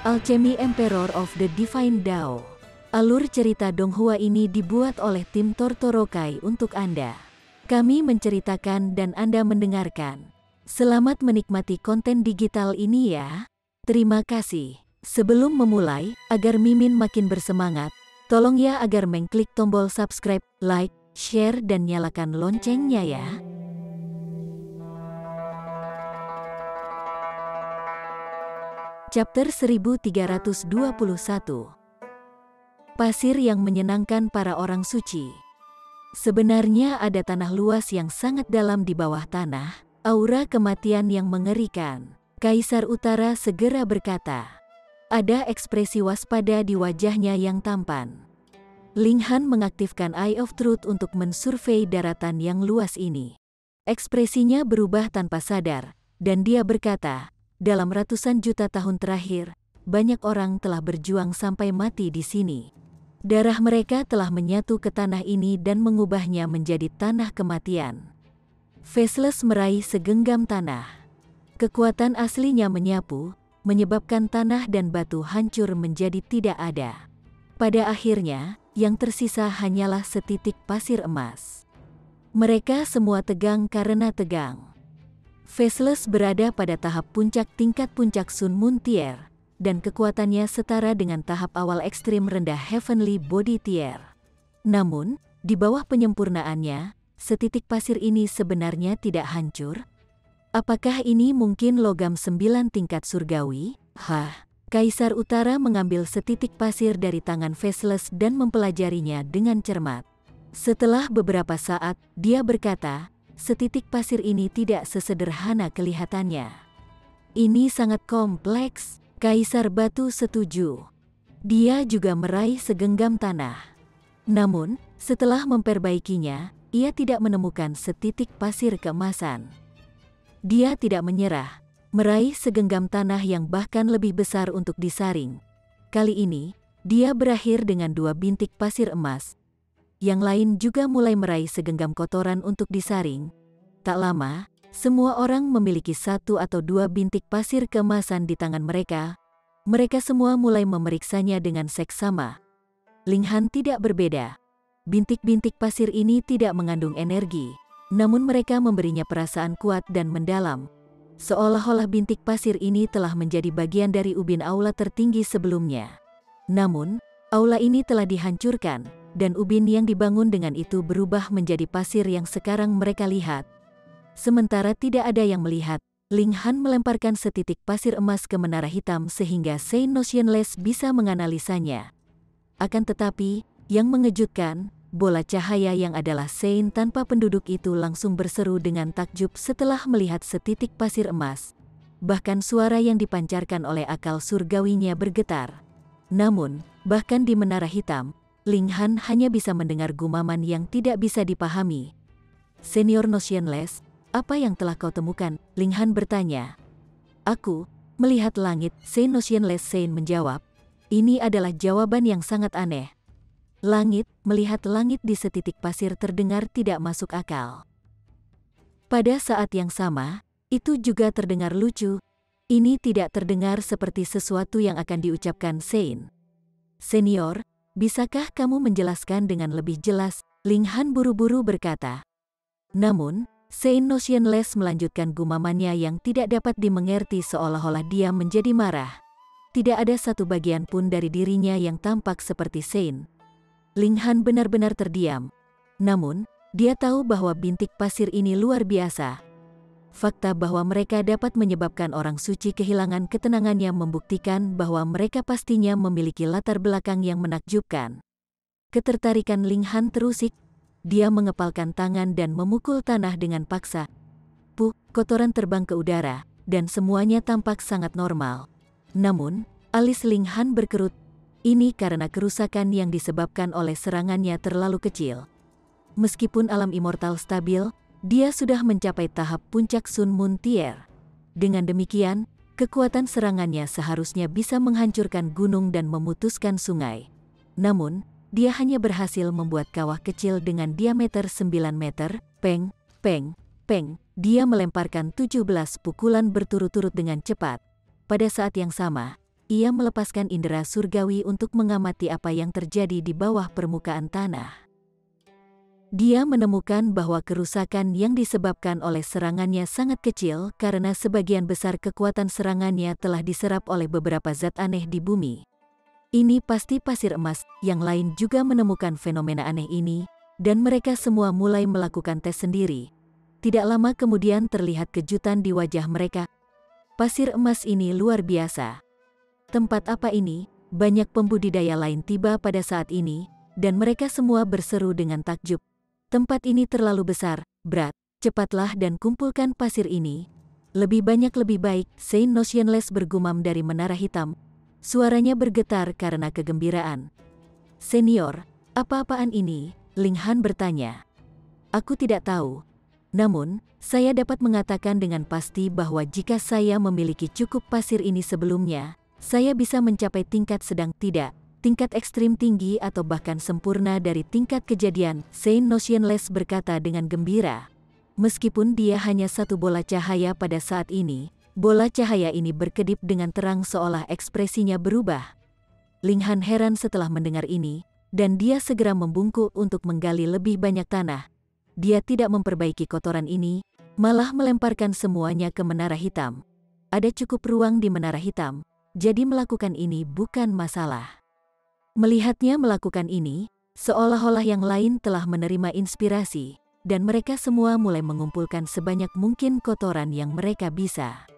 Alchemy Emperor of the Divine Dao. Alur cerita Donghua ini dibuat oleh tim Tortorokai untuk Anda. Kami menceritakan dan Anda mendengarkan. Selamat menikmati konten digital ini ya. Terima kasih. Sebelum memulai, agar Mimin makin bersemangat, tolong ya agar mengklik tombol subscribe, like, share dan nyalakan loncengnya ya. Chapter 1321. Pasir yang menyenangkan para orang suci. Sebenarnya ada tanah luas yang sangat dalam di bawah tanah, aura kematian yang mengerikan. Kaisar Utara segera berkata. Ada ekspresi waspada di wajahnya yang tampan. Ling Han mengaktifkan Eye of Truth untuk mensurvei daratan yang luas ini. Ekspresinya berubah tanpa sadar, dan dia berkata, dalam ratusan juta tahun terakhir, banyak orang telah berjuang sampai mati di sini. Darah mereka telah menyatu ke tanah ini dan mengubahnya menjadi tanah kematian. Faceless meraih segenggam tanah. Kekuatan aslinya menyapu, menyebabkan tanah dan batu hancur menjadi tidak ada. Pada akhirnya, yang tersisa hanyalah setitik pasir emas. Mereka semua tegang karena tegang. Faceless berada pada tahap puncak tingkat puncak Sun Moon Tier, dan kekuatannya setara dengan tahap awal ekstrim rendah Heavenly Body Tier. Namun, di bawah penyempurnaannya, setitik pasir ini sebenarnya tidak hancur. Apakah ini mungkin logam 9 tingkat surgawi? Kaisar Utara mengambil setitik pasir dari tangan Faceless dan mempelajarinya dengan cermat. Setelah beberapa saat, dia berkata, setitik pasir ini tidak sesederhana kelihatannya. Ini sangat kompleks. Kaisar Batu setuju. Dia juga meraih segenggam tanah. Namun, setelah memperbaikinya, ia tidak menemukan setitik pasir keemasan. Dia tidak menyerah, meraih segenggam tanah yang bahkan lebih besar untuk disaring. Kali ini, dia berakhir dengan 2 bintik pasir emas. Yang lain juga mulai meraih segenggam kotoran untuk disaring. Tak lama, semua orang memiliki 1 atau 2 bintik pasir keemasan di tangan mereka. Mereka semua mulai memeriksanya dengan seksama. Ling Han tidak berbeda. Bintik-bintik pasir ini tidak mengandung energi, namun mereka memberinya perasaan kuat dan mendalam. Seolah-olah bintik pasir ini telah menjadi bagian dari ubin aula tertinggi sebelumnya. Namun, aula ini telah dihancurkan, dan ubin yang dibangun dengan itu berubah menjadi pasir yang sekarang mereka lihat. Sementara tidak ada yang melihat, Ling Han melemparkan setitik pasir emas ke menara hitam sehingga Sein Notionless bisa menganalisanya. Akan tetapi, yang mengejutkan, bola cahaya yang adalah Sein tanpa penduduk itu langsung berseru dengan takjub setelah melihat setitik pasir emas. Bahkan suara yang dipancarkan oleh akal surgawinya bergetar. Namun, bahkan di menara hitam, Ling Han hanya bisa mendengar gumaman yang tidak bisa dipahami. Senior Notionless, apa yang telah kau temukan? Ling Han bertanya. Aku melihat langit, Sein Notionless Sein menjawab. Ini adalah jawaban yang sangat aneh. Langit, melihat langit di setitik pasir terdengar tidak masuk akal. Pada saat yang sama, itu juga terdengar lucu. Ini tidak terdengar seperti sesuatu yang akan diucapkan Sein. Senior, bisakah kamu menjelaskan dengan lebih jelas? Ling Han buru-buru berkata. Namun, Sein Notionless melanjutkan gumamannya yang tidak dapat dimengerti seolah-olah dia menjadi marah. Tidak ada satu bagian pun dari dirinya yang tampak seperti Sein. Ling Han benar-benar terdiam. Namun, dia tahu bahwa bintik pasir ini luar biasa. Fakta bahwa mereka dapat menyebabkan orang suci kehilangan ketenangannya membuktikan bahwa mereka pastinya memiliki latar belakang yang menakjubkan. Ketertarikan Ling Han terusik. Dia mengepalkan tangan dan memukul tanah dengan paksa. Kotoran terbang ke udara, dan semuanya tampak sangat normal. Namun, alis Ling Han berkerut. Ini karena kerusakan yang disebabkan oleh serangannya terlalu kecil. Meskipun alam immortal stabil, dia sudah mencapai tahap puncak Sun Moon Tier. Dengan demikian, kekuatan serangannya seharusnya bisa menghancurkan gunung dan memutuskan sungai. Namun, dia hanya berhasil membuat kawah kecil dengan diameter 9 meter. Peng, peng, peng. Dia melemparkan 17 pukulan berturut-turut dengan cepat. Pada saat yang sama, ia melepaskan indera surgawi untuk mengamati apa yang terjadi di bawah permukaan tanah. Dia menemukan bahwa kerusakan yang disebabkan oleh serangannya sangat kecil karena sebagian besar kekuatan serangannya telah diserap oleh beberapa zat aneh di bumi. Ini pasti pasir emas. Yang lain juga menemukan fenomena aneh ini, dan mereka semua mulai melakukan tes sendiri. Tidak lama kemudian terlihat kejutan di wajah mereka. Pasir emas ini luar biasa. Tempat apa ini? Banyak pembudidaya lain tiba pada saat ini, dan mereka semua berseru dengan takjub. Tempat ini terlalu besar, berat, cepatlah dan kumpulkan pasir ini. Lebih banyak lebih baik, Saint Notionless bergumam dari menara hitam. Suaranya bergetar karena kegembiraan. Senior, apa-apaan ini? Ling Han bertanya. Aku tidak tahu. Namun, saya dapat mengatakan dengan pasti bahwa jika saya memiliki cukup pasir ini sebelumnya, saya bisa mencapai tingkat sedang tidak. Tingkat ekstrim tinggi atau bahkan sempurna dari tingkat kejadian, Saint Notionless berkata dengan gembira. Meskipun dia hanya satu bola cahaya pada saat ini, bola cahaya ini berkedip dengan terang seolah ekspresinya berubah. Ling Han heran setelah mendengar ini, dan dia segera membungkuk untuk menggali lebih banyak tanah. Dia tidak memperbaiki kotoran ini, malah melemparkan semuanya ke menara hitam. Ada cukup ruang di menara hitam, jadi melakukan ini bukan masalah. Melihatnya melakukan ini, seolah-olah yang lain telah menerima inspirasi, dan mereka semua mulai mengumpulkan sebanyak mungkin kotoran yang mereka bisa.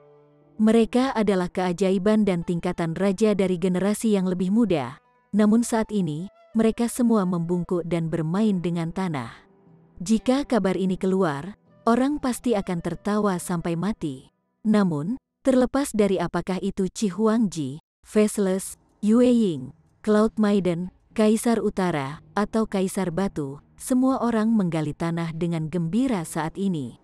Mereka adalah keajaiban dan tingkatan raja dari generasi yang lebih muda, namun saat ini, mereka semua membungkuk dan bermain dengan tanah. Jika kabar ini keluar, orang pasti akan tertawa sampai mati. Namun, terlepas dari apakah itu Chi Huangji, Faceless, Yue Ying, Cloud Maiden, Kaisar Utara, atau Kaisar Batu, semua orang menggali tanah dengan gembira saat ini.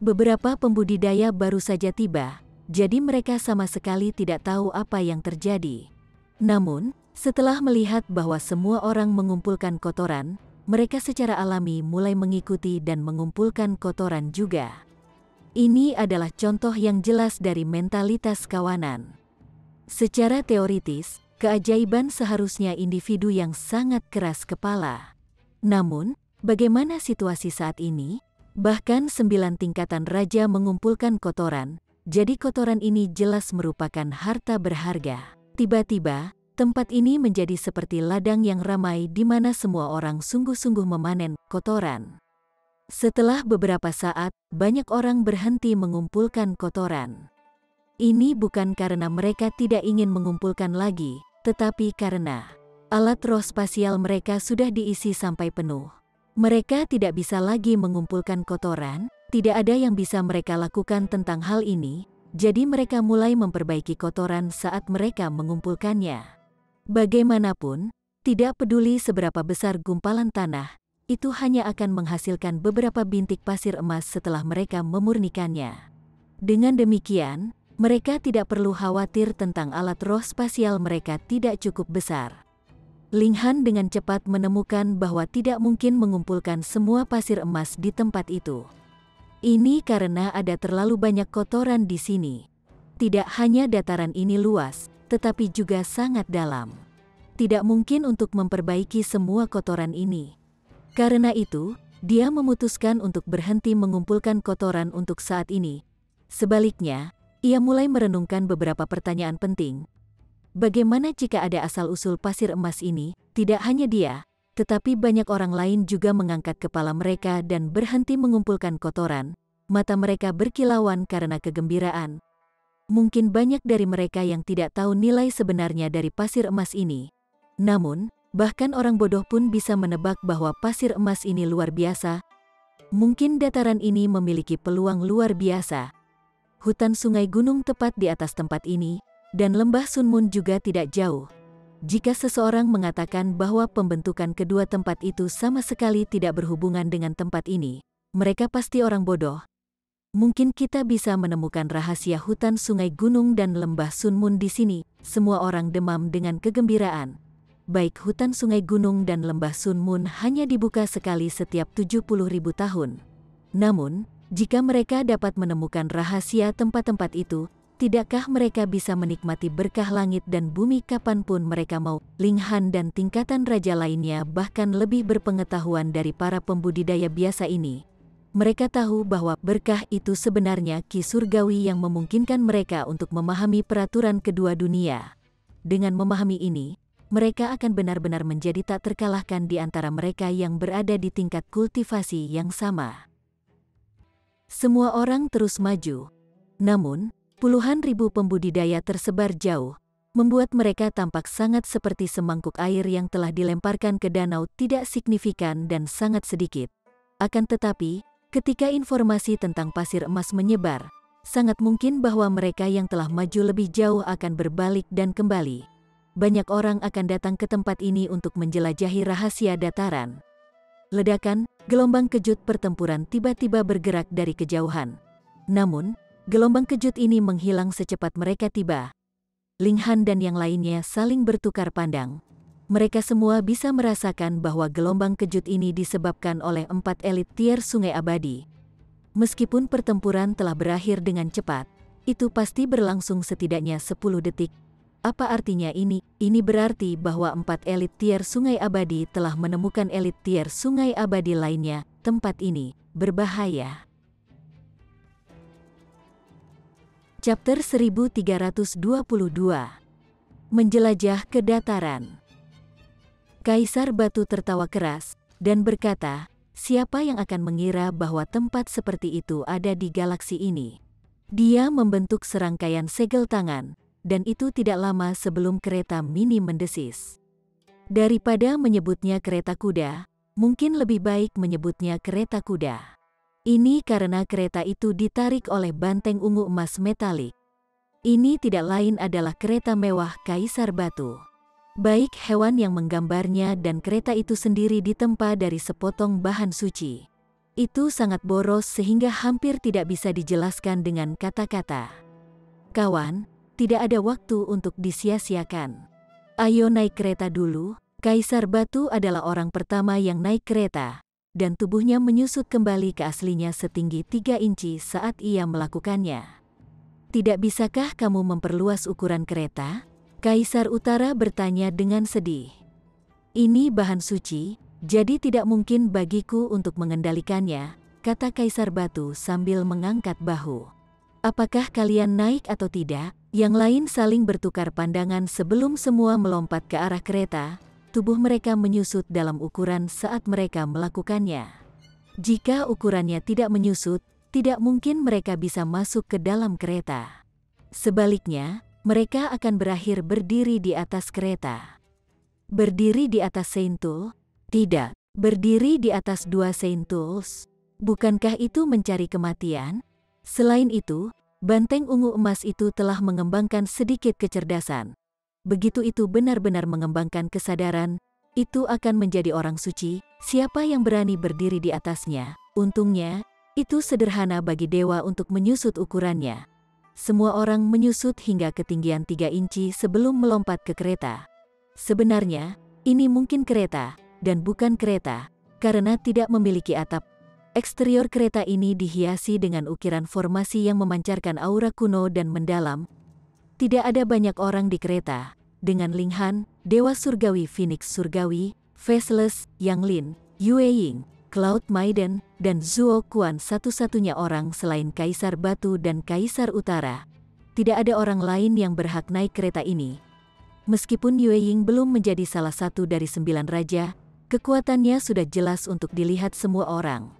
Beberapa pembudidaya baru saja tiba, jadi mereka sama sekali tidak tahu apa yang terjadi. Namun, setelah melihat bahwa semua orang mengumpulkan kotoran, mereka secara alami mulai mengikuti dan mengumpulkan kotoran juga. Ini adalah contoh yang jelas dari mentalitas kawanan. Secara teoritis, keajaiban seharusnya individu yang sangat keras kepala. Namun, bagaimana situasi saat ini? Bahkan 9 tingkatan raja mengumpulkan kotoran, jadi kotoran ini jelas merupakan harta berharga. Tiba-tiba, tempat ini menjadi seperti ladang yang ramai di mana semua orang sungguh-sungguh memanen kotoran. Setelah beberapa saat, banyak orang berhenti mengumpulkan kotoran. Ini bukan karena mereka tidak ingin mengumpulkan lagi, tetapi karena alat roh spasial mereka sudah diisi sampai penuh. Mereka tidak bisa lagi mengumpulkan kotoran, tidak ada yang bisa mereka lakukan tentang hal ini, jadi mereka mulai memperbaiki kotoran saat mereka mengumpulkannya. Bagaimanapun, tidak peduli seberapa besar gumpalan tanah, itu hanya akan menghasilkan beberapa bintik pasir emas setelah mereka memurnikannya. Dengan demikian, mereka tidak perlu khawatir tentang alat roh spasial mereka tidak cukup besar. Ling Han dengan cepat menemukan bahwa tidak mungkin mengumpulkan semua pasir emas di tempat itu. Ini karena ada terlalu banyak kotoran di sini. Tidak hanya dataran ini luas, tetapi juga sangat dalam. Tidak mungkin untuk memperbaiki semua kotoran ini. Karena itu, dia memutuskan untuk berhenti mengumpulkan kotoran untuk saat ini. Sebaliknya, ia mulai merenungkan beberapa pertanyaan penting. Bagaimana jika ada asal-usul pasir emas ini? Tidak hanya dia, tetapi banyak orang lain juga mengangkat kepala mereka dan berhenti mengumpulkan kotoran. Mata mereka berkilauan karena kegembiraan. Mungkin banyak dari mereka yang tidak tahu nilai sebenarnya dari pasir emas ini. Namun, bahkan orang bodoh pun bisa menebak bahwa pasir emas ini luar biasa. Mungkin dataran ini memiliki peluang luar biasa. Hutan sungai gunung tepat di atas tempat ini, dan lembah Sun Moon juga tidak jauh. Jika seseorang mengatakan bahwa pembentukan kedua tempat itu sama sekali tidak berhubungan dengan tempat ini, mereka pasti orang bodoh. Mungkin kita bisa menemukan rahasia hutan sungai gunung dan lembah Sun Moon di sini. Semua orang demam dengan kegembiraan. Baik hutan sungai gunung dan lembah Sun Moon hanya dibuka sekali setiap 70.000 tahun. Namun, jika mereka dapat menemukan rahasia tempat-tempat itu, Tidakkah mereka bisa menikmati berkah langit dan bumi kapanpun mereka mau? Ling Han dan tingkatan raja lainnya bahkan lebih berpengetahuan dari para pembudidaya biasa ini. Mereka tahu bahwa berkah itu sebenarnya ki surgawi yang memungkinkan mereka untuk memahami peraturan kedua dunia. Dengan memahami ini, mereka akan benar-benar menjadi tak terkalahkan di antara mereka yang berada di tingkat kultivasi yang sama. Semua orang terus maju. Namun, puluhan ribu pembudidaya tersebar jauh, membuat mereka tampak sangat seperti semangkuk air yang telah dilemparkan ke danau, tidak signifikan dan sangat sedikit. Akan tetapi, ketika informasi tentang pasir emas menyebar, sangat mungkin bahwa mereka yang telah maju lebih jauh akan berbalik dan kembali. Banyak orang akan datang ke tempat ini untuk menjelajahi rahasia dataran. Ledakan, gelombang kejut pertempuran tiba-tiba bergerak dari kejauhan. Namun, gelombang kejut ini menghilang secepat mereka tiba. Ling Han dan yang lainnya saling bertukar pandang. Mereka semua bisa merasakan bahwa gelombang kejut ini disebabkan oleh 4 elit tier sungai abadi. Meskipun pertempuran telah berakhir dengan cepat, itu pasti berlangsung setidaknya 10 detik. Apa artinya ini? Ini berarti bahwa 4 elit tier sungai abadi telah menemukan elit tier sungai abadi lainnya. Tempat ini berbahaya. Chapter 1322. Menjelajah ke dataran. Kaisar Batu tertawa keras dan berkata, siapa yang akan mengira bahwa tempat seperti itu ada di galaksi ini? Dia membentuk serangkaian segel tangan, dan itu tidak lama sebelum kereta mini mendesis. Daripada menyebutnya kereta kuda, mungkin lebih baik menyebutnya kereta kuda. Ini karena kereta itu ditarik oleh banteng ungu emas metalik. Ini tidak lain adalah kereta mewah Kaisar Batu. Baik hewan yang menggambarnya dan kereta itu sendiri ditempa dari sepotong bahan suci. Itu sangat boros sehingga hampir tidak bisa dijelaskan dengan kata-kata. Kawan, tidak ada waktu untuk disia-siakan. Ayo naik kereta dulu. Kaisar Batu adalah orang pertama yang naik kereta, dan tubuhnya menyusut kembali ke aslinya setinggi 3 inci saat ia melakukannya. Tidak bisakah kamu memperluas ukuran kereta? Kaisar Utara bertanya dengan sedih. Ini bahan suci, jadi tidak mungkin bagiku untuk mengendalikannya, kata Kaisar Batu sambil mengangkat bahu. Apakah kalian naik atau tidak? Yang lain saling bertukar pandangan sebelum semua melompat ke arah kereta. Tubuh mereka menyusut dalam ukuran saat mereka melakukannya. Jika ukurannya tidak menyusut, tidak mungkin mereka bisa masuk ke dalam kereta. Sebaliknya, mereka akan berakhir berdiri di atas kereta. Berdiri di atas seintul? Tidak. Berdiri di atas 2 seintuls? Bukankah itu mencari kematian? Selain itu, banteng ungu emas itu telah mengembangkan sedikit kecerdasan. Begitu itu benar-benar mengembangkan kesadaran, itu akan menjadi orang suci. Siapa yang berani berdiri di atasnya? Untungnya, itu sederhana bagi dewa untuk menyusut ukurannya. Semua orang menyusut hingga ketinggian 3 inci sebelum melompat ke kereta. Sebenarnya, ini mungkin kereta, dan bukan kereta, karena tidak memiliki atap. Eksterior kereta ini dihiasi dengan ukiran formasi yang memancarkan aura kuno dan mendalam. Tidak ada banyak orang di kereta, dengan Ling Han, Dewa Surgawi Phoenix Surgawi, Faceless, Yang Lin, Yue Ying, Cloud Maiden, dan Zuo Quan satu-satunya orang selain Kaisar Batu dan Kaisar Utara. Tidak ada orang lain yang berhak naik kereta ini. Meskipun Yue Ying belum menjadi salah satu dari 9 raja, kekuatannya sudah jelas untuk dilihat semua orang.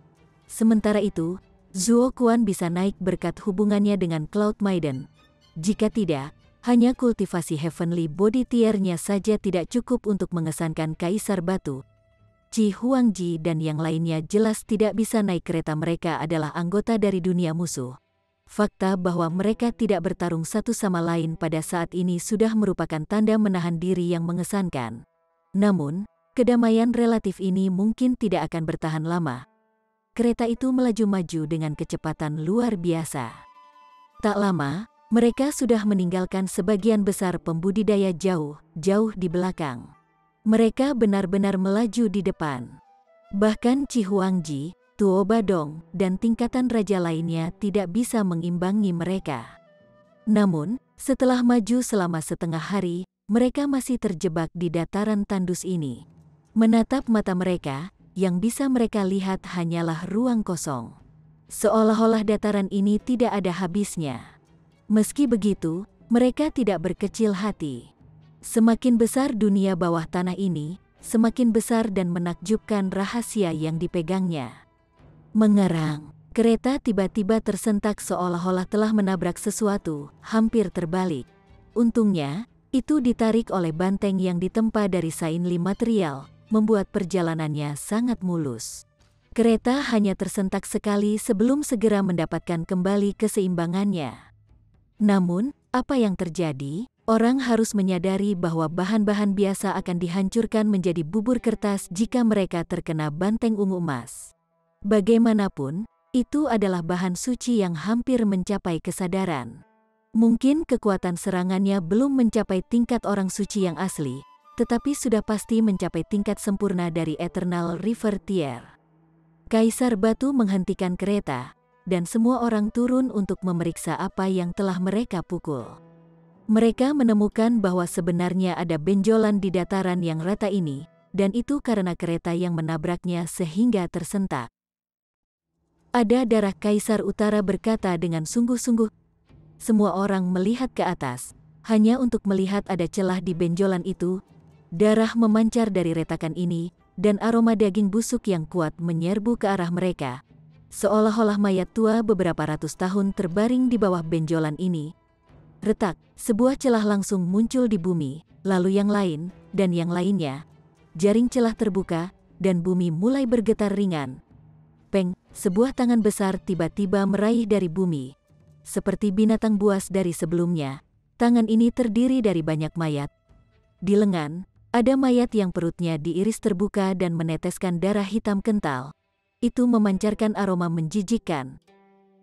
Sementara itu, Zuo Quan bisa naik berkat hubungannya dengan Cloud Maiden. Jika tidak, hanya kultivasi Heavenly Body tier-nya saja tidak cukup untuk mengesankan Kaisar Batu. Qi Huangji dan yang lainnya jelas tidak bisa naik kereta. Mereka adalah anggota dari dunia musuh. Fakta bahwa mereka tidak bertarung satu sama lain pada saat ini sudah merupakan tanda menahan diri yang mengesankan. Namun, kedamaian relatif ini mungkin tidak akan bertahan lama. Kereta itu melaju maju dengan kecepatan luar biasa. Tak lama, mereka sudah meninggalkan sebagian besar pembudidaya jauh di belakang. Mereka benar-benar melaju di depan. Bahkan Qi Huangji, Tuo Badong, dan tingkatan raja lainnya tidak bisa mengimbangi mereka. Namun, setelah maju selama setengah hari, mereka masih terjebak di dataran tandus ini. Menatap mata mereka, yang bisa mereka lihat hanyalah ruang kosong. Seolah-olah dataran ini tidak ada habisnya. Meski begitu, mereka tidak berkecil hati. Semakin besar dunia bawah tanah ini, semakin besar dan menakjubkan rahasia yang dipegangnya. Mengerang, kereta tiba-tiba tersentak seolah-olah telah menabrak sesuatu, hampir terbalik. Untungnya, itu ditarik oleh banteng yang ditempa dari sainli material, membuat perjalanannya sangat mulus. Kereta hanya tersentak sekali sebelum segera mendapatkan kembali keseimbangannya. Namun, apa yang terjadi? Orang harus menyadari bahwa bahan-bahan biasa akan dihancurkan menjadi bubur kertas jika mereka terkena banteng ungu emas. Bagaimanapun, itu adalah bahan suci yang hampir mencapai kesadaran. Mungkin kekuatan serangannya belum mencapai tingkat orang suci yang asli, tetapi sudah pasti mencapai tingkat sempurna dari Eternal River Tier. Kaisar Batu menghentikan kereta, dan semua orang turun untuk memeriksa apa yang telah mereka pukul. Mereka menemukan bahwa sebenarnya ada benjolan di dataran yang rata ini, dan itu karena kereta yang menabraknya sehingga tersentak. Ada darah, Kaisar Utara berkata dengan sungguh-sungguh. Semua orang melihat ke atas, hanya untuk melihat ada celah di benjolan itu. Darah memancar dari retakan ini, dan aroma daging busuk yang kuat menyerbu ke arah mereka. Seolah-olah mayat tua beberapa ratus tahun terbaring di bawah benjolan ini. Retak, sebuah celah langsung muncul di bumi, lalu yang lain, dan yang lainnya. Jaring celah terbuka, dan bumi mulai bergetar ringan. Peng, sebuah tangan besar tiba-tiba meraih dari bumi. Seperti binatang buas dari sebelumnya, tangan ini terdiri dari banyak mayat. Di lengan, ada mayat yang perutnya diiris terbuka dan meneteskan darah hitam kental. Itu memancarkan aroma menjijikkan.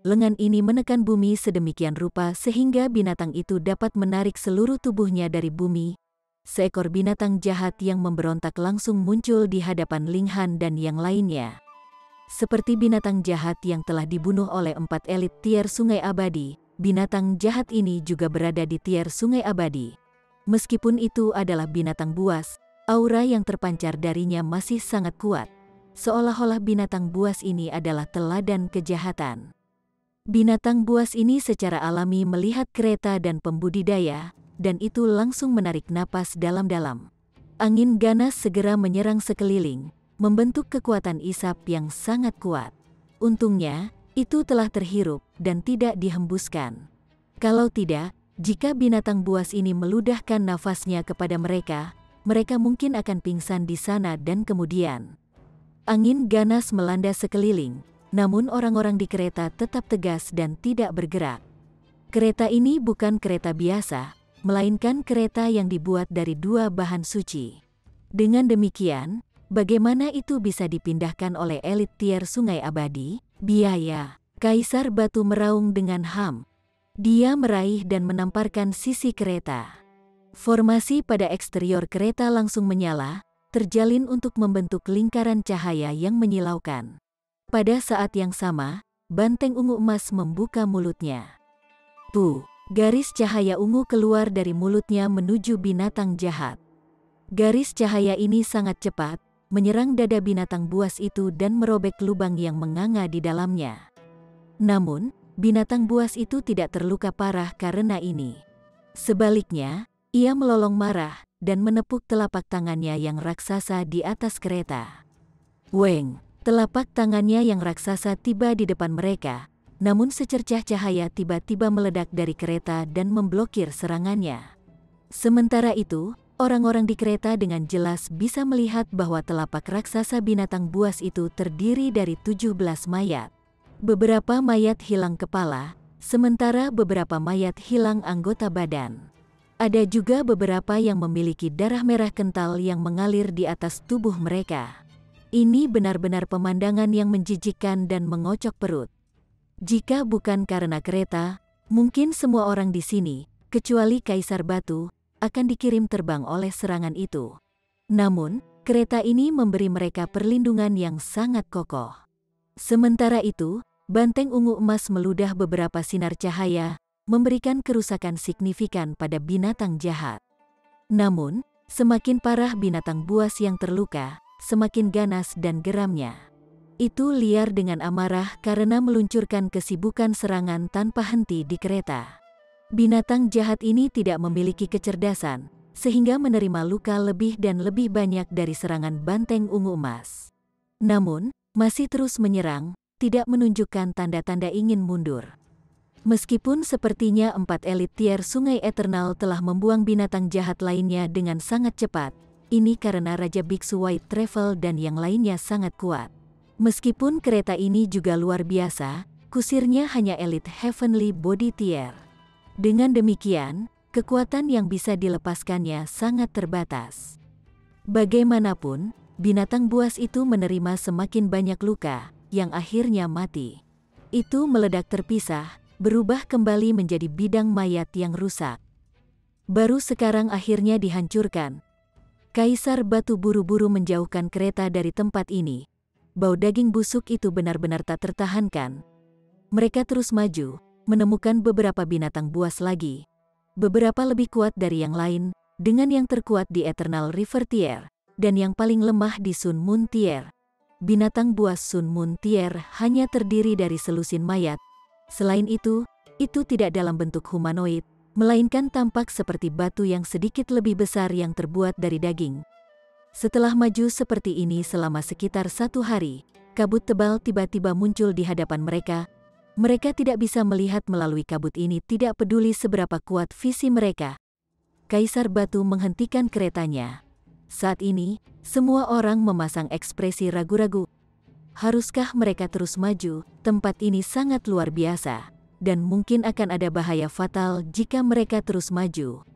Lengan ini menekan bumi sedemikian rupa sehingga binatang itu dapat menarik seluruh tubuhnya dari bumi. Seekor binatang jahat yang memberontak langsung muncul di hadapan Linghan dan yang lainnya. Seperti binatang jahat yang telah dibunuh oleh 4 elit tier Sungai Abadi, binatang jahat ini juga berada di tier Sungai Abadi. Meskipun itu adalah binatang buas, aura yang terpancar darinya masih sangat kuat. Seolah-olah binatang buas ini adalah teladan kejahatan. Binatang buas ini secara alami melihat kereta dan pembudidaya, dan itu langsung menarik napas dalam-dalam. Angin ganas segera menyerang sekeliling, membentuk kekuatan isap yang sangat kuat. Untungnya, itu telah terhirup dan tidak dihembuskan. Kalau tidak, jika binatang buas ini meludahkan nafasnya kepada mereka, mereka mungkin akan pingsan di sana dan kemudian. Angin ganas melanda sekeliling, namun orang-orang di kereta tetap tegas dan tidak bergerak. Kereta ini bukan kereta biasa, melainkan kereta yang dibuat dari 2 bahan suci. Dengan demikian, bagaimana itu bisa dipindahkan oleh elit tier Sungai Abadi? Biaya. Kaisar Batu meraung dengan ham. Dia meraih dan menamparkan sisi kereta. Formasi pada eksterior kereta langsung menyala, terjalin untuk membentuk lingkaran cahaya yang menyilaukan. Pada saat yang sama, banteng ungu emas membuka mulutnya. Garis cahaya ungu keluar dari mulutnya menuju binatang jahat. Garis cahaya ini sangat cepat, menyerang dada binatang buas itu dan merobek lubang yang menganga di dalamnya. Namun, binatang buas itu tidak terluka parah karena ini. Sebaliknya, ia melolong marah dan menepuk telapak tangannya yang raksasa di atas kereta. Weng, telapak tangannya yang raksasa tiba di depan mereka, namun secercah cahaya tiba-tiba meledak dari kereta dan memblokir serangannya. Sementara itu, orang-orang di kereta dengan jelas bisa melihat bahwa telapak raksasa binatang buas itu terdiri dari 17 mayat. Beberapa mayat hilang kepala, sementara beberapa mayat hilang anggota badan. Ada juga beberapa yang memiliki darah merah kental yang mengalir di atas tubuh mereka. Ini benar-benar pemandangan yang menjijikkan dan mengocok perut. Jika bukan karena kereta, mungkin semua orang di sini, kecuali Kaisar Batu, akan dikirim terbang oleh serangan itu. Namun, kereta ini memberi mereka perlindungan yang sangat kokoh. Sementara itu, banteng ungu emas meludah beberapa sinar cahaya, memberikan kerusakan signifikan pada binatang jahat. Namun, semakin parah binatang buas yang terluka, semakin ganas dan geramnya. Itu liar dengan amarah karena meluncurkan kesibukan serangan tanpa henti di kereta. Binatang jahat ini tidak memiliki kecerdasan, sehingga menerima luka lebih dan lebih banyak dari serangan banteng ungu emas. Namun, masih terus menyerang, tidak menunjukkan tanda-tanda ingin mundur. Meskipun sepertinya 4 elit tier Sungai Eternal telah membuang binatang jahat lainnya dengan sangat cepat, ini karena Raja Biksu White Travel dan yang lainnya sangat kuat. Meskipun kereta ini juga luar biasa, kusirnya hanya elit Heavenly Body tier. Dengan demikian, kekuatan yang bisa dilepaskannya sangat terbatas. Bagaimanapun, binatang buas itu menerima semakin banyak luka, yang akhirnya mati. Itu meledak terpisah, berubah kembali menjadi bidang mayat yang rusak. Baru sekarang akhirnya dihancurkan. Kaisar Batu buru-buru menjauhkan kereta dari tempat ini. Bau daging busuk itu benar-benar tak tertahankan. Mereka terus maju, menemukan beberapa binatang buas lagi. Beberapa lebih kuat dari yang lain, dengan yang terkuat di Eternal River Tier, dan yang paling lemah di Sun Moon Tier. Binatang buas Sun Moon Tier hanya terdiri dari selusin mayat. Selain itu tidak dalam bentuk humanoid, melainkan tampak seperti batu yang sedikit lebih besar yang terbuat dari daging. Setelah maju seperti ini selama sekitar 1 hari, kabut tebal tiba-tiba muncul di hadapan mereka. Mereka tidak bisa melihat melalui kabut ini, tidak peduli seberapa kuat visi mereka. Kaisar Batu menghentikan keretanya. Saat ini, semua orang memasang ekspresi ragu-ragu. Haruskah mereka terus maju? Tempat ini sangat luar biasa, dan mungkin akan ada bahaya fatal jika mereka terus maju.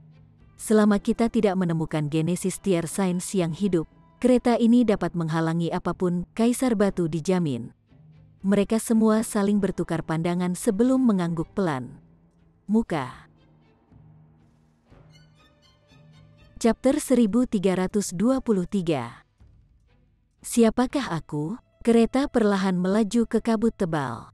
Selama kita tidak menemukan Genesis Tier Sains yang hidup, kereta ini dapat menghalangi apapun, Kaisar Batu dijamin. Mereka semua saling bertukar pandangan sebelum mengangguk pelan. Muka. Chapter 1323. Siapakah aku? Kereta perlahan melaju ke kabut tebal.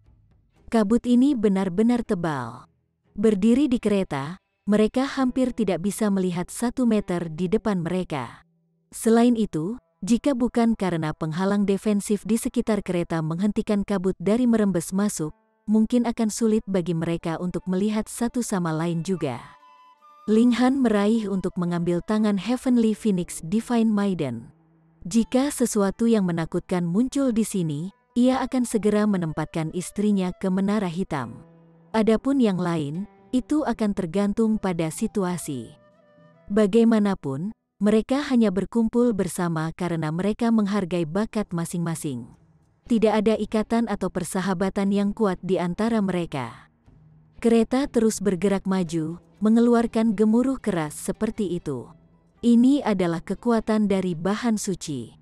Kabut ini benar-benar tebal. Berdiri di kereta, mereka hampir tidak bisa melihat 1 meter di depan mereka. Selain itu, jika bukan karena penghalang defensif di sekitar kereta menghentikan kabut dari merembes masuk, mungkin akan sulit bagi mereka untuk melihat satu sama lain juga. Ling Han meraih untuk mengambil tangan Heavenly Phoenix Divine Maiden. Jika sesuatu yang menakutkan muncul di sini, ia akan segera menempatkan istrinya ke menara hitam. Adapun yang lain, itu akan tergantung pada situasi. Bagaimanapun, mereka hanya berkumpul bersama karena mereka menghargai bakat masing-masing. Tidak ada ikatan atau persahabatan yang kuat di antara mereka. Kereta terus bergerak maju, mengeluarkan gemuruh keras seperti itu. Ini adalah kekuatan dari bahan suci.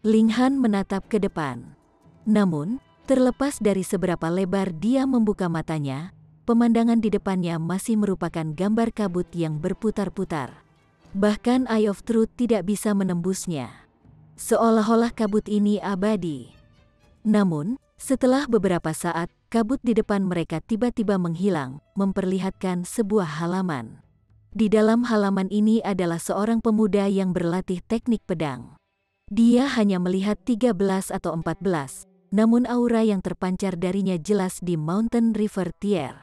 Ling Han menatap ke depan. Namun, terlepas dari seberapa lebar dia membuka matanya, pemandangan di depannya masih merupakan gambar kabut yang berputar-putar. Bahkan Eye of Truth tidak bisa menembusnya. Seolah-olah kabut ini abadi. Namun, setelah beberapa saat, kabut di depan mereka tiba-tiba menghilang, memperlihatkan sebuah halaman. Di dalam halaman ini adalah seorang pemuda yang berlatih teknik pedang. Dia hanya melihat 13 atau 14, namun aura yang terpancar darinya jelas di Mountain River Tier.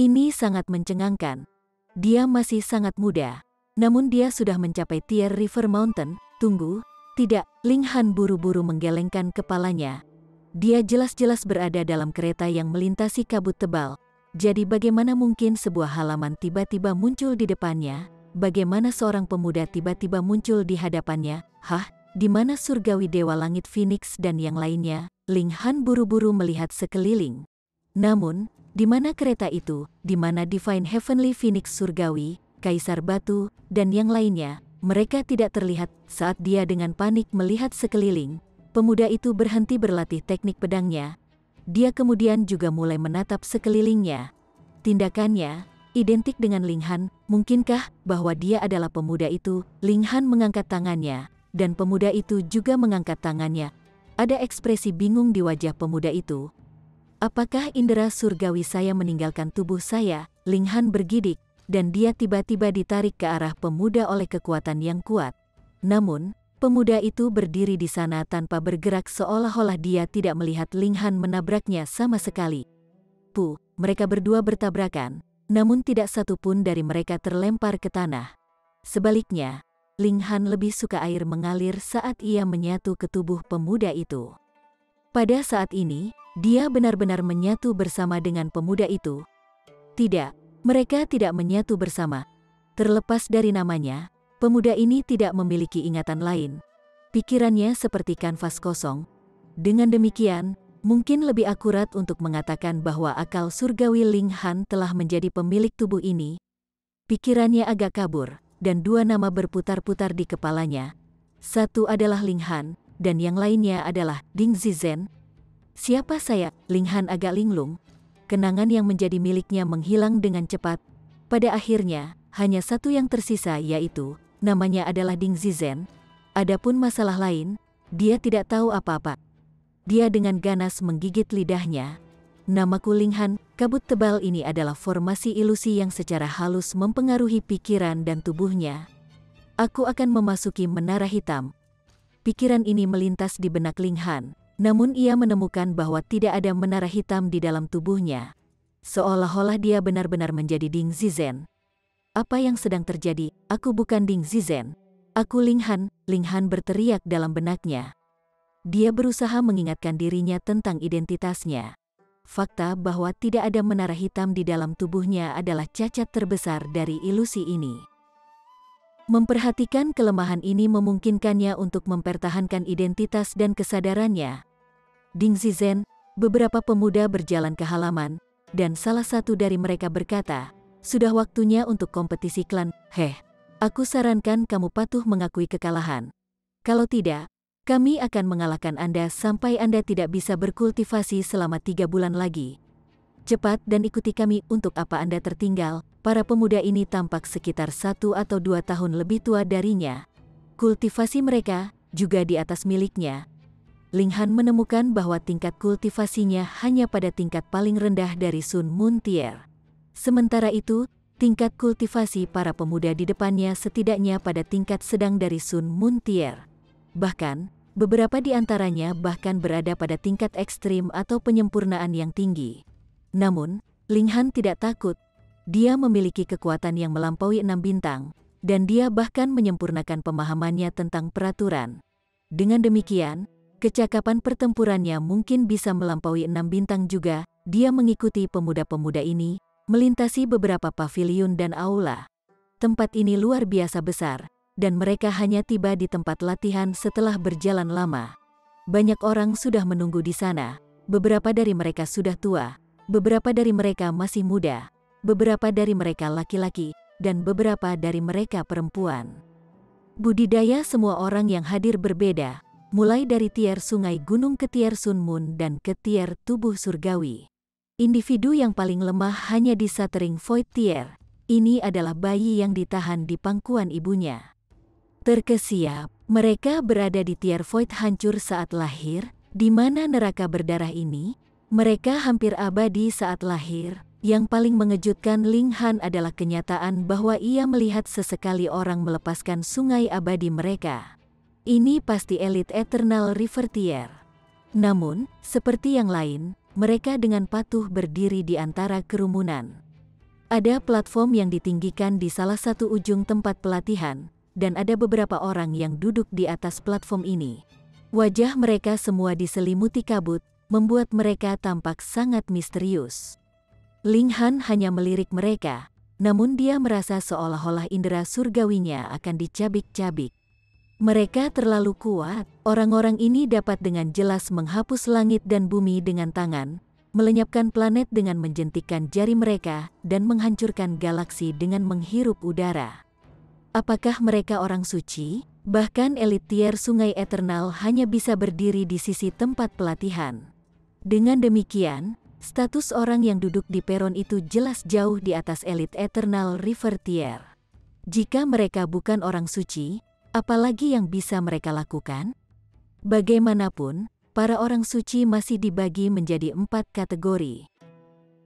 Ini sangat mencengangkan. Dia masih sangat muda, namun dia sudah mencapai Tier River Mountain. Tunggu, tidak, Ling Han buru-buru menggelengkan kepalanya. Dia jelas-jelas berada dalam kereta yang melintasi kabut tebal. Jadi bagaimana mungkin sebuah halaman tiba-tiba muncul di depannya? Bagaimana seorang pemuda tiba-tiba muncul di hadapannya? Hah? Di mana surgawi Dewa Langit Phoenix dan yang lainnya? Ling Han buru-buru melihat sekeliling. Namun, di mana kereta itu? Di mana Divine Heavenly Phoenix surgawi, Kaisar Batu, dan yang lainnya? Mereka tidak terlihat. Saat dia dengan panik melihat sekeliling, pemuda itu berhenti berlatih teknik pedangnya. Dia kemudian juga mulai menatap sekelilingnya. Tindakannya identik dengan Ling Han. Mungkinkah bahwa dia adalah pemuda itu? Ling Han mengangkat tangannya, dan pemuda itu juga mengangkat tangannya. Ada ekspresi bingung di wajah pemuda itu. Apakah indera surgawi saya meninggalkan tubuh saya? Ling Han bergidik, dan dia tiba-tiba ditarik ke arah pemuda oleh kekuatan yang kuat. Namun, pemuda itu berdiri di sana tanpa bergerak seolah-olah dia tidak melihat Ling Han menabraknya sama sekali. Mereka berdua bertabrakan, namun tidak satu pun dari mereka terlempar ke tanah. Sebaliknya, Ling Han lebih suka air mengalir saat ia menyatu ke tubuh pemuda itu. Pada saat ini, dia benar-benar menyatu bersama dengan pemuda itu. Tidak, mereka tidak menyatu bersama. Terlepas dari namanya, pemuda ini tidak memiliki ingatan lain. Pikirannya seperti kanvas kosong. Dengan demikian, mungkin lebih akurat untuk mengatakan bahwa akal surgawi Ling Han telah menjadi pemilik tubuh ini. Pikirannya agak kabur, dan dua nama berputar-putar di kepalanya. Satu adalah Ling Han, dan yang lainnya adalah Ding Zizen. Siapa saya? Ling Han agak linglung. Kenangan yang menjadi miliknya menghilang dengan cepat. Pada akhirnya, hanya satu yang tersisa yaitu, namanya adalah Ding Zizen. Adapun masalah lain, dia tidak tahu apa-apa. Dia dengan ganas menggigit lidahnya. Namaku Ling Han, kabut tebal ini adalah formasi ilusi yang secara halus mempengaruhi pikiran dan tubuhnya. Aku akan memasuki menara hitam. Pikiran ini melintas di benak Ling Han. Namun ia menemukan bahwa tidak ada menara hitam di dalam tubuhnya. Seolah-olah dia benar-benar menjadi Ding Zizen. Apa yang sedang terjadi? Aku bukan Ding Zizen. Aku Ling Han berteriak dalam benaknya. Dia berusaha mengingatkan dirinya tentang identitasnya. Fakta bahwa tidak ada menara hitam di dalam tubuhnya adalah cacat terbesar dari ilusi ini. Memperhatikan kelemahan ini memungkinkannya untuk mempertahankan identitas dan kesadarannya. Ding Zizen, beberapa pemuda berjalan ke halaman, dan salah satu dari mereka berkata, "Sudah waktunya untuk kompetisi klan. Aku sarankan kamu patuh mengakui kekalahan. Kalau tidak, kami akan mengalahkan Anda sampai Anda tidak bisa berkultivasi selama 3 bulan lagi. Cepat dan ikuti kami." Untuk apa Anda tertinggal? Para pemuda ini tampak sekitar 1 atau 2 tahun lebih tua darinya. Kultivasi mereka juga di atas miliknya. Ling Han menemukan bahwa tingkat kultivasinya hanya pada tingkat paling rendah dari Sun Moon Tier. Sementara itu, tingkat kultivasi para pemuda di depannya setidaknya pada tingkat sedang dari Sun Moon Tier. Bahkan, beberapa di antaranya bahkan berada pada tingkat ekstrim atau penyempurnaan yang tinggi. Namun, Ling Han tidak takut. Dia memiliki kekuatan yang melampaui 6 bintang, dan dia bahkan menyempurnakan pemahamannya tentang peraturan. Dengan demikian, kecakapan pertempurannya mungkin bisa melampaui 6 bintang juga. Dia mengikuti pemuda-pemuda ini, melintasi beberapa paviliun dan aula. Tempat ini luar biasa besar, dan mereka hanya tiba di tempat latihan setelah berjalan lama. Banyak orang sudah menunggu di sana. Beberapa dari mereka sudah tua, beberapa dari mereka masih muda, beberapa dari mereka laki-laki, dan beberapa dari mereka perempuan. Budidaya semua orang yang hadir berbeda, mulai dari tier sungai gunung ke tier Sun Moon dan ke tier tubuh surgawi. Individu yang paling lemah hanya di Shattering Void Tier. Ini adalah bayi yang ditahan di pangkuan ibunya. Terkesiap, mereka berada di tier Void hancur saat lahir, di mana neraka berdarah ini. Mereka hampir abadi saat lahir. Yang paling mengejutkan Ling Han adalah kenyataan bahwa ia melihat sesekali orang melepaskan sungai abadi mereka. Ini pasti elit Eternal River Tier. Namun, seperti yang lain, mereka dengan patuh berdiri di antara kerumunan. Ada platform yang ditinggikan di salah satu ujung tempat pelatihan, dan ada beberapa orang yang duduk di atas platform ini. Wajah mereka semua diselimuti kabut, membuat mereka tampak sangat misterius. Ling Han hanya melirik mereka, namun dia merasa seolah-olah indera surgawinya akan dicabik-cabik. Mereka terlalu kuat. Orang-orang ini dapat dengan jelas menghapus langit dan bumi dengan tangan, melenyapkan planet dengan menjentikkan jari mereka, dan menghancurkan galaksi dengan menghirup udara. Apakah mereka orang suci? Bahkan elit tier sungai Eternal hanya bisa berdiri di sisi tempat pelatihan. Dengan demikian, status orang yang duduk di peron itu jelas jauh di atas elit Eternal River Tier. Jika mereka bukan orang suci, apalagi yang bisa mereka lakukan? Bagaimanapun, para orang suci masih dibagi menjadi 4 kategori.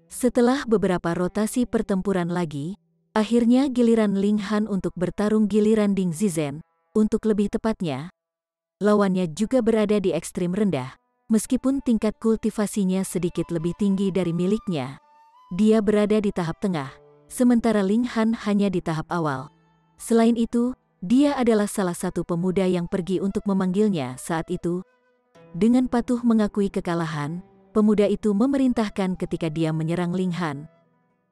Setelah beberapa rotasi pertempuran lagi, akhirnya giliran Ling Han untuk bertarung. Giliran Ding Zizen, untuk lebih tepatnya, lawannya juga berada di ekstrim rendah. Meskipun tingkat kultivasinya sedikit lebih tinggi dari miliknya, dia berada di tahap tengah, sementara Ling Han hanya di tahap awal. Selain itu, dia adalah salah satu pemuda yang pergi untuk memanggilnya saat itu. Dengan patuh mengakui kekalahan, pemuda itu memerintahkan ketika dia menyerang Ling Han.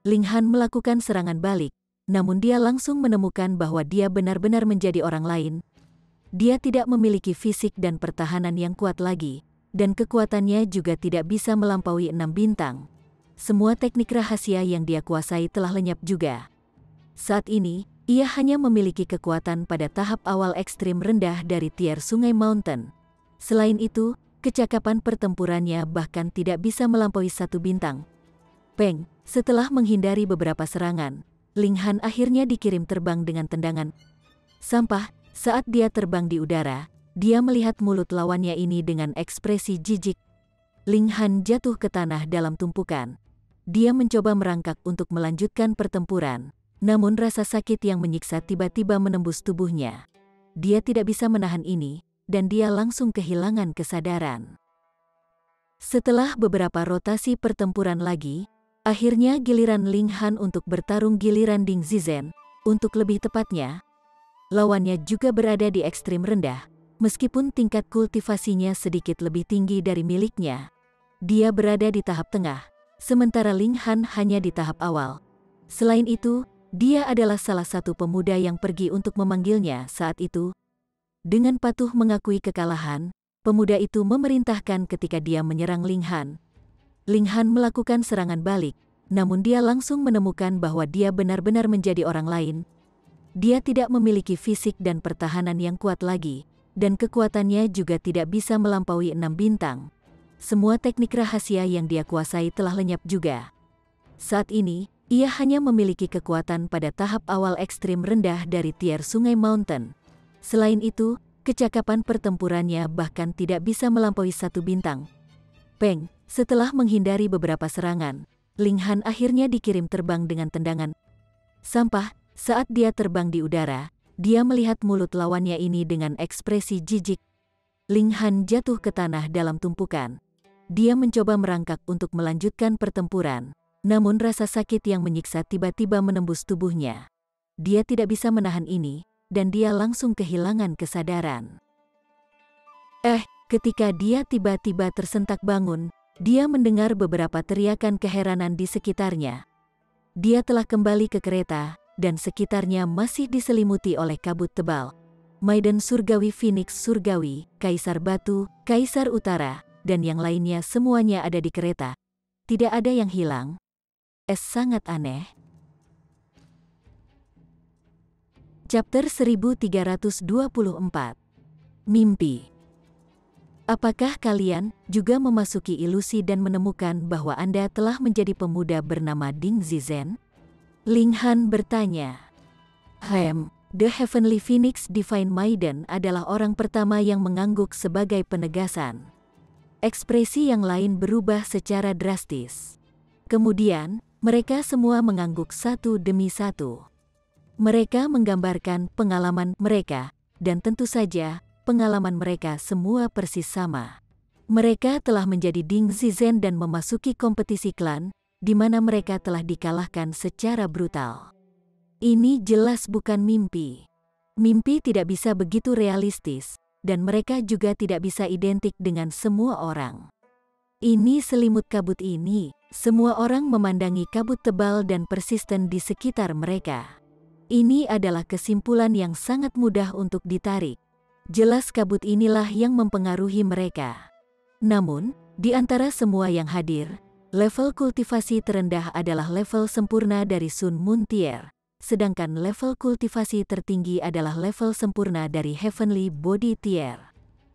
Ling Han melakukan serangan balik, namun dia langsung menemukan bahwa dia benar-benar menjadi orang lain. Dia tidak memiliki fisik dan pertahanan yang kuat lagi, dan kekuatannya juga tidak bisa melampaui 6 bintang. Semua teknik rahasia yang dia kuasai telah lenyap juga. Saat ini, ia hanya memiliki kekuatan pada tahap awal ekstrim rendah dari tier Sungai Mountain. Selain itu, kecakapan pertempurannya bahkan tidak bisa melampaui 1 bintang. Peng, setelah menghindari beberapa serangan, Ling Han akhirnya dikirim terbang dengan tendangan sampah. Saat dia terbang di udara, dia melihat mulut lawannya ini dengan ekspresi jijik. Ling Han jatuh ke tanah dalam tumpukan. Dia mencoba merangkak untuk melanjutkan pertempuran, namun rasa sakit yang menyiksa tiba-tiba menembus tubuhnya. Dia tidak bisa menahan ini, dan dia langsung kehilangan kesadaran. Setelah beberapa rotasi pertempuran lagi, akhirnya giliran Ling Han untuk bertarung. Giliran Ding Zizen, untuk lebih tepatnya, lawannya juga berada di ekstrim rendah. Meskipun tingkat kultivasinya sedikit lebih tinggi dari miliknya, dia berada di tahap tengah, sementara Ling Han hanya di tahap awal. Selain itu, dia adalah salah satu pemuda yang pergi untuk memanggilnya saat itu. Dengan patuh mengakui kekalahan, pemuda itu memerintahkan ketika dia menyerang Ling Han. Ling Han melakukan serangan balik, namun dia langsung menemukan bahwa dia benar-benar menjadi orang lain. Dia tidak memiliki fisik dan pertahanan yang kuat lagi, dan kekuatannya juga tidak bisa melampaui 6 bintang. Semua teknik rahasia yang dia kuasai telah lenyap juga. Saat ini, ia hanya memiliki kekuatan pada tahap awal ekstrim rendah dari tier Sungai Mountain. Selain itu, kecakapan pertempurannya bahkan tidak bisa melampaui 1 bintang. Peng, setelah menghindari beberapa serangan, Ling Han akhirnya dikirim terbang dengan tendangan sampah. Saat dia terbang di udara, dia melihat mulut lawannya ini dengan ekspresi jijik. Ling Han jatuh ke tanah dalam tumpukan. Dia mencoba merangkak untuk melanjutkan pertempuran, namun rasa sakit yang menyiksa tiba-tiba menembus tubuhnya. Dia tidak bisa menahan ini, dan dia langsung kehilangan kesadaran. Ketika dia tiba-tiba tersentak bangun, dia mendengar beberapa teriakan keheranan di sekitarnya. Dia telah kembali ke kereta, dan sekitarnya masih diselimuti oleh kabut tebal. Maiden Surgawi, Phoenix Surgawi, Kaisar Batu, Kaisar Utara, dan yang lainnya semuanya ada di kereta. Tidak ada yang hilang. Sangat aneh. Chapter 1324. Mimpi. Apakah kalian juga memasuki ilusi dan menemukan bahwa Anda telah menjadi pemuda bernama Ding Zizen? Ling Han bertanya. The Heavenly Phoenix Divine Maiden adalah orang pertama yang mengangguk sebagai penegasan. Ekspresi yang lain berubah secara drastis. Kemudian, mereka semua mengangguk satu demi satu. Mereka menggambarkan pengalaman mereka, dan tentu saja, pengalaman mereka semua persis sama. Mereka telah menjadi Ding Zizen dan memasuki kompetisi klan, di mana mereka telah dikalahkan secara brutal. Ini jelas bukan mimpi. Mimpi tidak bisa begitu realistis, dan mereka juga tidak bisa identik dengan semua orang. Ini selimut kabut ini, semua orang memandangi kabut tebal dan persisten di sekitar mereka. Ini adalah kesimpulan yang sangat mudah untuk ditarik. Jelas kabut inilah yang mempengaruhi mereka. Namun, di antara semua yang hadir, level kultivasi terendah adalah level sempurna dari Sun Moon Tier, sedangkan level kultivasi tertinggi adalah level sempurna dari Heavenly Body Tier.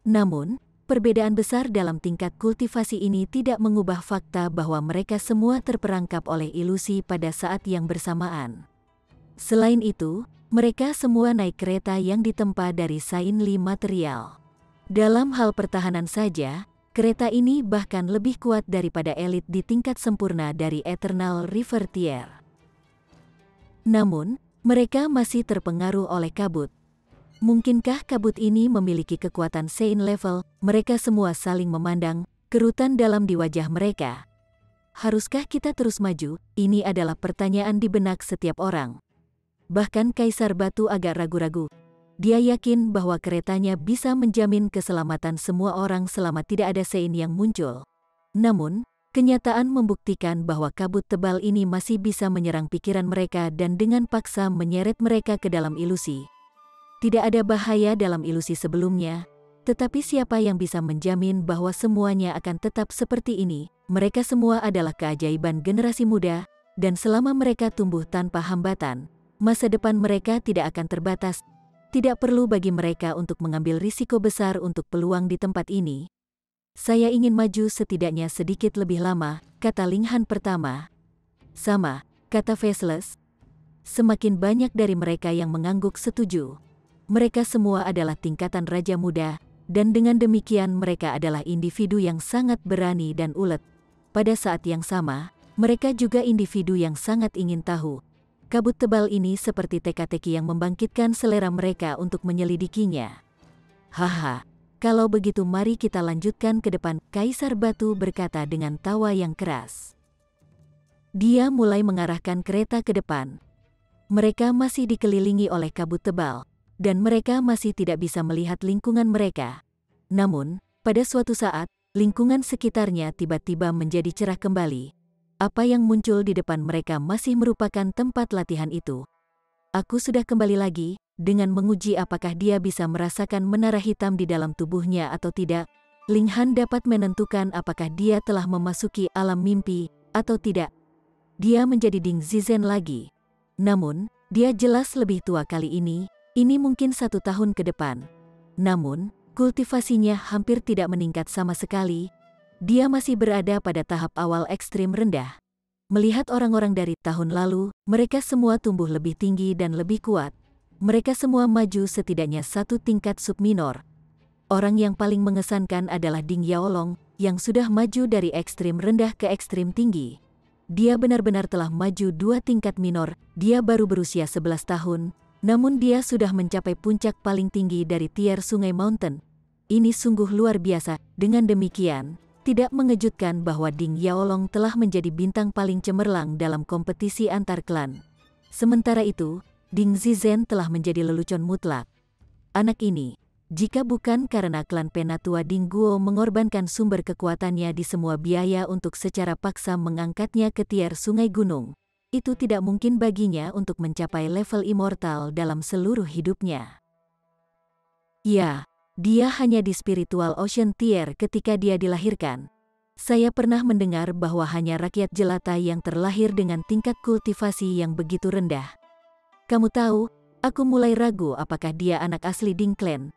Namun, perbedaan besar dalam tingkat kultivasi ini tidak mengubah fakta bahwa mereka semua terperangkap oleh ilusi pada saat yang bersamaan. Selain itu, mereka semua naik kereta yang ditempa dari Sain Li material. Dalam hal pertahanan saja, Kereta ini bahkan lebih kuat daripada elit di tingkat sempurna dari Eternal River Tier. Namun, mereka masih terpengaruh oleh kabut. Mungkinkah kabut ini memiliki kekuatan Sein level? Mereka semua saling memandang, kerutan dalam di wajah mereka. Haruskah kita terus maju? Ini adalah pertanyaan di benak setiap orang. Bahkan Kaisar Batu agak ragu-ragu. Dia yakin bahwa keretanya bisa menjamin keselamatan semua orang selama tidak ada Sein yang muncul. Namun, kenyataan membuktikan bahwa kabut tebal ini masih bisa menyerang pikiran mereka dan dengan paksa menyeret mereka ke dalam ilusi. Tidak ada bahaya dalam ilusi sebelumnya, tetapi siapa yang bisa menjamin bahwa semuanya akan tetap seperti ini? Mereka semua adalah keajaiban generasi muda, dan selama mereka tumbuh tanpa hambatan, masa depan mereka tidak akan terbatas. Tidak perlu bagi mereka untuk mengambil risiko besar untuk peluang di tempat ini. Saya ingin maju setidaknya sedikit lebih lama, kata Ling Han pertama. Sama, kata Faceless. Semakin banyak dari mereka yang mengangguk setuju. Mereka semua adalah tingkatan raja muda, dan dengan demikian mereka adalah individu yang sangat berani dan ulet. Pada saat yang sama, mereka juga individu yang sangat ingin tahu. Kabut tebal ini seperti teka-teki yang membangkitkan selera mereka untuk menyelidikinya. Haha, kalau begitu mari kita lanjutkan ke depan, Kaisar Batu berkata dengan tawa yang keras. Dia mulai mengarahkan kereta ke depan. Mereka masih dikelilingi oleh kabut tebal, dan mereka masih tidak bisa melihat lingkungan mereka. Namun, pada suatu saat, lingkungan sekitarnya tiba-tiba menjadi cerah kembali. Apa yang muncul di depan mereka masih merupakan tempat latihan itu. Aku sudah kembali lagi, dengan menguji apakah dia bisa merasakan menara hitam di dalam tubuhnya atau tidak. Ling Han dapat menentukan apakah dia telah memasuki alam mimpi atau tidak. Dia menjadi Ding Zizen lagi. Namun, dia jelas lebih tua kali ini mungkin 1 tahun ke depan. Namun, kultivasinya hampir tidak meningkat sama sekali. Dia masih berada pada tahap awal ekstrim rendah. Melihat orang-orang dari tahun lalu, mereka semua tumbuh lebih tinggi dan lebih kuat. Mereka semua maju setidaknya 1 tingkat subminor. Orang yang paling mengesankan adalah Ding Yaolong, yang sudah maju dari ekstrim rendah ke ekstrim tinggi. Dia benar-benar telah maju 2 tingkat minor. Dia baru berusia 11 tahun, namun dia sudah mencapai puncak paling tinggi dari tier Sungai Mountain. Ini sungguh luar biasa. Dengan demikian, tidak mengejutkan bahwa Ding Yaolong telah menjadi bintang paling cemerlang dalam kompetisi antar klan. Sementara itu, Ding Zizen telah menjadi lelucon mutlak. Anak ini, jika bukan karena klan penatua Ding Guo mengorbankan sumber kekuatannya di semua biaya untuk secara paksa mengangkatnya ke tier Sungai Gunung, itu tidak mungkin baginya untuk mencapai level immortal dalam seluruh hidupnya. Ya, dia hanya di Spiritual Ocean Tier ketika dia dilahirkan. Saya pernah mendengar bahwa hanya rakyat jelata yang terlahir dengan tingkat kultivasi yang begitu rendah. Kamu tahu, aku mulai ragu apakah dia anak asli Ding Clan.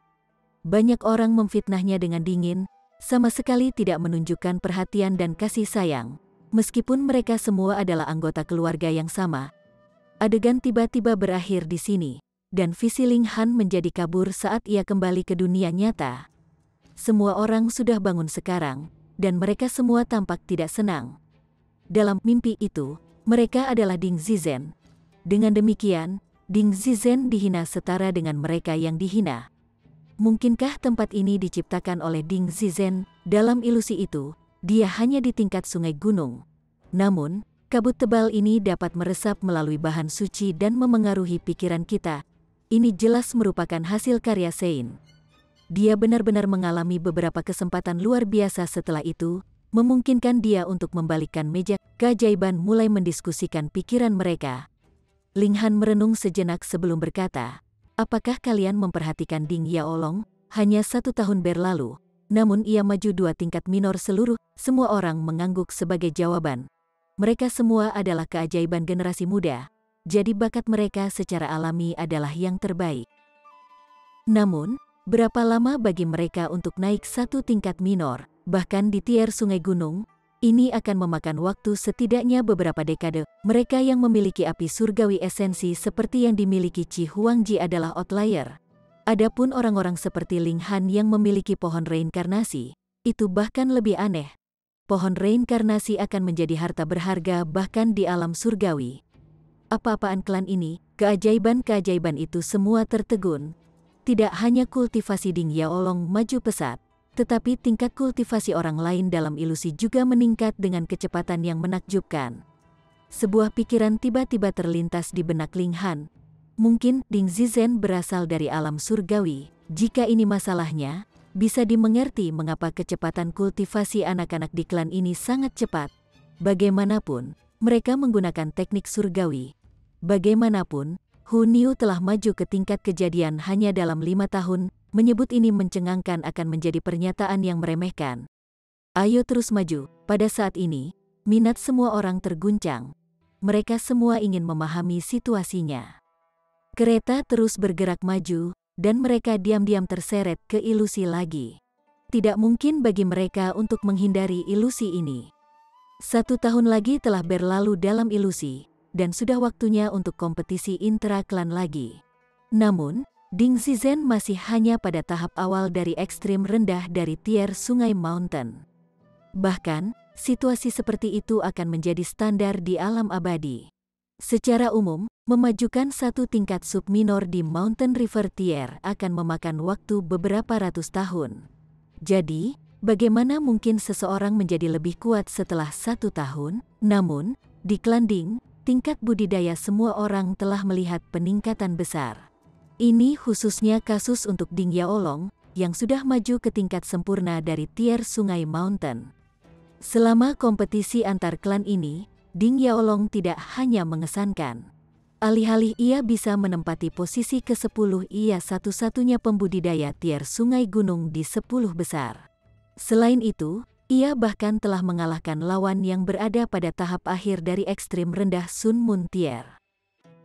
Banyak orang memfitnahnya dengan dingin, sama sekali tidak menunjukkan perhatian dan kasih sayang. Meskipun mereka semua adalah anggota keluarga yang sama. Adegan tiba-tiba berakhir di sini. Dan visi Ling Han menjadi kabur saat ia kembali ke dunia nyata. Semua orang sudah bangun sekarang, dan mereka semua tampak tidak senang. Dalam mimpi itu, mereka adalah Ding Zizen. Dengan demikian, Ding Zizen dihina setara dengan mereka yang dihina. Mungkinkah tempat ini diciptakan oleh Ding Zizen? Dalam ilusi itu, dia hanya di tingkat Sungai Gunung. Namun, kabut tebal ini dapat meresap melalui bahan suci dan memengaruhi pikiran kita. Ini jelas merupakan hasil karya Sein. Dia benar-benar mengalami beberapa kesempatan luar biasa setelah itu, memungkinkan dia untuk membalikkan meja. Keajaiban mulai mendiskusikan pikiran mereka. Ling Han merenung sejenak sebelum berkata, apakah kalian memperhatikan Ding Yaolong? Hanya 1 tahun berlalu, namun ia maju 2 tingkat minor seluruh. Semua orang mengangguk sebagai jawaban. Mereka semua adalah keajaiban generasi muda. Jadi bakat mereka secara alami adalah yang terbaik. Namun, berapa lama bagi mereka untuk naik 1 tingkat minor, bahkan di tier Sungai Gunung? Ini akan memakan waktu setidaknya beberapa dekade. Mereka yang memiliki api surgawi esensi seperti yang dimiliki Chi Huangji adalah outlier. Adapun orang-orang seperti Ling Han yang memiliki pohon reinkarnasi, Itu bahkan lebih aneh. Pohon reinkarnasi akan menjadi harta berharga bahkan di alam surgawi. Apa-apaan klan ini, keajaiban-keajaiban itu semua tertegun. Tidak hanya kultivasi Ding Yaolong maju pesat, tetapi tingkat kultivasi orang lain dalam ilusi juga meningkat dengan kecepatan yang menakjubkan. Sebuah pikiran tiba-tiba terlintas di benak Ling Han. Mungkin Ding Zizen berasal dari alam surgawi. Jika ini masalahnya, bisa dimengerti mengapa kecepatan kultivasi anak-anak di klan ini sangat cepat. Bagaimanapun, mereka menggunakan teknik surgawi. Bagaimanapun, Hu Niu telah maju ke tingkat kejadian hanya dalam 5 tahun, menyebut ini mencengangkan akan menjadi pernyataan yang meremehkan. Ayo terus maju, pada saat ini, minat semua orang terguncang. Mereka semua ingin memahami situasinya. Kereta terus bergerak maju, dan mereka diam-diam terseret ke ilusi lagi. Tidak mungkin bagi mereka untuk menghindari ilusi ini. 1 tahun lagi telah berlalu dalam ilusi, dan sudah waktunya untuk kompetisi intra-klan lagi. Namun, Ding Zizen masih hanya pada tahap awal dari ekstrim rendah dari tier Sungai Mountain. Bahkan, situasi seperti itu akan menjadi standar di alam abadi. Secara umum, memajukan satu tingkat subminor di Mountain River Tier akan memakan waktu beberapa ratus tahun. Jadi, bagaimana mungkin seseorang menjadi lebih kuat setelah 1 tahun? Namun, di klan Ding, tingkat budidaya semua orang telah melihat peningkatan besar. Ini khususnya kasus untuk Ding Yaolong, yang sudah maju ke tingkat sempurna dari tier Sungai Mountain. Selama kompetisi antar klan ini, Ding Yaolong tidak hanya mengesankan. Alih-alih ia bisa menempati posisi ke-10, ia satu-satunya pembudidaya tier sungai gunung di 10 besar. Selain itu, ia bahkan telah mengalahkan lawan yang berada pada tahap akhir dari ekstrim rendah Sun Moon Tier.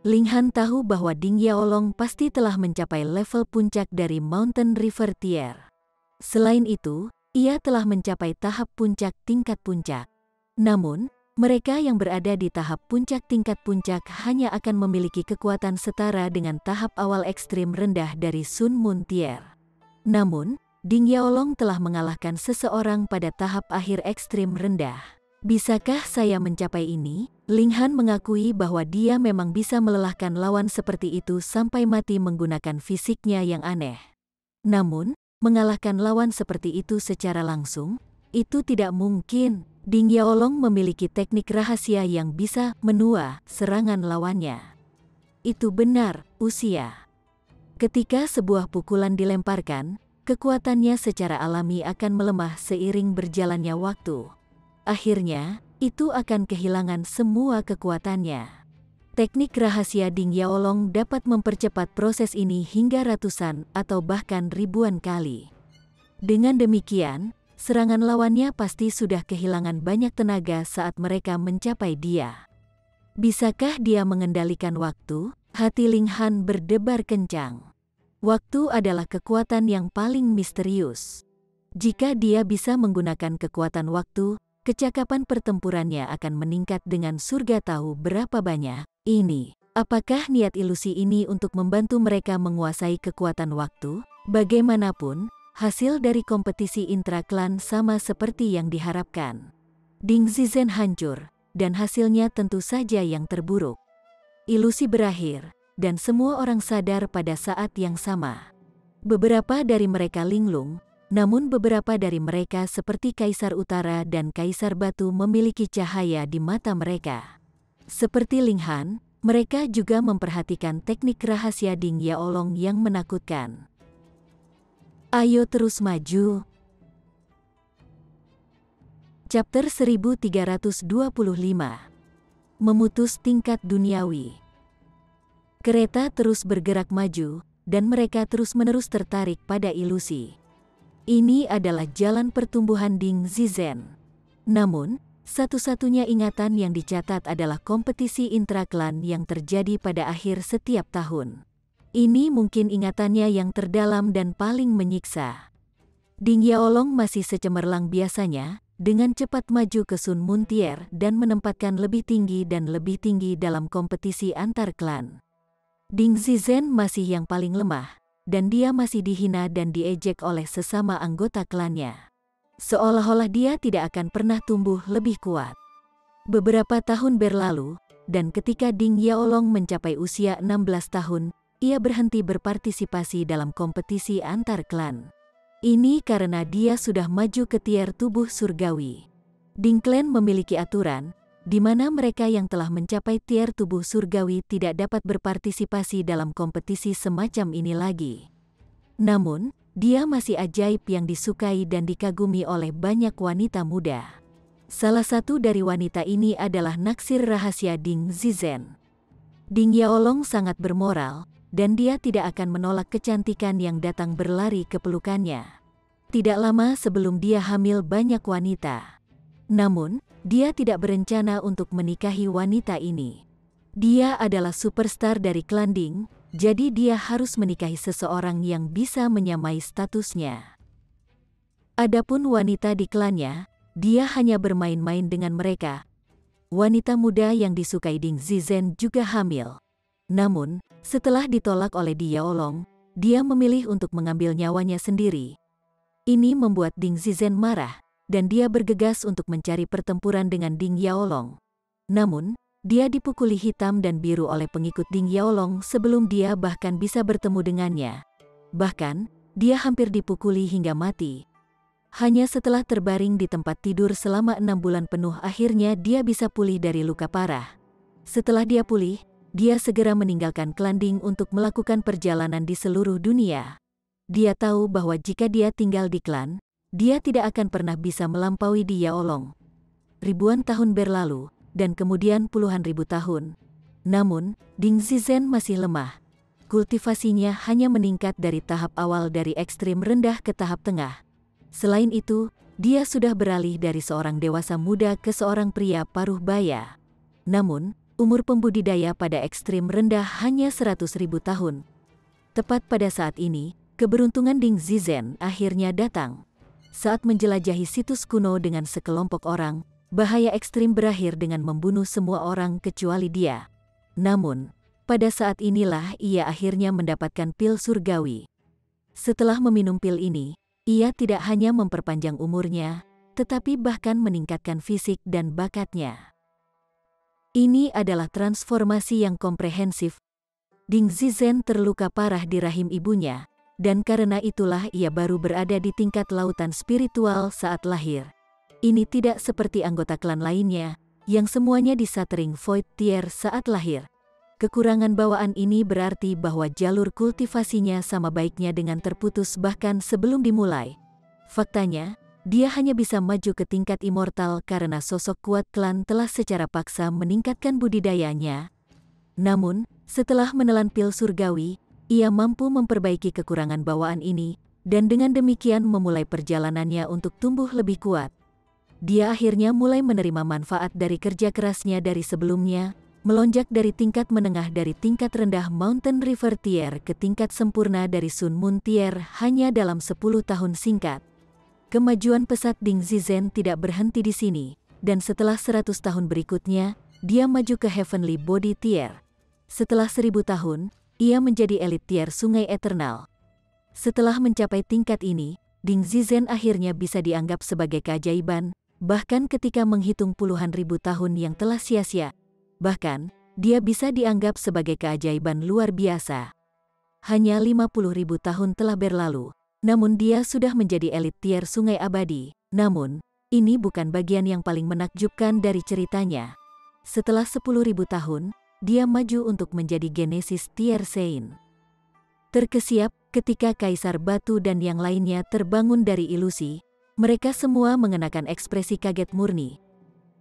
Ling Han tahu bahwa Ding Yaolong pasti telah mencapai level puncak dari Mountain River Tier. Selain itu, ia telah mencapai tahap puncak tingkat puncak. Namun, mereka yang berada di tahap puncak tingkat puncak hanya akan memiliki kekuatan setara dengan tahap awal ekstrim rendah dari Sun Moon Tier. Namun, Ding Yaolong telah mengalahkan seseorang pada tahap akhir ekstrim rendah. Bisakah saya mencapai ini? Ling Han mengakui bahwa dia memang bisa melelahkan lawan seperti itu sampai mati menggunakan fisiknya yang aneh. Namun, mengalahkan lawan seperti itu secara langsung, itu tidak mungkin. Ding Yaolong memiliki teknik rahasia yang bisa menua serangan lawannya. Itu benar, usia. Ketika sebuah pukulan dilemparkan, kekuatannya secara alami akan melemah seiring berjalannya waktu. Akhirnya, itu akan kehilangan semua kekuatannya. Teknik rahasia Ding Yaolong dapat mempercepat proses ini hingga ratusan atau bahkan ribuan kali. Dengan demikian, serangan lawannya pasti sudah kehilangan banyak tenaga saat mereka mencapai dia. Bisakah dia mengendalikan waktu? Hati Ling Han berdebar kencang. Waktu adalah kekuatan yang paling misterius. Jika dia bisa menggunakan kekuatan waktu, kecakapan pertempurannya akan meningkat dengan surga tahu berapa banyak. Ini, apakah niat ilusi ini untuk membantu mereka menguasai kekuatan waktu? Bagaimanapun, hasil dari kompetisi intra-klan sama seperti yang diharapkan. Ding Zizen hancur, dan hasilnya tentu saja yang terburuk. Ilusi berakhir, dan semua orang sadar pada saat yang sama. Beberapa dari mereka linglung, namun beberapa dari mereka seperti Kaisar Utara dan Kaisar Batu memiliki cahaya di mata mereka. Seperti Ling Han, mereka juga memperhatikan teknik rahasia Ding Yaolong yang menakutkan. Ayo terus maju. Chapter 1325. Memutus tingkat duniawi. Kereta terus bergerak maju, dan mereka terus-menerus tertarik pada ilusi. Ini adalah jalan pertumbuhan Ding Zizen. Namun, satu-satunya ingatan yang dicatat adalah kompetisi intra-klan yang terjadi pada akhir setiap tahun. Ini mungkin ingatannya yang terdalam dan paling menyiksa. Ding Yaolong masih secemerlang biasanya, dengan cepat maju ke Sun Moon Tier dan menempatkan lebih tinggi dan lebih tinggi dalam kompetisi antar klan. Ding Zizen masih yang paling lemah, dan dia masih dihina dan diejek oleh sesama anggota klannya. seolah-olah dia tidak akan pernah tumbuh lebih kuat. Beberapa tahun berlalu, dan ketika Ding Yaolong mencapai usia 16 tahun, ia berhenti berpartisipasi dalam kompetisi antar klan. Ini karena dia sudah maju ke tier tubuh surgawi. Ding Clan memiliki aturan, di mana mereka yang telah mencapai tier tubuh surgawi tidak dapat berpartisipasi dalam kompetisi semacam ini lagi. Namun, dia masih ajaib yang disukai dan dikagumi oleh banyak wanita muda. Salah satu dari wanita ini adalah naksir rahasia Ding Zizen. Ding Yaolong sangat bermoral, dan dia tidak akan menolak kecantikan yang datang berlari ke pelukannya. Tidak lama sebelum dia hamil banyak wanita. Namun, dia tidak berencana untuk menikahi wanita ini. Dia adalah superstar dari klan Ding, jadi dia harus menikahi seseorang yang bisa menyamai statusnya. Adapun wanita di klannya, dia hanya bermain-main dengan mereka. Wanita muda yang disukai Ding Zizen juga hamil. Namun, setelah ditolak oleh Ding Yaolong, dia memilih untuk mengambil nyawanya sendiri. Ini membuat Ding Zizen marah, dan dia bergegas untuk mencari pertempuran dengan Ding Yaolong. Namun, dia dipukuli hitam dan biru oleh pengikut Ding Yaolong sebelum dia bahkan bisa bertemu dengannya. Bahkan, dia hampir dipukuli hingga mati. Hanya setelah terbaring di tempat tidur selama 6 bulan penuh akhirnya dia bisa pulih dari luka parah. Setelah dia pulih, dia segera meninggalkan klan Ding untuk melakukan perjalanan di seluruh dunia. Dia tahu bahwa jika dia tinggal di klan, dia tidak akan pernah bisa melampaui Ding Yaolong. Ribuan tahun berlalu, dan kemudian puluhan ribu tahun. Namun, Ding Zizen masih lemah. Kultivasinya hanya meningkat dari tahap awal dari ekstrim rendah ke tahap tengah. Selain itu, dia sudah beralih dari seorang dewasa muda ke seorang pria paruh baya. Namun, umur pembudidaya pada ekstrim rendah hanya 100.000 tahun. Tepat pada saat ini, keberuntungan Ding Zizen akhirnya datang. Saat menjelajahi situs kuno dengan sekelompok orang, bahaya ekstrim berakhir dengan membunuh semua orang kecuali dia. Namun, pada saat inilah ia akhirnya mendapatkan pil surgawi. Setelah meminum pil ini, ia tidak hanya memperpanjang umurnya, tetapi bahkan meningkatkan fisik dan bakatnya. Ini adalah transformasi yang komprehensif. Ding Zizen terluka parah di rahim ibunya, dan karena itulah ia baru berada di tingkat lautan spiritual saat lahir. Ini tidak seperti anggota klan lainnya, yang semuanya di Shattering Void Tier saat lahir. Kekurangan bawaan ini berarti bahwa jalur kultivasinya sama baiknya dengan terputus bahkan sebelum dimulai. Faktanya, dia hanya bisa maju ke tingkat immortal karena sosok kuat klan telah secara paksa meningkatkan budidayanya. Namun, setelah menelan pil surgawi, ia mampu memperbaiki kekurangan bawaan ini, dan dengan demikian memulai perjalanannya untuk tumbuh lebih kuat. Dia akhirnya mulai menerima manfaat dari kerja kerasnya dari sebelumnya, melonjak dari tingkat menengah dari tingkat rendah Mountain River Tier ke tingkat sempurna dari Sun Moon Tier hanya dalam 10 tahun singkat. Kemajuan pesat Ding Zizen tidak berhenti di sini, dan setelah 100 tahun berikutnya, dia maju ke Heavenly Body Tier. Setelah 1000 tahun, ia menjadi elit tier Sungai Eternal. Setelah mencapai tingkat ini, Ding Zizen akhirnya bisa dianggap sebagai keajaiban, bahkan ketika menghitung puluhan ribu tahun yang telah sia-sia. Bahkan, dia bisa dianggap sebagai keajaiban luar biasa. Hanya 50.000 tahun telah berlalu, namun dia sudah menjadi elit tier Sungai Abadi. Namun, ini bukan bagian yang paling menakjubkan dari ceritanya. Setelah 10.000 tahun, dia maju untuk menjadi Genesis Tier Saint. Terkesiap ketika Kaisar Batu dan yang lainnya terbangun dari ilusi, mereka semua mengenakan ekspresi kaget murni.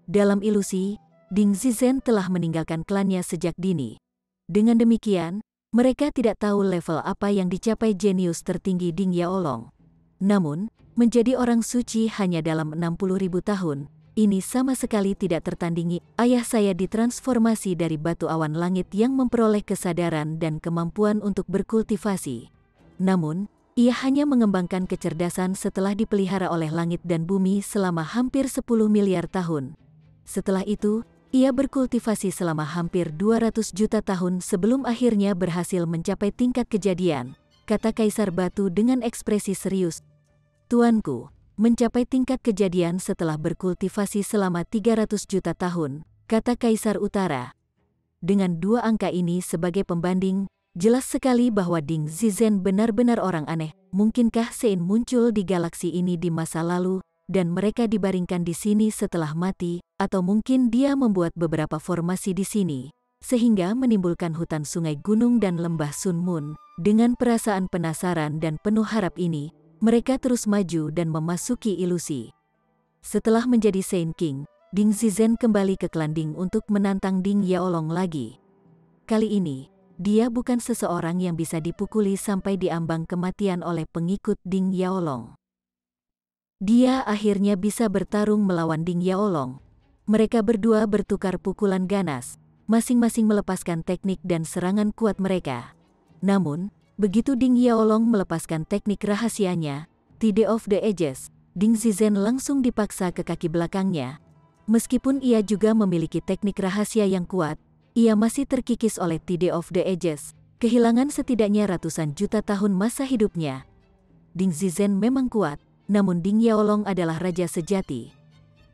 Dalam ilusi, Ding Zizen telah meninggalkan klannya sejak dini. Dengan demikian, mereka tidak tahu level apa yang dicapai jenius tertinggi Ding Yaolong. Namun, menjadi orang suci hanya dalam 60.000 tahun, ini sama sekali tidak tertandingi. Ayah saya ditransformasi dari batu awan langit yang memperoleh kesadaran dan kemampuan untuk berkultivasi. Namun, ia hanya mengembangkan kecerdasan setelah dipelihara oleh langit dan bumi selama hampir 10 miliar tahun. Setelah itu, ia berkultivasi selama hampir 200 juta tahun sebelum akhirnya berhasil mencapai tingkat kejadian, kata Kaisar Batu dengan ekspresi serius. Tuanku, mencapai tingkat kejadian setelah berkultivasi selama 300 juta tahun, kata Kaisar Utara. Dengan dua angka ini sebagai pembanding, jelas sekali bahwa Ding Zizen benar-benar orang aneh. Mungkinkah Sein muncul di galaksi ini di masa lalu, dan mereka dibaringkan di sini setelah mati, atau mungkin dia membuat beberapa formasi di sini, sehingga menimbulkan hutan sungai gunung dan lembah Sun Moon. Dengan perasaan penasaran dan penuh harap ini, mereka terus maju dan memasuki ilusi. Setelah menjadi Sein King, Ding Zizen kembali ke klan Ding untuk menantang Ding Yaolong lagi. Kali ini, dia bukan seseorang yang bisa dipukuli sampai diambang kematian oleh pengikut Ding Yaolong. Dia akhirnya bisa bertarung melawan Ding Yaolong. Mereka berdua bertukar pukulan ganas, masing-masing melepaskan teknik dan serangan kuat mereka. Namun, begitu Ding Yaolong melepaskan teknik rahasianya, Tide of the Ages, Ding Zizen langsung dipaksa ke kaki belakangnya. Meskipun ia juga memiliki teknik rahasia yang kuat, ia masih terkikis oleh Tide of the Ages, kehilangan setidaknya ratusan juta tahun masa hidupnya. Ding Zizen memang kuat, namun Ding Yaolong adalah raja sejati.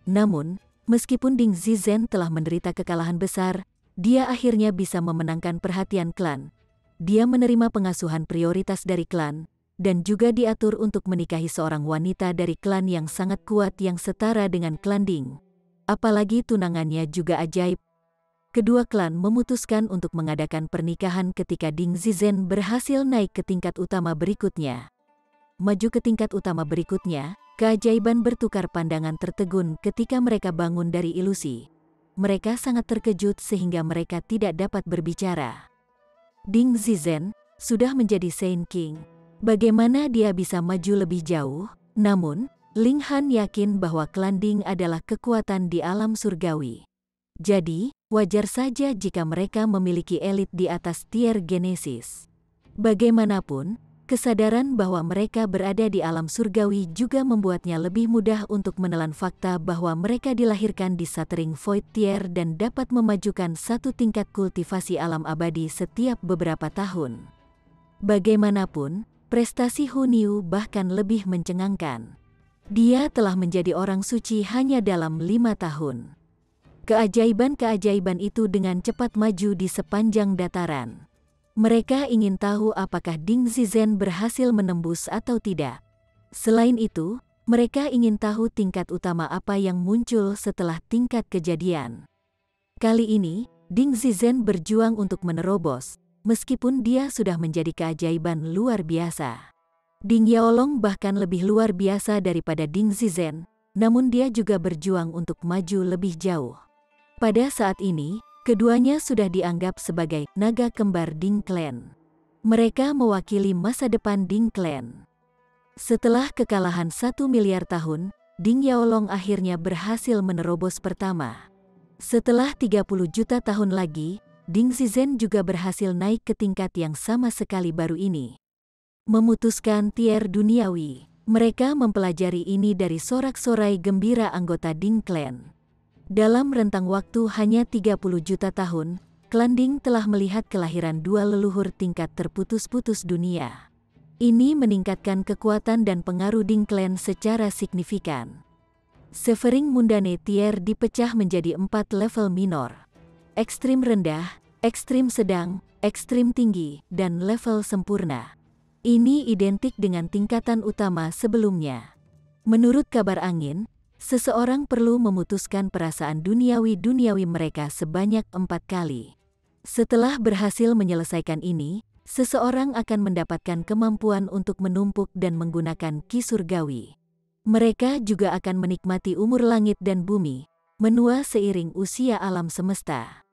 Namun, meskipun Ding Zizen telah menderita kekalahan besar, dia akhirnya bisa memenangkan perhatian klan. Dia menerima pengasuhan prioritas dari klan, dan juga diatur untuk menikahi seorang wanita dari klan yang sangat kuat yang setara dengan klan Ding. Apalagi tunangannya juga ajaib. Kedua klan memutuskan untuk mengadakan pernikahan ketika Ding Zizen berhasil naik ke tingkat utama berikutnya. Maju ke tingkat utama berikutnya, keajaiban bertukar pandangan tertegun ketika mereka bangun dari ilusi. Mereka sangat terkejut sehingga mereka tidak dapat berbicara. Ding Zizen sudah menjadi Sein King. Bagaimana dia bisa maju lebih jauh? Namun, Ling Han yakin bahwa klan Ding adalah kekuatan di alam surgawi. Jadi, wajar saja jika mereka memiliki elit di atas tier Genesis. Bagaimanapun, kesadaran bahwa mereka berada di alam surgawi juga membuatnya lebih mudah untuk menelan fakta bahwa mereka dilahirkan di Shattering Void Tier dan dapat memajukan satu tingkat kultivasi alam abadi setiap beberapa tahun. Bagaimanapun, prestasi Hunyu bahkan lebih mencengangkan. Dia telah menjadi orang suci hanya dalam 5 tahun. Keajaiban-keajaiban itu dengan cepat maju di sepanjang dataran. Mereka ingin tahu apakah Ding Zizen berhasil menembus atau tidak. Selain itu, mereka ingin tahu tingkat utama apa yang muncul setelah tingkat kejadian. Kali ini, Ding Zizen berjuang untuk menerobos, meskipun dia sudah menjadi keajaiban luar biasa. Ding Yaolong bahkan lebih luar biasa daripada Ding Zizen, namun dia juga berjuang untuk maju lebih jauh. Pada saat ini, keduanya sudah dianggap sebagai naga kembar Ding Clan. Mereka mewakili masa depan Ding Clan. Setelah kekalahan 1 miliar tahun, Ding Yaolong akhirnya berhasil menerobos pertama. Setelah 30 juta tahun lagi, Ding Zizen juga berhasil naik ke tingkat yang sama sekali baru ini. Memutuskan tier duniawi. Mereka mempelajari ini dari sorak-sorai gembira anggota Ding Clan. Dalam rentang waktu hanya 30 juta tahun, klan Ding telah melihat kelahiran dua leluhur tingkat terputus-putus dunia. Ini meningkatkan kekuatan dan pengaruh Ding Clan secara signifikan. Shattering Mundane Tier dipecah menjadi 4 level minor. Ekstrim rendah, ekstrim sedang, ekstrim tinggi, dan level sempurna. Ini identik dengan tingkatan utama sebelumnya. Menurut kabar angin, seseorang perlu memutuskan perasaan duniawi mereka sebanyak 4 kali. Setelah berhasil menyelesaikan ini, seseorang akan mendapatkan kemampuan untuk menumpuk dan menggunakan ki surgawi. Mereka juga akan menikmati umur langit dan bumi, menua seiring usia alam semesta.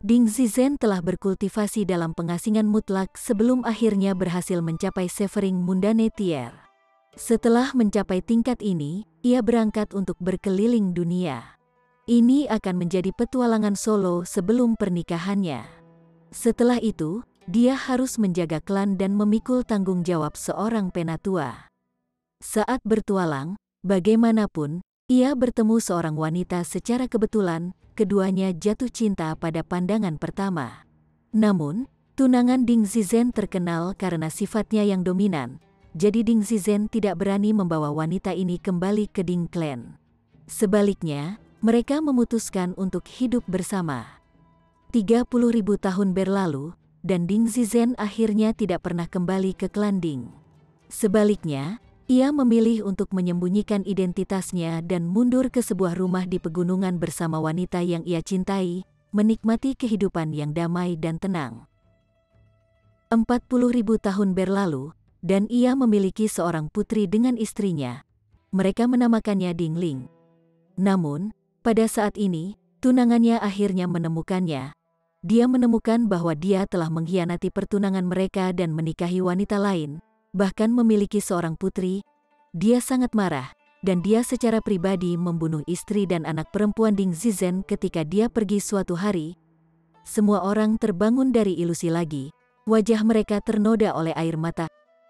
Ding Zizen telah berkultivasi dalam pengasingan mutlak sebelum akhirnya berhasil mencapai Shattering Mundane Tier. Setelah mencapai tingkat ini, ia berangkat untuk berkeliling dunia. Ini akan menjadi petualangan solo sebelum pernikahannya. Setelah itu, dia harus menjaga klan dan memikul tanggung jawab seorang penatua. Saat bertualang, bagaimanapun, ia bertemu seorang wanita secara kebetulan. Keduanya jatuh cinta pada pandangan pertama. Namun, tunangan Ding Zizen terkenal karena sifatnya yang dominan. jadi Ding Zizen tidak berani membawa wanita ini kembali ke Ding Clan. Sebaliknya, mereka memutuskan untuk hidup bersama. 30.000 tahun berlalu, dan Ding Zizen akhirnya tidak pernah kembali ke klan Ding. Sebaliknya, ia memilih untuk menyembunyikan identitasnya dan mundur ke sebuah rumah di pegunungan bersama wanita yang ia cintai, menikmati kehidupan yang damai dan tenang. 40.000 tahun berlalu, dan ia memiliki seorang putri dengan istrinya. Mereka menamakannya Ding Ling. Namun, pada saat ini, tunangannya akhirnya menemukannya. Dia menemukan bahwa dia telah mengkhianati pertunangan mereka dan menikahi wanita lain, bahkan memiliki seorang putri. Dia sangat marah, dan dia secara pribadi membunuh istri dan anak perempuan Ding Zizen ketika dia pergi suatu hari. Semua orang terbangun dari ilusi lagi. Wajah mereka ternoda oleh air mata.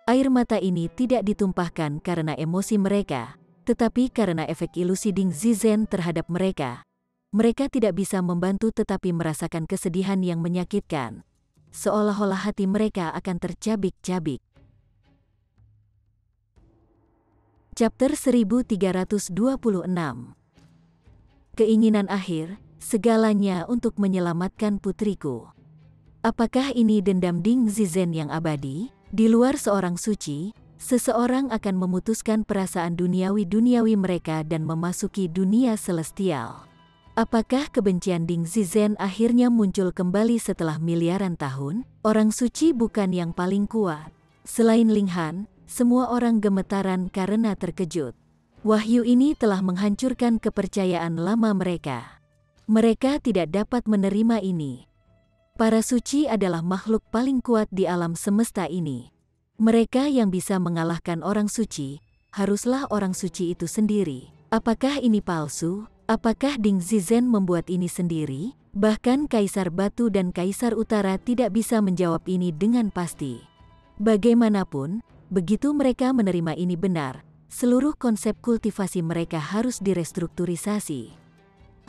Air mata ini tidak ditumpahkan karena emosi mereka, tetapi karena efek ilusi Ding Zizen terhadap mereka. Mereka tidak bisa membantu tetapi merasakan kesedihan yang menyakitkan. Seolah-olah hati mereka akan tercabik-cabik. Chapter 1326. Keinginan akhir, segalanya untuk menyelamatkan putriku. Apakah ini dendam Ding Zizen yang abadi? Di luar seorang suci, seseorang akan memutuskan perasaan duniawi mereka dan memasuki dunia celestial. Apakah kebencian Ding Zizen akhirnya muncul kembali setelah miliaran tahun? Orang suci bukan yang paling kuat. Selain Ling Han, semua orang gemetaran karena terkejut. Wahyu ini telah menghancurkan kepercayaan lama mereka. Mereka tidak dapat menerima ini. Para suci adalah makhluk paling kuat di alam semesta ini. Mereka yang bisa mengalahkan orang suci, haruslah orang suci itu sendiri. Apakah ini palsu? Apakah Ding Zizen membuat ini sendiri? Bahkan Kaisar Batu dan Kaisar Utara tidak bisa menjawab ini dengan pasti. Bagaimanapun, begitu mereka menerima ini benar, seluruh konsep kultivasi mereka harus direstrukturisasi.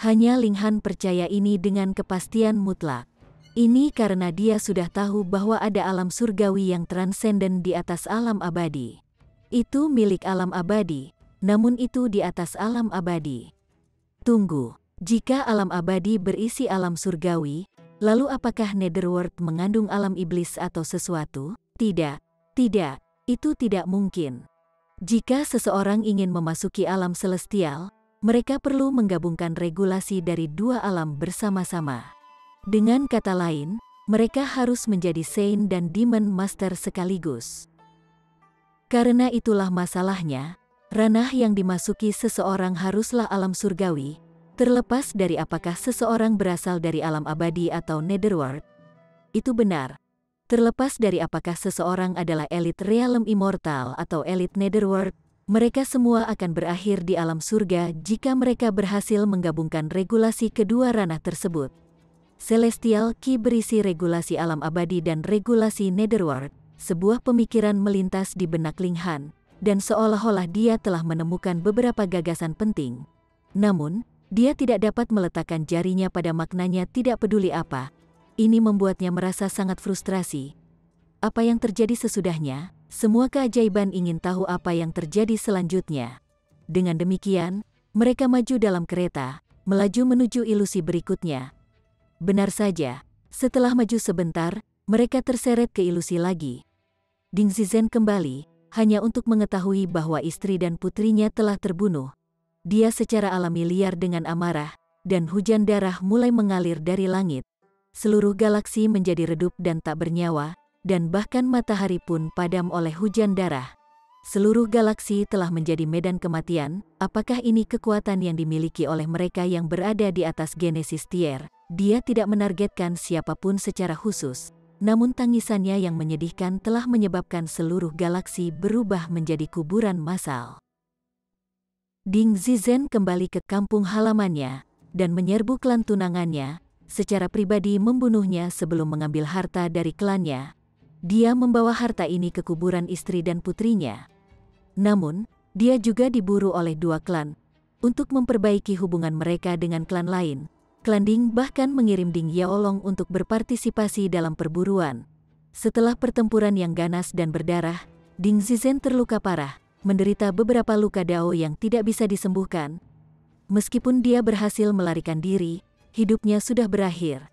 Hanya Ling Han percaya ini dengan kepastian mutlak. Ini karena dia sudah tahu bahwa ada alam surgawi yang transenden di atas alam abadi. Itu milik alam abadi, namun itu di atas alam abadi. Tunggu, jika alam abadi berisi alam surgawi, lalu apakah Netherworld mengandung alam iblis atau sesuatu? Tidak, itu tidak mungkin. Jika seseorang ingin memasuki alam celestial, mereka perlu menggabungkan regulasi dari dua alam bersama-sama. Dengan kata lain, mereka harus menjadi Saint dan Demon Master sekaligus. Karena itulah masalahnya, ranah yang dimasuki seseorang haruslah alam surgawi, terlepas dari apakah seseorang berasal dari alam abadi atau Netherworld. Itu benar. Terlepas dari apakah seseorang adalah elit realm immortal atau elit Netherworld, mereka semua akan berakhir di alam surga jika mereka berhasil menggabungkan regulasi kedua ranah tersebut. Celestial Ki berisi regulasi alam abadi dan regulasi Netherworld. Sebuah pemikiran melintas di benak Ling Han, dan seolah-olah dia telah menemukan beberapa gagasan penting. Namun, dia tidak dapat meletakkan jarinya pada maknanya tidak peduli apa. Ini membuatnya merasa sangat frustrasi. Apa yang terjadi sesudahnya? Semua keajaiban ingin tahu apa yang terjadi selanjutnya. Dengan demikian, mereka maju dalam kereta, melaju menuju ilusi berikutnya. Benar saja, setelah maju sebentar, mereka terseret ke ilusi lagi. Ding Zizen kembali, hanya untuk mengetahui bahwa istri dan putrinya telah terbunuh. Dia secara alami liar dengan amarah, dan hujan darah mulai mengalir dari langit. Seluruh galaksi menjadi redup dan tak bernyawa, dan bahkan matahari pun padam oleh hujan darah. Seluruh galaksi telah menjadi medan kematian. Apakah ini kekuatan yang dimiliki oleh mereka yang berada di atas Genesis Tier? Dia tidak menargetkan siapapun secara khusus, namun tangisannya yang menyedihkan telah menyebabkan seluruh galaksi berubah menjadi kuburan massal. Ding Zizen kembali ke kampung halamannya, dan menyerbu klan tunangannya, secara pribadi membunuhnya sebelum mengambil harta dari klannya. Dia membawa harta ini ke kuburan istri dan putrinya. Namun, dia juga diburu oleh dua klan, untuk memperbaiki hubungan mereka dengan klan lain. Klan Ding bahkan mengirim Ding Yaolong untuk berpartisipasi dalam perburuan. Setelah pertempuran yang ganas dan berdarah, Ding Zizen terluka parah, menderita beberapa luka dao yang tidak bisa disembuhkan. Meskipun dia berhasil melarikan diri, hidupnya sudah berakhir.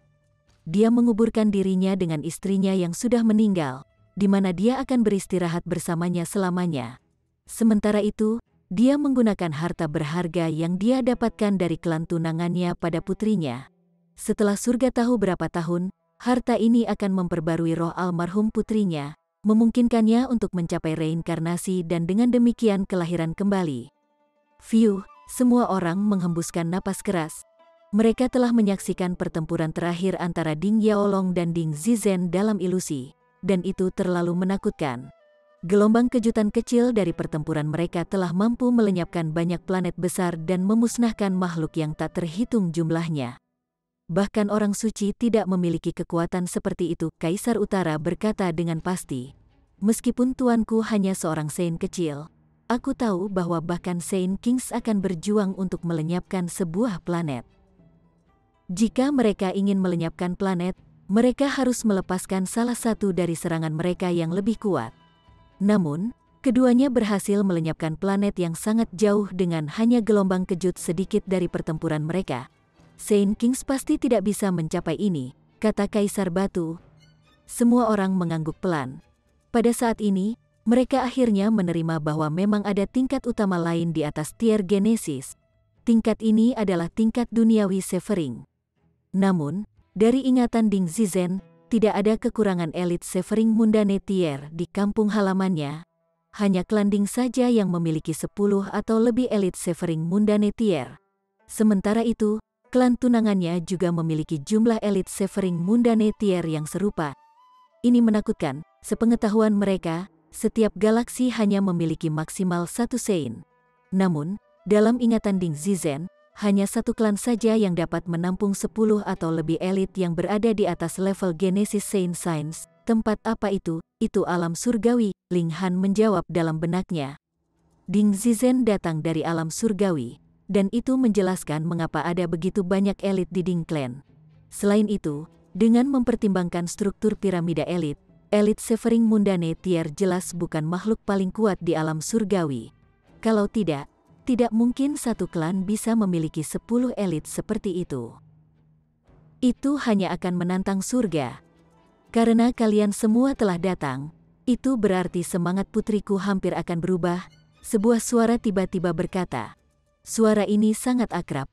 Dia menguburkan dirinya dengan istrinya yang sudah meninggal, di mana dia akan beristirahat bersamanya selamanya. Sementara itu, dia menggunakan harta berharga yang dia dapatkan dari klan tunangannya pada putrinya. Setelah surga tahu berapa tahun, harta ini akan memperbarui roh almarhum putrinya, memungkinkannya untuk mencapai reinkarnasi dan dengan demikian kelahiran kembali. Fiuh, semua orang menghembuskan napas keras. Mereka telah menyaksikan pertempuran terakhir antara Ding Yaolong dan Ding Zizen dalam ilusi, dan itu terlalu menakutkan. Gelombang kejutan kecil dari pertempuran mereka telah mampu melenyapkan banyak planet besar dan memusnahkan makhluk yang tak terhitung jumlahnya. Bahkan orang suci tidak memiliki kekuatan seperti itu, Kaisar Utara berkata dengan pasti. Meskipun tuanku hanya seorang Saint kecil, aku tahu bahwa bahkan Saint Kings akan berjuang untuk melenyapkan sebuah planet. Jika mereka ingin melenyapkan planet, mereka harus melepaskan salah satu dari serangan mereka yang lebih kuat. Namun, keduanya berhasil melenyapkan planet yang sangat jauh dengan hanya gelombang kejut sedikit dari pertempuran mereka. Saint Kings pasti tidak bisa mencapai ini, kata Kaisar Batu. Semua orang mengangguk pelan. Pada saat ini, mereka akhirnya menerima bahwa memang ada tingkat utama lain di atas tier Genesis. Tingkat ini adalah tingkat duniawi Severing. Namun, dari ingatan Ding Zizen, tidak ada kekurangan elit Severing Mundane tier di kampung halamannya. Hanya klan Ding saja yang memiliki 10 atau lebih elit Severing Mundane tier. Sementara itu, klan tunangannya juga memiliki jumlah elit Severing Mundane tier yang serupa. Ini menakutkan, sepengetahuan mereka, setiap galaksi hanya memiliki maksimal satu Saint. Namun, dalam ingatan Ding Zizen, hanya satu klan saja yang dapat menampung 10 atau lebih elit yang berada di atas level Genesis Saint Science. Tempat apa itu? Itu alam surgawi, Ling Han menjawab dalam benaknya. Ding Zizen datang dari alam surgawi. Dan itu menjelaskan mengapa ada begitu banyak elit di Ding Clan. Selain itu, dengan mempertimbangkan struktur piramida elit Severing Mundane tier jelas bukan makhluk paling kuat di alam surgawi. Kalau tidak mungkin satu klan bisa memiliki 10 elit seperti itu. Itu hanya akan menantang surga. Karena kalian semua telah datang, itu berarti semangat putriku hampir akan berubah, sebuah suara tiba-tiba berkata. Suara ini sangat akrab.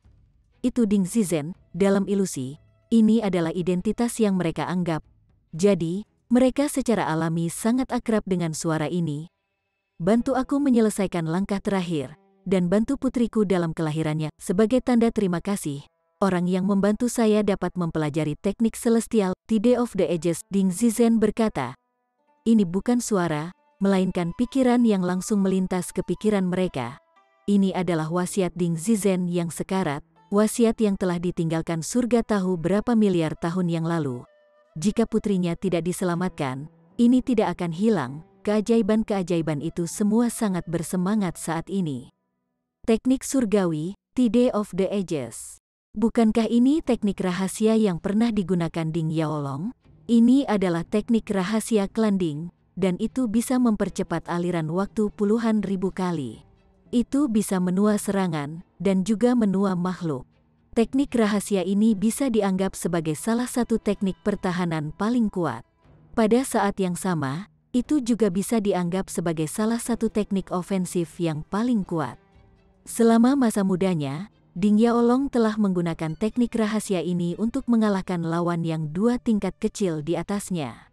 Itu Ding Zizen, dalam ilusi, ini adalah identitas yang mereka anggap. Jadi, mereka secara alami sangat akrab dengan suara ini. Bantu aku menyelesaikan langkah terakhir, dan bantu putriku dalam kelahirannya. Sebagai tanda terima kasih, orang yang membantu saya dapat mempelajari teknik celestial, Tide of the Ages, Ding Zizen berkata. Ini bukan suara, melainkan pikiran yang langsung melintas ke pikiran mereka. Ini adalah wasiat Ding Zizen yang sekarat, wasiat yang telah ditinggalkan surga tahu berapa miliar tahun yang lalu. Jika putrinya tidak diselamatkan, ini tidak akan hilang. Keajaiban-keajaiban itu semua sangat bersemangat saat ini. Teknik surgawi, Tide of the Ages. Bukankah ini teknik rahasia yang pernah digunakan Ding Yaolong? Ini adalah teknik rahasia klan Ding, dan itu bisa mempercepat aliran waktu puluhan ribu kali. Itu bisa menua serangan, dan juga menua makhluk. Teknik rahasia ini bisa dianggap sebagai salah satu teknik pertahanan paling kuat. Pada saat yang sama, itu juga bisa dianggap sebagai salah satu teknik ofensif yang paling kuat. Selama masa mudanya, Ding Yaolong telah menggunakan teknik rahasia ini untuk mengalahkan lawan yang 2 tingkat kecil di atasnya.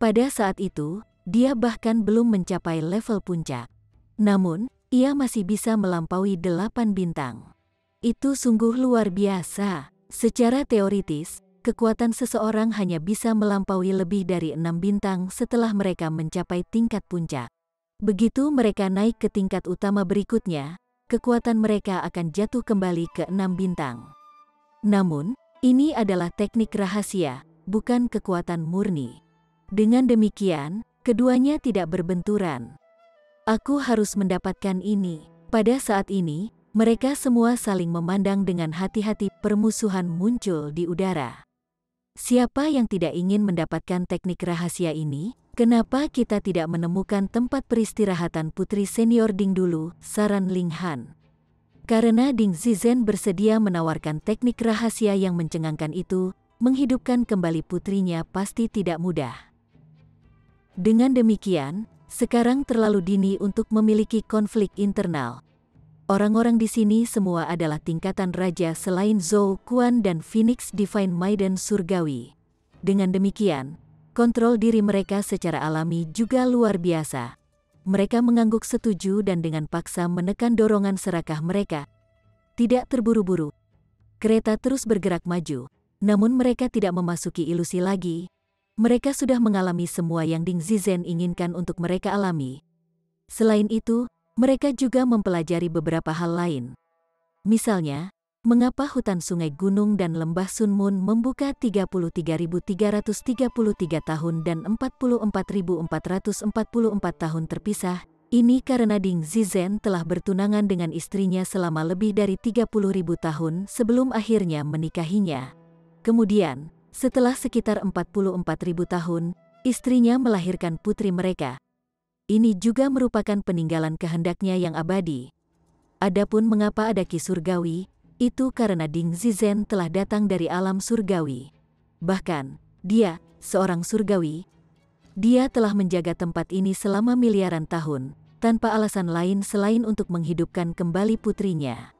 Pada saat itu, dia bahkan belum mencapai level puncak. Namun, ia masih bisa melampaui 8 bintang. Itu sungguh luar biasa. Secara teoritis, kekuatan seseorang hanya bisa melampaui lebih dari 6 bintang setelah mereka mencapai tingkat puncak. Begitu mereka naik ke tingkat utama berikutnya, kekuatan mereka akan jatuh kembali ke 6 bintang. Namun, ini adalah teknik rahasia, bukan kekuatan murni. Dengan demikian, keduanya tidak berbenturan. Aku harus mendapatkan ini. Pada saat ini, mereka semua saling memandang dengan hati-hati. Permusuhan muncul di udara. Siapa yang tidak ingin mendapatkan teknik rahasia ini? Kenapa kita tidak menemukan tempat peristirahatan putri senior Ding dulu, saran Ling Han. Karena Ding Zizhen bersedia menawarkan teknik rahasia yang mencengangkan itu, menghidupkan kembali putrinya pasti tidak mudah. Dengan demikian, sekarang terlalu dini untuk memiliki konflik internal. Orang-orang di sini semua adalah tingkatan raja selain Zhou Quan dan Phoenix Divine Maiden Surgawi. Dengan demikian, kontrol diri mereka secara alami juga luar biasa. Mereka mengangguk setuju dan dengan paksa menekan dorongan serakah mereka. Tidak terburu-buru. Kereta terus bergerak maju, namun mereka tidak memasuki ilusi lagi. Mereka sudah mengalami semua yang Ding Zizhen inginkan untuk mereka alami. Selain itu, mereka juga mempelajari beberapa hal lain. Misalnya, mengapa hutan sungai gunung dan lembah Sun Moon membuka 33.333 tahun dan 44.444 tahun terpisah? Ini karena Ding Zizhen telah bertunangan dengan istrinya selama lebih dari 30.000 tahun sebelum akhirnya menikahinya. Kemudian, setelah sekitar 44.000 tahun, istrinya melahirkan putri mereka. Ini juga merupakan peninggalan kehendaknya yang abadi. Adapun mengapa ada Ki Surgawi, itu karena Ding Zizhen telah datang dari alam surgawi. Bahkan, dia, seorang surgawi, dia telah menjaga tempat ini selama miliaran tahun, tanpa alasan lain selain untuk menghidupkan kembali putrinya.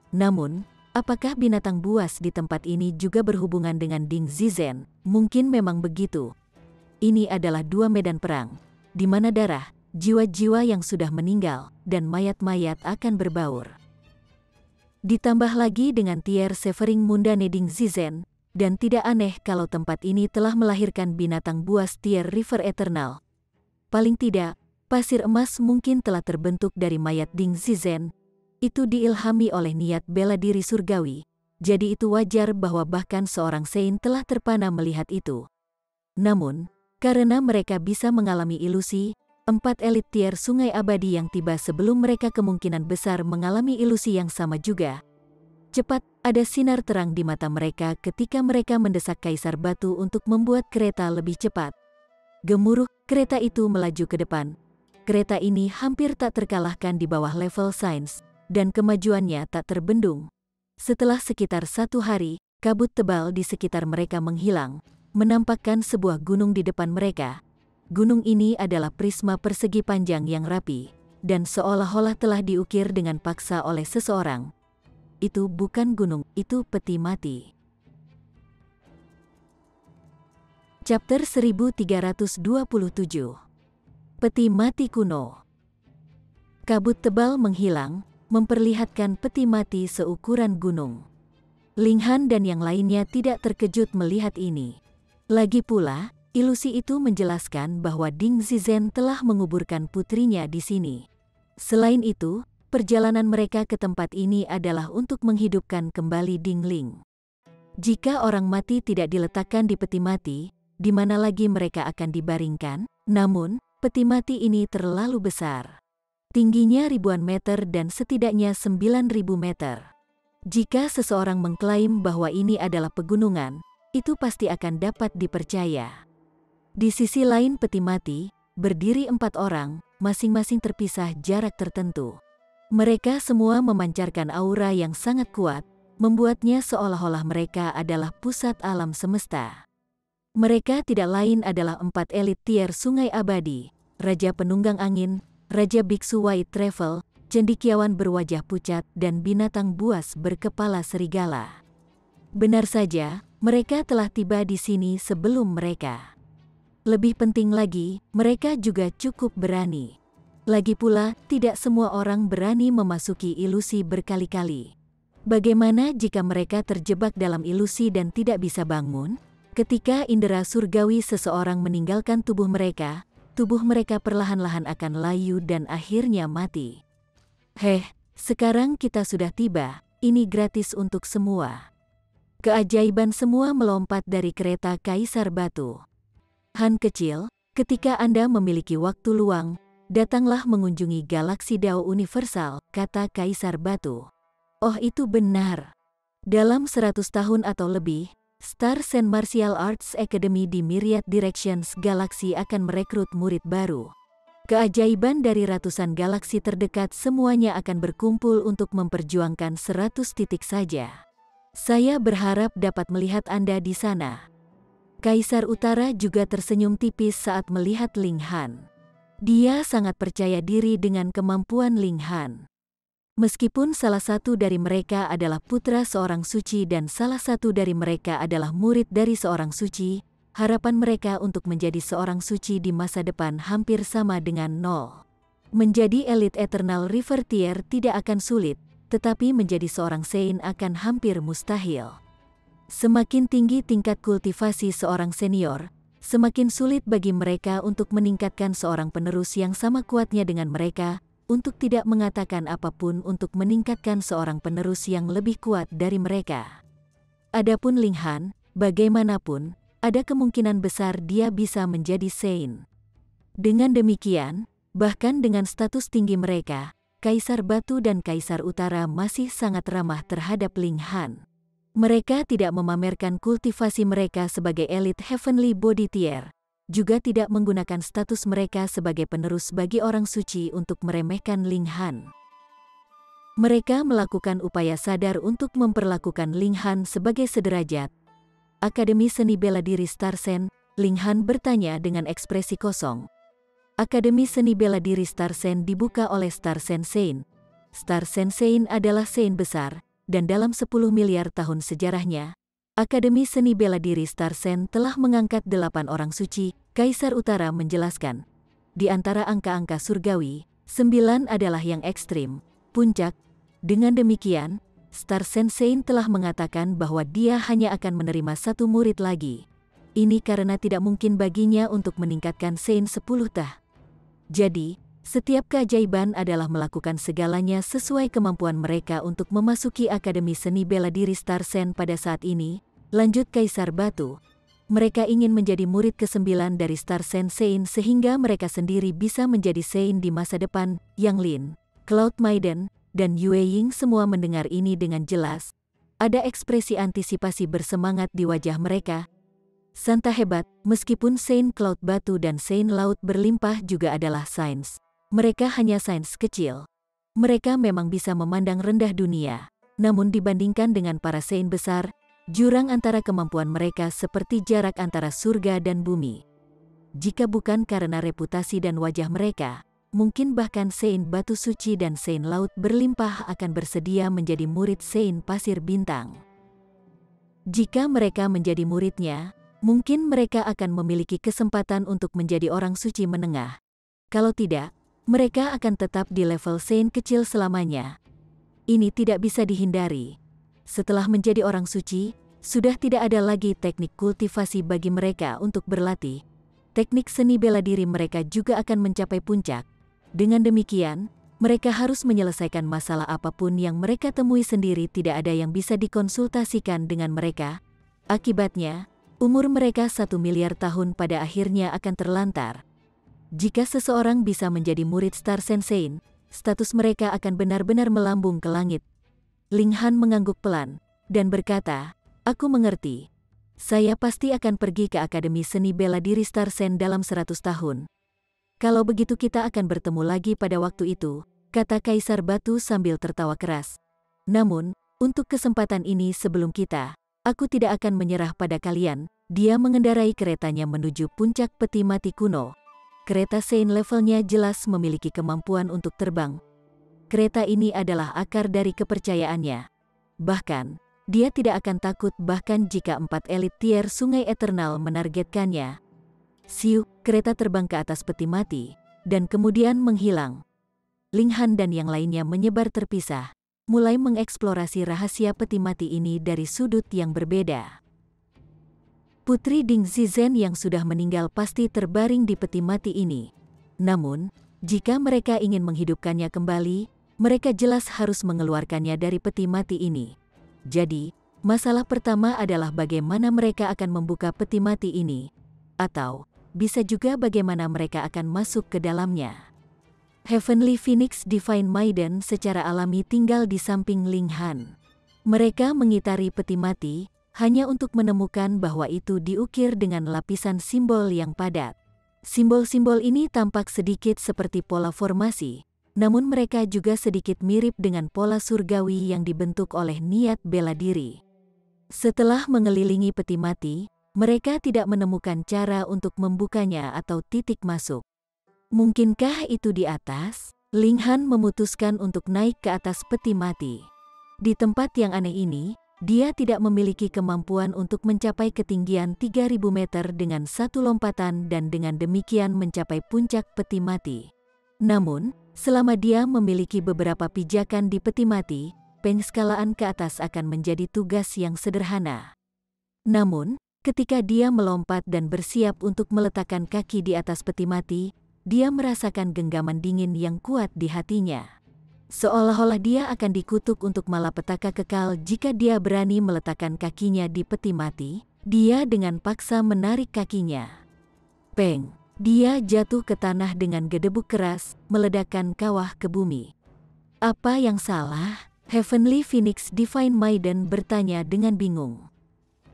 Namun, apakah binatang buas di tempat ini juga berhubungan dengan Ding Zizhen? Mungkin memang begitu. Ini adalah dua medan perang, di mana darah, jiwa-jiwa yang sudah meninggal, dan mayat-mayat akan berbaur. Ditambah lagi dengan Tier Severing Mundane Ding Zizhen, dan tidak aneh kalau tempat ini telah melahirkan binatang buas Tier River Eternal. Paling tidak, pasir emas mungkin telah terbentuk dari mayat Ding Zizhen. Itu diilhami oleh niat bela diri surgawi, jadi itu wajar bahwa bahkan seorang Sein telah terpana melihat itu. Namun, karena mereka bisa mengalami ilusi, 4 elit tier sungai abadi yang tiba sebelum mereka kemungkinan besar mengalami ilusi yang sama juga. Cepat, ada sinar terang di mata mereka ketika mereka mendesak Kaisar Batu untuk membuat kereta lebih cepat. Gemuruh, kereta itu melaju ke depan. Kereta ini hampir tak terkalahkan di bawah level sains, dan kemajuannya tak terbendung. Setelah sekitar 1 hari, kabut tebal di sekitar mereka menghilang, menampakkan sebuah gunung di depan mereka. Gunung ini adalah prisma persegi panjang yang rapi, dan seolah-olah telah diukir dengan paksa oleh seseorang. Itu bukan gunung, itu peti mati. Chapter 1327. Peti mati kuno. Kabut tebal menghilang, memperlihatkan peti mati seukuran gunung. Ling Han dan yang lainnya tidak terkejut melihat ini. Lagi pula, ilusi itu menjelaskan bahwa Ding Zizhen telah menguburkan putrinya di sini. Selain itu, perjalanan mereka ke tempat ini adalah untuk menghidupkan kembali Ding Ling. Jika orang mati tidak diletakkan di peti mati, di mana lagi mereka akan dibaringkan? Namun, peti mati ini terlalu besar. Tingginya ribuan meter dan setidaknya 9.000 meter. Jika seseorang mengklaim bahwa ini adalah pegunungan, itu pasti akan dapat dipercaya. Di sisi lain peti mati, berdiri 4 orang, masing-masing terpisah jarak tertentu. Mereka semua memancarkan aura yang sangat kuat, membuatnya seolah-olah mereka adalah pusat alam semesta. Mereka tidak lain adalah 4 elit tier sungai abadi, Raja Penunggang Angin, Raja Biksu White Travel, cendekiawan berwajah pucat dan binatang buas berkepala serigala. Benar saja, mereka telah tiba di sini sebelum mereka. Lebih penting lagi, mereka juga cukup berani. Lagi pula, tidak semua orang berani memasuki ilusi berkali-kali. Bagaimana jika mereka terjebak dalam ilusi dan tidak bisa bangun? Ketika indera surgawi seseorang meninggalkan tubuh mereka perlahan-lahan akan layu dan akhirnya mati. Sekarang kita sudah tiba, ini gratis untuk semua. Keajaiban semua melompat dari kereta Kaisar Batu. Han kecil, ketika Anda memiliki waktu luang, datanglah mengunjungi galaksi Dao Universal, kata Kaisar Batu. Oh itu benar. Dalam 100 tahun atau lebih, Star Sen Martial Arts Academy di Myriad Directions Galaxy akan merekrut murid baru. Keajaiban dari ratusan galaksi terdekat semuanya akan berkumpul untuk memperjuangkan 100 titik saja. Saya berharap dapat melihat Anda di sana. Kaisar Utara juga tersenyum tipis saat melihat Ling Han. Dia sangat percaya diri dengan kemampuan Ling Han. Meskipun salah satu dari mereka adalah putra seorang suci dan salah satu dari mereka adalah murid dari seorang suci, harapan mereka untuk menjadi seorang suci di masa depan hampir sama dengan nol. Menjadi elit Eternal River Tier tidak akan sulit, tetapi menjadi seorang Saint akan hampir mustahil. Semakin tinggi tingkat kultivasi seorang senior, semakin sulit bagi mereka untuk meningkatkan seorang penerus yang sama kuatnya dengan mereka, untuk tidak mengatakan apapun untuk meningkatkan seorang penerus yang lebih kuat dari mereka. Adapun Ling Han, bagaimanapun, ada kemungkinan besar dia bisa menjadi Saint. Dengan demikian, bahkan dengan status tinggi mereka, Kaisar Batu dan Kaisar Utara masih sangat ramah terhadap Ling Han. Mereka tidak memamerkan kultivasi mereka sebagai elit Heavenly Body Tier, juga tidak menggunakan status mereka sebagai penerus bagi orang suci untuk meremehkan Ling Han. Mereka melakukan upaya sadar untuk memperlakukan Ling Han sebagai sederajat. Akademi Seni Bela Diri Star Sen, Ling Han bertanya dengan ekspresi kosong. Akademi Seni Bela Diri Star Sen dibuka oleh Star Sen Saint. Star Sen Saint adalah Saint besar, dan dalam 10 miliar tahun sejarahnya, Akademi Seni Bela Diri Star Sen telah mengangkat 8 orang suci, Kaisar Utara menjelaskan. Di antara angka-angka surgawi, 9 adalah yang ekstrim, puncak. Dengan demikian, Star Sen Saint telah mengatakan bahwa dia hanya akan menerima 1 murid lagi. Ini karena tidak mungkin baginya untuk meningkatkan Saint 10 tah. Jadi, setiap keajaiban adalah melakukan segalanya sesuai kemampuan mereka untuk memasuki Akademi Seni Bela Diri Star Sen pada saat ini. Lanjut Kaisar Batu, mereka ingin menjadi murid ke-9 dari Star Sen Saint sehingga mereka sendiri bisa menjadi Saint di masa depan. Yang Lin, Cloud Maiden, dan Yue Ying semua mendengar ini dengan jelas. Ada ekspresi antisipasi bersemangat di wajah mereka. Santa hebat, meskipun Saint Cloud Batu dan Saint Laut berlimpah juga adalah Saints. Mereka hanya Saints kecil. Mereka memang bisa memandang rendah dunia. Namun dibandingkan dengan para Saint besar, jurang antara kemampuan mereka seperti jarak antara surga dan bumi. Jika bukan karena reputasi dan wajah mereka, mungkin bahkan Saint Batu Suci dan Saint Laut berlimpah akan bersedia menjadi murid Saint Pasir Bintang. Jika mereka menjadi muridnya, mungkin mereka akan memiliki kesempatan untuk menjadi orang suci menengah. Kalau tidak, mereka akan tetap di level Saint kecil selamanya. Ini tidak bisa dihindari. Setelah menjadi orang suci, sudah tidak ada lagi teknik kultivasi bagi mereka untuk berlatih. Teknik seni bela diri mereka juga akan mencapai puncak. Dengan demikian, mereka harus menyelesaikan masalah apapun yang mereka temui sendiri, tidak ada yang bisa dikonsultasikan dengan mereka. Akibatnya, umur mereka 1 miliar tahun pada akhirnya akan terlantar. Jika seseorang bisa menjadi murid Star Sen Saint, status mereka akan benar-benar melambung ke langit. Ling Han mengangguk pelan, dan berkata, "Aku mengerti. Saya pasti akan pergi ke Akademi Seni Bela Diri Star Sen dalam 100 tahun. Kalau begitu kita akan bertemu lagi pada waktu itu," kata Kaisar Batu sambil tertawa keras. "Namun, untuk kesempatan ini sebelum aku tidak akan menyerah pada kalian." Dia mengendarai keretanya menuju puncak peti mati kuno. Kereta Saint levelnya jelas memiliki kemampuan untuk terbang. Kereta ini adalah akar dari kepercayaannya. Bahkan, dia tidak akan takut bahkan jika 4 elit tier Sungai Eternal menargetkannya. Siu, kereta terbang ke atas peti mati, dan kemudian menghilang. Ling Han dan yang lainnya menyebar terpisah, mulai mengeksplorasi rahasia peti mati ini dari sudut yang berbeda. Putri Ding Zizhen yang sudah meninggal pasti terbaring di peti mati ini. Namun, jika mereka ingin menghidupkannya kembali, mereka jelas harus mengeluarkannya dari peti mati ini. Jadi, masalah pertama adalah bagaimana mereka akan membuka peti mati ini. Atau, bisa juga bagaimana mereka akan masuk ke dalamnya. Heavenly Phoenix Divine Maiden secara alami tinggal di samping Ling Han. Mereka mengitari peti mati, hanya untuk menemukan bahwa itu diukir dengan lapisan simbol yang padat. Simbol-simbol ini tampak sedikit seperti pola formasi, namun mereka juga sedikit mirip dengan pola surgawi yang dibentuk oleh niat bela diri. Setelah mengelilingi peti mati, mereka tidak menemukan cara untuk membukanya atau titik masuk. Mungkinkah itu di atas? Ling Han memutuskan untuk naik ke atas peti mati. Di tempat yang aneh ini, dia tidak memiliki kemampuan untuk mencapai ketinggian 3.000 meter dengan satu lompatan dan dengan demikian mencapai puncak peti mati. Namun, selama dia memiliki beberapa pijakan di peti mati, pengskalaan ke atas akan menjadi tugas yang sederhana. Namun, ketika dia melompat dan bersiap untuk meletakkan kaki di atas peti mati, dia merasakan genggaman dingin yang kuat di hatinya. Seolah-olah dia akan dikutuk untuk malapetaka kekal jika dia berani meletakkan kakinya di peti mati. Dia dengan paksa menarik kakinya. Peng! Dia jatuh ke tanah dengan gedebuk keras, meledakkan kawah ke bumi. Apa yang salah? Heavenly Phoenix Divine Maiden bertanya dengan bingung.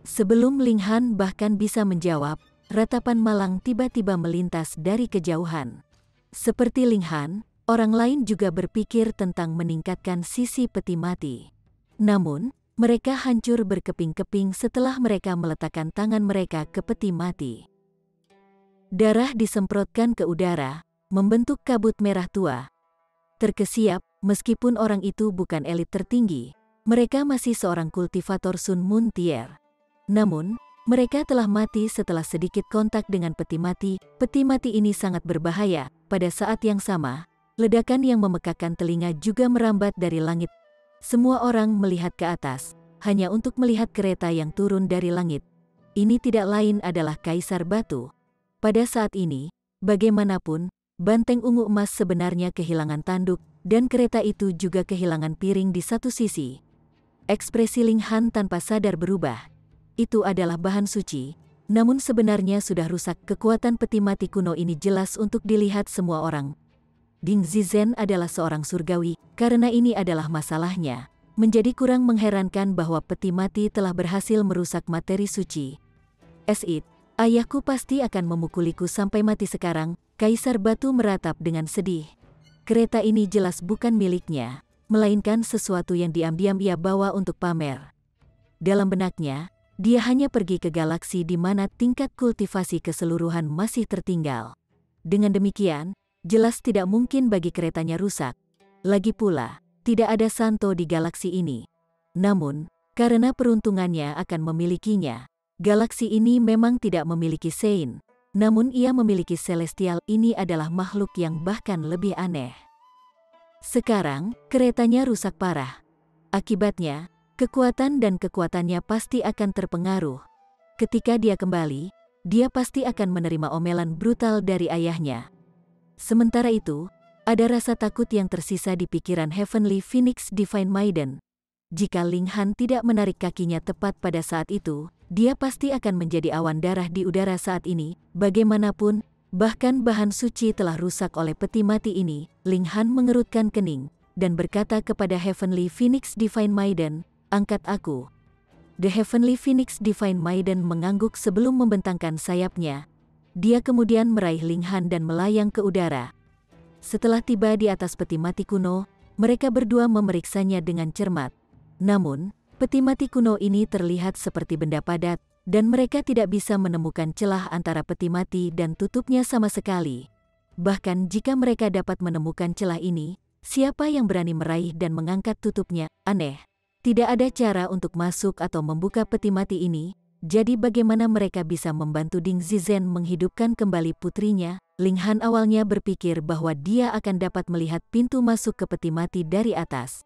Sebelum Ling Han bahkan bisa menjawab, ratapan malang tiba-tiba melintas dari kejauhan. Seperti Ling Han, orang lain juga berpikir tentang meningkatkan sisi peti mati. Namun, mereka hancur berkeping-keping setelah mereka meletakkan tangan mereka ke peti mati. Darah disemprotkan ke udara, membentuk kabut merah tua. Terkesiap, meskipun orang itu bukan elit tertinggi, mereka masih seorang kultivator Sun Moon Tier. Namun, mereka telah mati setelah sedikit kontak dengan peti mati. Peti mati ini sangat berbahaya. Pada saat yang sama, ledakan yang memekakkan telinga juga merambat dari langit. Semua orang melihat ke atas, hanya untuk melihat kereta yang turun dari langit. Ini tidak lain adalah Kaisar Batu. Pada saat ini, bagaimanapun, banteng ungu emas sebenarnya kehilangan tanduk, dan kereta itu juga kehilangan piring di satu sisi. Ekspresi Ling Han tanpa sadar berubah. Itu adalah bahan suci, namun sebenarnya sudah rusak. Kekuatan peti mati kuno ini jelas untuk dilihat semua orang. Ding Zizen adalah seorang surgawi, karena ini adalah masalahnya. Menjadi kurang mengherankan bahwa peti mati telah berhasil merusak materi suci. Ayahku pasti akan memukuliku sampai mati sekarang. Kaisar Batu meratap dengan sedih. Kereta ini jelas bukan miliknya, melainkan sesuatu yang diam-diam ia bawa untuk pamer. Dalam benaknya, dia hanya pergi ke galaksi di mana tingkat kultivasi keseluruhan masih tertinggal. Dengan demikian, jelas tidak mungkin bagi keretanya rusak. Lagi pula, tidak ada Santo di galaksi ini. Namun, karena peruntungannya akan memilikinya, galaksi ini memang tidak memiliki Sein, namun ia memiliki Celestial. Ini adalah makhluk yang bahkan lebih aneh. Sekarang, keretanya rusak parah. Akibatnya, kekuatan dan kekuatannya pasti akan terpengaruh. Ketika dia kembali, dia pasti akan menerima omelan brutal dari ayahnya. Sementara itu, ada rasa takut yang tersisa di pikiran Heavenly Phoenix Divine Maiden. Jika Ling Han tidak menarik kakinya tepat pada saat itu, dia pasti akan menjadi awan darah di udara saat ini. Bagaimanapun, bahkan bahan suci telah rusak oleh peti mati ini. Ling Han mengerutkan kening dan berkata kepada Heavenly Phoenix Divine Maiden, "Angkat aku." The Heavenly Phoenix Divine Maiden mengangguk sebelum membentangkan sayapnya. Dia kemudian meraih Ling Han dan melayang ke udara. Setelah tiba di atas peti mati kuno, mereka berdua memeriksanya dengan cermat. Namun, peti mati kuno ini terlihat seperti benda padat, dan mereka tidak bisa menemukan celah antara peti mati dan tutupnya sama sekali. Bahkan jika mereka dapat menemukan celah ini, siapa yang berani meraih dan mengangkat tutupnya? Aneh. Tidak ada cara untuk masuk atau membuka peti mati ini, jadi bagaimana mereka bisa membantu Ding Zizen menghidupkan kembali putrinya? Ling Han awalnya berpikir bahwa dia akan dapat melihat pintu masuk ke peti mati dari atas.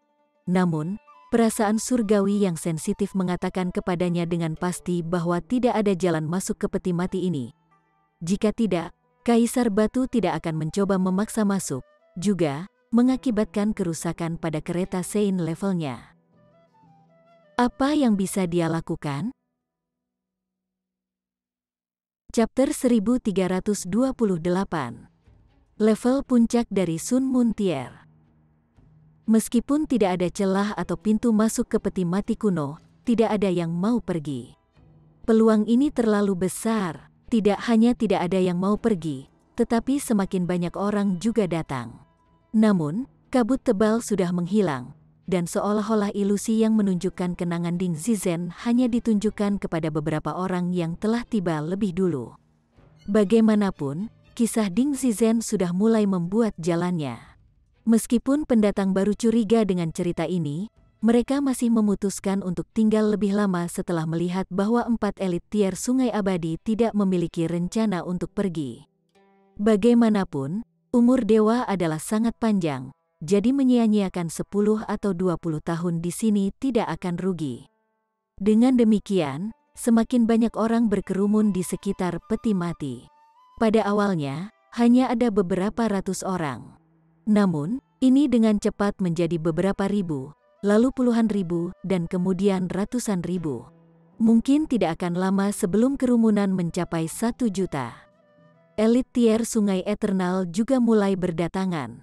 Namun, perasaan surgawi yang sensitif mengatakan kepadanya dengan pasti bahwa tidak ada jalan masuk ke peti mati ini. Jika tidak, Kaisar Batu tidak akan mencoba memaksa masuk, juga mengakibatkan kerusakan pada kereta Sein levelnya. Apa yang bisa dia lakukan? Chapter 1328. Level puncak dari Sun Moon Tier. Meskipun tidak ada celah atau pintu masuk ke peti mati kuno, tidak ada yang mau pergi. Peluang ini terlalu besar. Tidak hanya tidak ada yang mau pergi, tetapi semakin banyak orang juga datang. Namun, kabut tebal sudah menghilang, dan seolah-olah ilusi yang menunjukkan kenangan Ding Zizen hanya ditunjukkan kepada beberapa orang yang telah tiba lebih dulu. Bagaimanapun, kisah Ding Zizen sudah mulai membuat jalannya. Meskipun pendatang baru curiga dengan cerita ini, mereka masih memutuskan untuk tinggal lebih lama setelah melihat bahwa 4 elit tier Sungai Abadi tidak memiliki rencana untuk pergi. Bagaimanapun, umur dewa adalah sangat panjang, jadi menyia-nyiakan 10 atau 20 tahun di sini tidak akan rugi. Dengan demikian, semakin banyak orang berkerumun di sekitar peti mati. Pada awalnya, hanya ada beberapa ratus orang. Namun, ini dengan cepat menjadi beberapa ribu, lalu puluhan ribu, dan kemudian ratusan ribu. Mungkin tidak akan lama sebelum kerumunan mencapai 1 juta. Elit tier Sungai Eternal juga mulai berdatangan.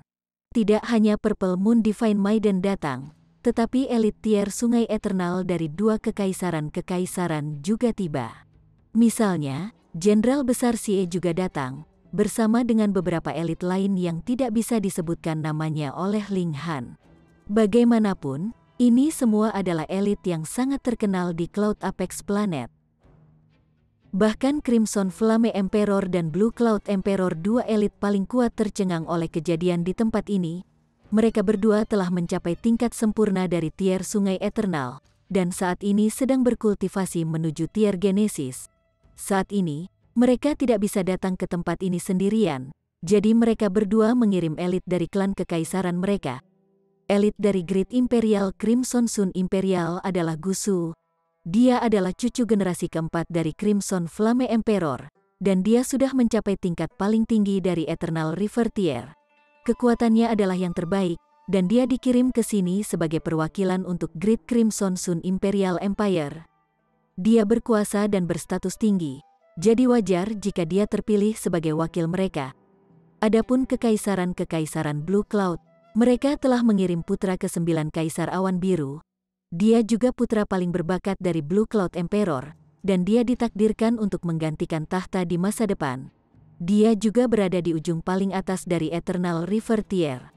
Tidak hanya Purple Moon Divine Maiden datang, tetapi elit tier Sungai Eternal dari 2 kekaisaran-kekaisaran juga tiba. Misalnya, Jenderal Besar Xie juga datang, bersama dengan beberapa elit lain yang tidak bisa disebutkan namanya oleh Ling Han. Bagaimanapun, ini semua adalah elit yang sangat terkenal di Cloud Apex Planet. Bahkan Crimson Flame Emperor dan Blue Cloud Emperor, 2 elit paling kuat, tercengang oleh kejadian di tempat ini. Mereka berdua telah mencapai tingkat sempurna dari tier Sungai Eternal, dan saat ini sedang berkultivasi menuju tier Genesis. Saat ini, mereka tidak bisa datang ke tempat ini sendirian, jadi mereka berdua mengirim elit dari klan kekaisaran mereka. Elit dari Great Imperial Crimson Sun Imperial adalah Gusu. Dia adalah cucu generasi keempat dari Crimson Flame Emperor, dan dia sudah mencapai tingkat paling tinggi dari Eternal River Tier. Kekuatannya adalah yang terbaik, dan dia dikirim ke sini sebagai perwakilan untuk Great Crimson Sun Imperial Empire. Dia berkuasa dan berstatus tinggi, jadi wajar jika dia terpilih sebagai wakil mereka. Adapun kekaisaran-kekaisaran Blue Cloud, mereka telah mengirim putra ke-9 Kaisar Awan Biru. Dia juga putra paling berbakat dari Blue Cloud Emperor, dan dia ditakdirkan untuk menggantikan tahta di masa depan. Dia juga berada di ujung paling atas dari Eternal River Tier.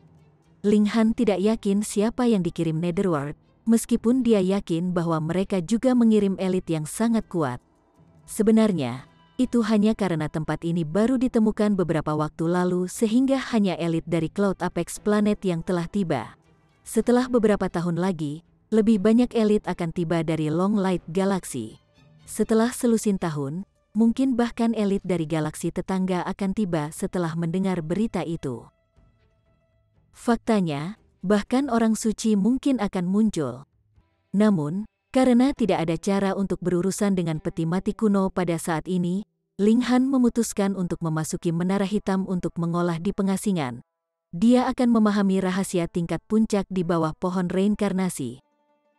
Ling Han tidak yakin siapa yang dikirim Netherworld, meskipun dia yakin bahwa mereka juga mengirim elit yang sangat kuat. Sebenarnya, itu hanya karena tempat ini baru ditemukan beberapa waktu lalu sehingga hanya elit dari Cloud Apex Planet yang telah tiba. Setelah beberapa tahun lagi, lebih banyak elit akan tiba dari Long Light Galaxy. Setelah selusin tahun, mungkin bahkan elit dari galaksi tetangga akan tiba setelah mendengar berita itu. Faktanya, bahkan orang suci mungkin akan muncul. Namun, karena tidak ada cara untuk berurusan dengan peti mati kuno pada saat ini, Ling Han memutuskan untuk memasuki Menara Hitam untuk mengolah di pengasingan. Dia akan memahami rahasia tingkat puncak di bawah pohon reinkarnasi.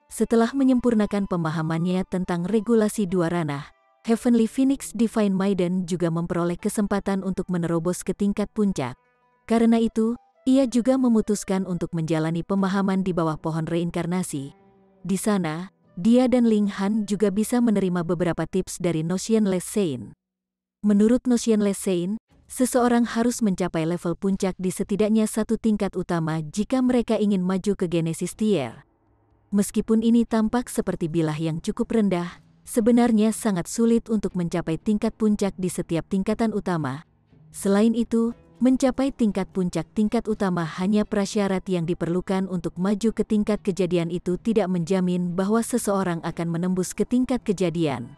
Setelah menyempurnakan pemahamannya tentang regulasi 2 ranah, Heavenly Phoenix Divine Maiden juga memperoleh kesempatan untuk menerobos ke tingkat puncak. Karena itu, ia juga memutuskan untuk menjalani pemahaman di bawah pohon reinkarnasi. Di sana, dia dan Ling Han juga bisa menerima beberapa tips dari Notionless Saint. Menurut Notionless Saint, seseorang harus mencapai level puncak di setidaknya 1 tingkat utama jika mereka ingin maju ke Genesis Tier. Meskipun ini tampak seperti bilah yang cukup rendah, sebenarnya sangat sulit untuk mencapai tingkat puncak di setiap tingkatan utama. Selain itu, mencapai tingkat puncak tingkat utama hanya prasyarat yang diperlukan untuk maju ke tingkat kejadian itu tidak menjamin bahwa seseorang akan menembus ke tingkat kejadian.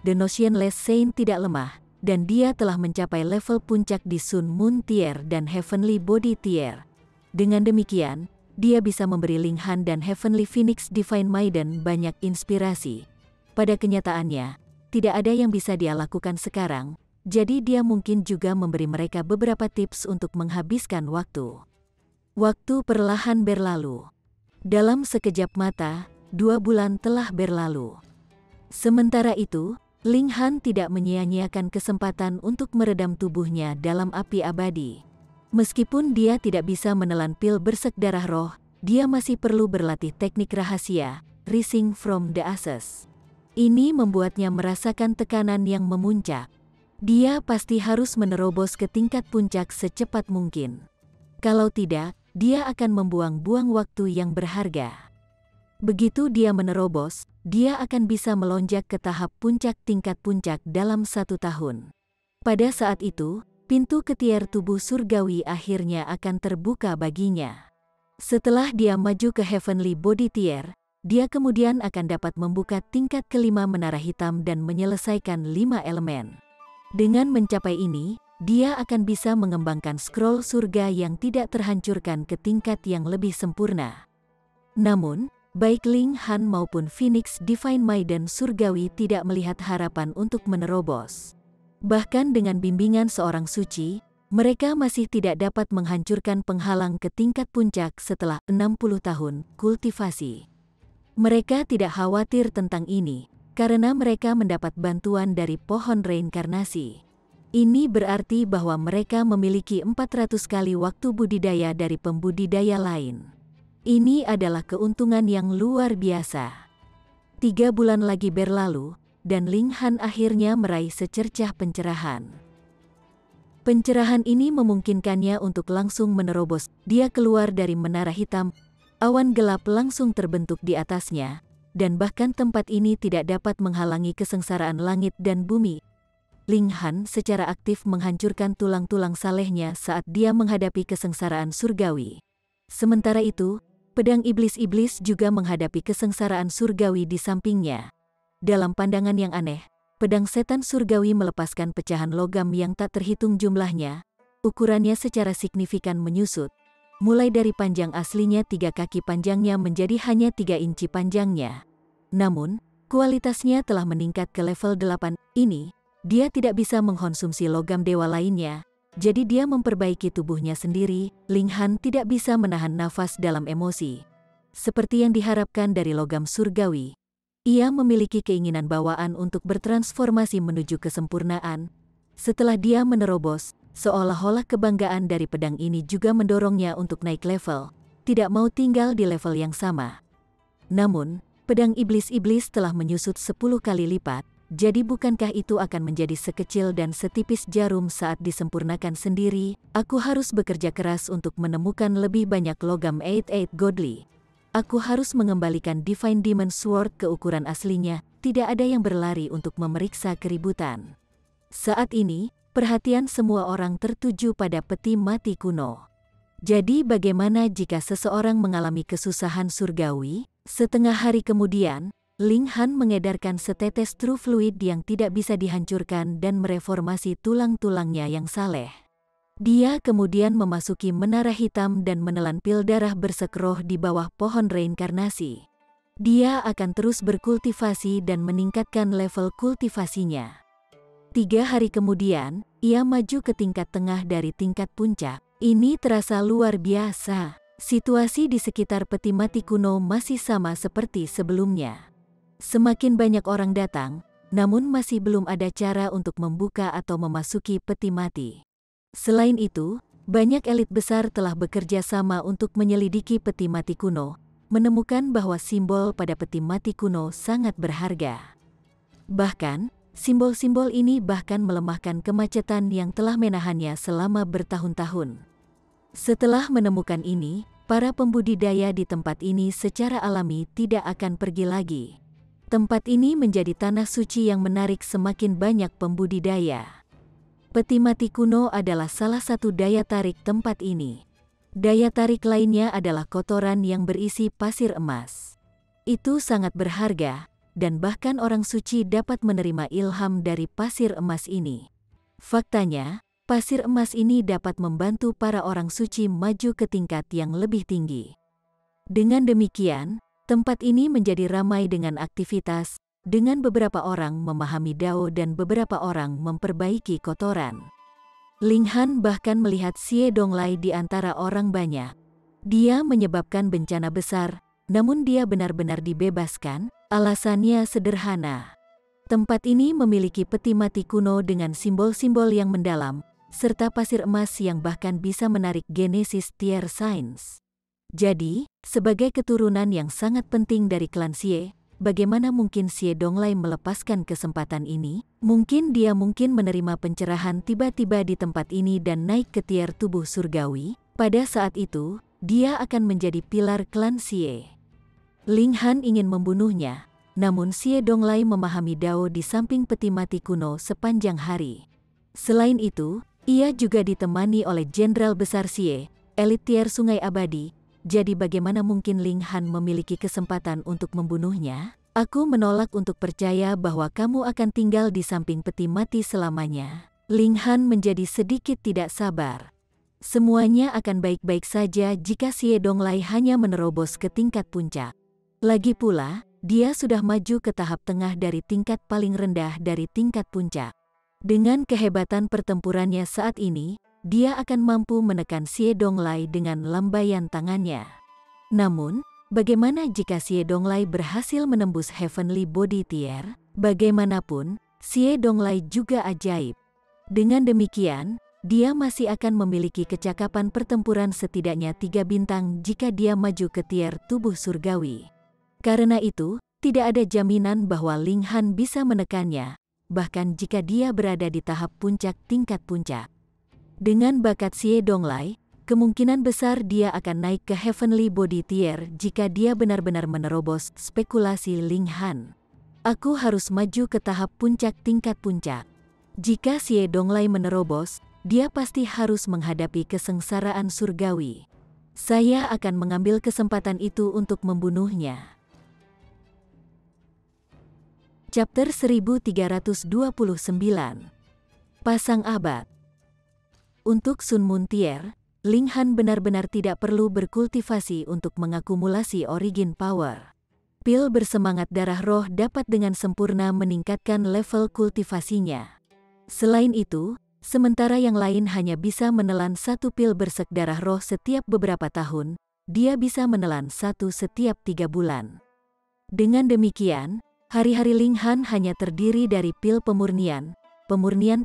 The Notionless Saint tidak lemah, dan dia telah mencapai level puncak di Sun Moon Tier dan Heavenly Body Tier. Dengan demikian, dia bisa memberi Ling Han dan Heavenly Phoenix Divine Maiden banyak inspirasi. Pada kenyataannya, tidak ada yang bisa dia lakukan sekarang, jadi dia mungkin juga memberi mereka beberapa tips untuk menghabiskan waktu. Waktu perlahan berlalu. Dalam sekejap mata, 2 bulan telah berlalu. Sementara itu, Ling Han tidak menyia-nyiakan kesempatan untuk meredam tubuhnya dalam api abadi. Meskipun dia tidak bisa menelan pil bersek darah roh, dia masih perlu berlatih teknik rahasia, rising from the ashes. Ini membuatnya merasakan tekanan yang memuncak. Dia pasti harus menerobos ke tingkat puncak secepat mungkin. Kalau tidak, dia akan membuang-buang waktu yang berharga. Begitu dia menerobos, dia akan bisa melonjak ke tahap puncak tingkat puncak dalam 1 tahun. Pada saat itu, pintu ke tier tubuh surgawi akhirnya akan terbuka baginya. Setelah dia maju ke Heavenly Body Tier, dia kemudian akan dapat membuka tingkat kelima menara hitam dan menyelesaikan 5 elemen. Dengan mencapai ini, dia akan bisa mengembangkan scroll surga yang tidak terhancurkan ke tingkat yang lebih sempurna. Namun, baik Ling Han maupun Phoenix Divine Maiden surgawi tidak melihat harapan untuk menerobos. Bahkan dengan bimbingan seorang suci, mereka masih tidak dapat menghancurkan penghalang ke tingkat puncak setelah 60 tahun kultivasi. Mereka tidak khawatir tentang ini, karena mereka mendapat bantuan dari pohon reinkarnasi. Ini berarti bahwa mereka memiliki 400 kali waktu budidaya dari pembudidaya lain. Ini adalah keuntungan yang luar biasa. 3 bulan lagi berlalu, dan Ling Han akhirnya meraih secercah pencerahan. Pencerahan ini memungkinkannya untuk langsung menerobos. Dia keluar dari menara hitam, awan gelap langsung terbentuk di atasnya, dan bahkan tempat ini tidak dapat menghalangi kesengsaraan langit dan bumi. Ling Han secara aktif menghancurkan tulang-tulang salehnya saat dia menghadapi kesengsaraan surgawi. Sementara itu, pedang iblis-iblis juga menghadapi kesengsaraan surgawi di sampingnya. Dalam pandangan yang aneh, pedang setan surgawi melepaskan pecahan logam yang tak terhitung jumlahnya. Ukurannya secara signifikan menyusut. Mulai dari panjang aslinya 3 kaki panjangnya menjadi hanya 3 inci panjangnya. Namun, kualitasnya telah meningkat ke level 8. Ini, dia tidak bisa mengkonsumsi logam dewa lainnya, jadi dia memperbaiki tubuhnya sendiri. Ling Han tidak bisa menahan nafas dalam emosi. Seperti yang diharapkan dari logam surgawi, ia memiliki keinginan bawaan untuk bertransformasi menuju kesempurnaan. Setelah dia menerobos, seolah-olah kebanggaan dari pedang ini juga mendorongnya untuk naik level, tidak mau tinggal di level yang sama. Namun, pedang iblis-iblis telah menyusut 10 kali lipat, jadi bukankah itu akan menjadi sekecil dan setipis jarum saat disempurnakan sendiri? Aku harus bekerja keras untuk menemukan lebih banyak logam 88 Godly. Aku harus mengembalikan Divine Demon Sword ke ukuran aslinya. Tidak ada yang berlari untuk memeriksa keributan. Saat ini, perhatian semua orang tertuju pada peti mati kuno. Jadi bagaimana jika seseorang mengalami kesusahan surgawi? Setengah hari kemudian, Ling Han mengedarkan setetes true fluid yang tidak bisa dihancurkan dan mereformasi tulang-tulangnya yang saleh. Dia kemudian memasuki menara hitam dan menelan pil darah bersekroh di bawah pohon reinkarnasi. Dia akan terus berkultivasi dan meningkatkan level kultivasinya. 3 hari kemudian, ia maju ke tingkat tengah dari tingkat puncak. Ini terasa luar biasa. Situasi di sekitar peti mati kuno masih sama seperti sebelumnya. Semakin banyak orang datang, namun masih belum ada cara untuk membuka atau memasuki peti mati. Selain itu, banyak elit besar telah bekerja sama untuk menyelidiki peti mati kuno, menemukan bahwa simbol pada peti mati kuno sangat berharga. Bahkan, simbol-simbol ini bahkan melemahkan kemacetan yang telah menahannya selama bertahun-tahun. Setelah menemukan ini, para pembudidaya di tempat ini secara alami tidak akan pergi lagi. Tempat ini menjadi tanah suci yang menarik semakin banyak pembudidaya. Peti mati kuno adalah salah satu daya tarik tempat ini. Daya tarik lainnya adalah kotoran yang berisi pasir emas. Itu sangat berharga, dan bahkan orang suci dapat menerima ilham dari pasir emas ini. Faktanya, pasir emas ini dapat membantu para orang suci maju ke tingkat yang lebih tinggi. Dengan demikian, tempat ini menjadi ramai dengan aktivitas, dengan beberapa orang memahami Dao dan beberapa orang memperbaiki kotoran. Ling Han bahkan melihat Xie Donglai di antara orang banyak. Dia menyebabkan bencana besar, namun dia benar-benar dibebaskan. Alasannya sederhana. Tempat ini memiliki peti mati kuno dengan simbol-simbol yang mendalam, serta pasir emas yang bahkan bisa menarik Genesis Tier Signs. Jadi, sebagai keturunan yang sangat penting dari klan Xie, bagaimana mungkin Xie Donglai melepaskan kesempatan ini? Mungkin dia menerima pencerahan tiba-tiba di tempat ini dan naik ke tier tubuh surgawi. Pada saat itu, dia akan menjadi pilar klan Xie. Ling Han ingin membunuhnya, namun Xie Donglai memahami Dao di samping peti mati kuno sepanjang hari. Selain itu, ia juga ditemani oleh Jenderal Besar Xie, elit tier Sungai Abadi. Jadi bagaimana mungkin Ling Han memiliki kesempatan untuk membunuhnya? Aku menolak untuk percaya bahwa kamu akan tinggal di samping peti mati selamanya. Ling Han menjadi sedikit tidak sabar. Semuanya akan baik-baik saja jika Xie Donglai hanya menerobos ke tingkat puncak. Lagi pula, dia sudah maju ke tahap tengah dari tingkat paling rendah dari tingkat puncak. Dengan kehebatan pertempurannya saat ini, dia akan mampu menekan Xie Donglai dengan lambaian tangannya. Namun, bagaimana jika Xie Donglai berhasil menembus Heavenly Body Tier? Bagaimanapun, Xie Donglai juga ajaib. Dengan demikian, dia masih akan memiliki kecakapan pertempuran setidaknya 3 bintang jika dia maju ke tier tubuh surgawi. Karena itu, tidak ada jaminan bahwa Ling Han bisa menekannya, bahkan jika dia berada di tahap puncak tingkat puncak. Dengan bakat Xie Donglai, kemungkinan besar dia akan naik ke Heavenly Body Tier jika dia benar-benar menerobos spekulasi Ling Han. Aku harus maju ke tahap puncak tingkat puncak. Jika Xie Donglai menerobos, dia pasti harus menghadapi kesengsaraan surgawi. Saya akan mengambil kesempatan itu untuk membunuhnya. Chapter 1329. Pasang Abad. Untuk Sun Moon Tier, Ling Han benar-benar tidak perlu berkultivasi untuk mengakumulasi origin power. Pil bersemangat darah roh dapat dengan sempurna meningkatkan level kultivasinya. Selain itu, sementara yang lain hanya bisa menelan 1 pil bersek darah roh setiap beberapa tahun, dia bisa menelan 1 setiap 3 bulan. Dengan demikian, hari-hari Ling Han hanya terdiri dari pil pemurnian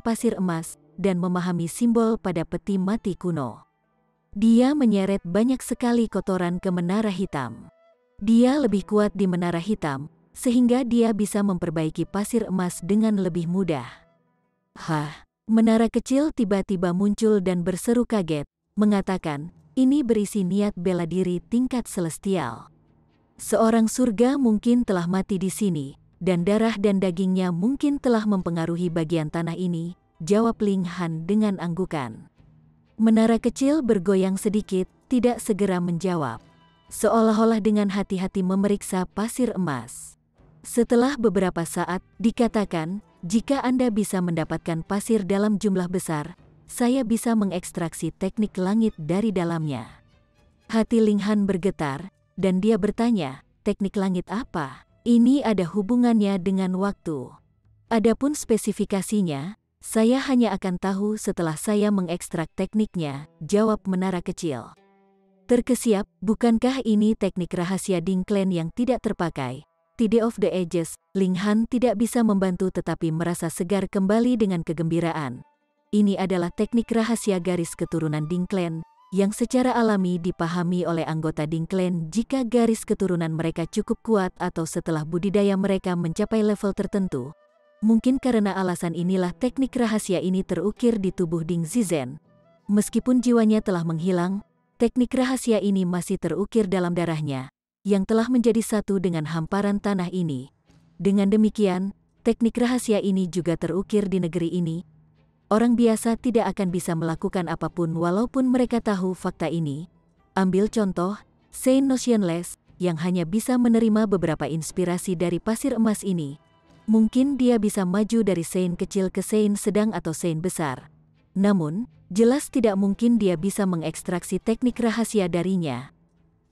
pasir emas, dan memahami simbol pada peti mati kuno. Dia menyeret banyak sekali kotoran ke menara hitam. Dia lebih kuat di menara hitam, sehingga dia bisa memperbaiki pasir emas dengan lebih mudah. Menara kecil tiba-tiba muncul dan berseru kaget, mengatakan, ini berisi niat bela diri tingkat celestial. Seorang surga mungkin telah mati di sini, dan darah dan dagingnya mungkin telah mempengaruhi bagian tanah ini, jawab Ling Han dengan anggukan. Menara kecil bergoyang sedikit, tidak segera menjawab. Seolah-olah dengan hati-hati memeriksa pasir emas. Setelah beberapa saat, dikatakan, jika Anda bisa mendapatkan pasir dalam jumlah besar, saya bisa mengekstraksi teknik langit dari dalamnya. Hati Ling Han bergetar, dan dia bertanya, teknik langit apa? Ini ada hubungannya dengan waktu. Adapun spesifikasinya, saya hanya akan tahu setelah saya mengekstrak tekniknya, jawab menara kecil. Terkesiap, bukankah ini teknik rahasia Ding Clan yang tidak terpakai? Tide of the Ages, Ling Han tidak bisa membantu tetapi merasa segar kembali dengan kegembiraan. Ini adalah teknik rahasia garis keturunan Ding Clan, yang secara alami dipahami oleh anggota Ding Clan jika garis keturunan mereka cukup kuat atau setelah budidaya mereka mencapai level tertentu. Mungkin karena alasan inilah teknik rahasia ini terukir di tubuh Ding Zizen. Meskipun jiwanya telah menghilang, teknik rahasia ini masih terukir dalam darahnya, yang telah menjadi satu dengan hamparan tanah ini. Dengan demikian, teknik rahasia ini juga terukir di negeri ini. Orang biasa tidak akan bisa melakukan apapun walaupun mereka tahu fakta ini. Ambil contoh, Saint Notionless, yang hanya bisa menerima beberapa inspirasi dari pasir emas ini. Mungkin dia bisa maju dari Saint kecil ke Saint sedang atau Saint besar. Namun, jelas tidak mungkin dia bisa mengekstraksi teknik rahasia darinya.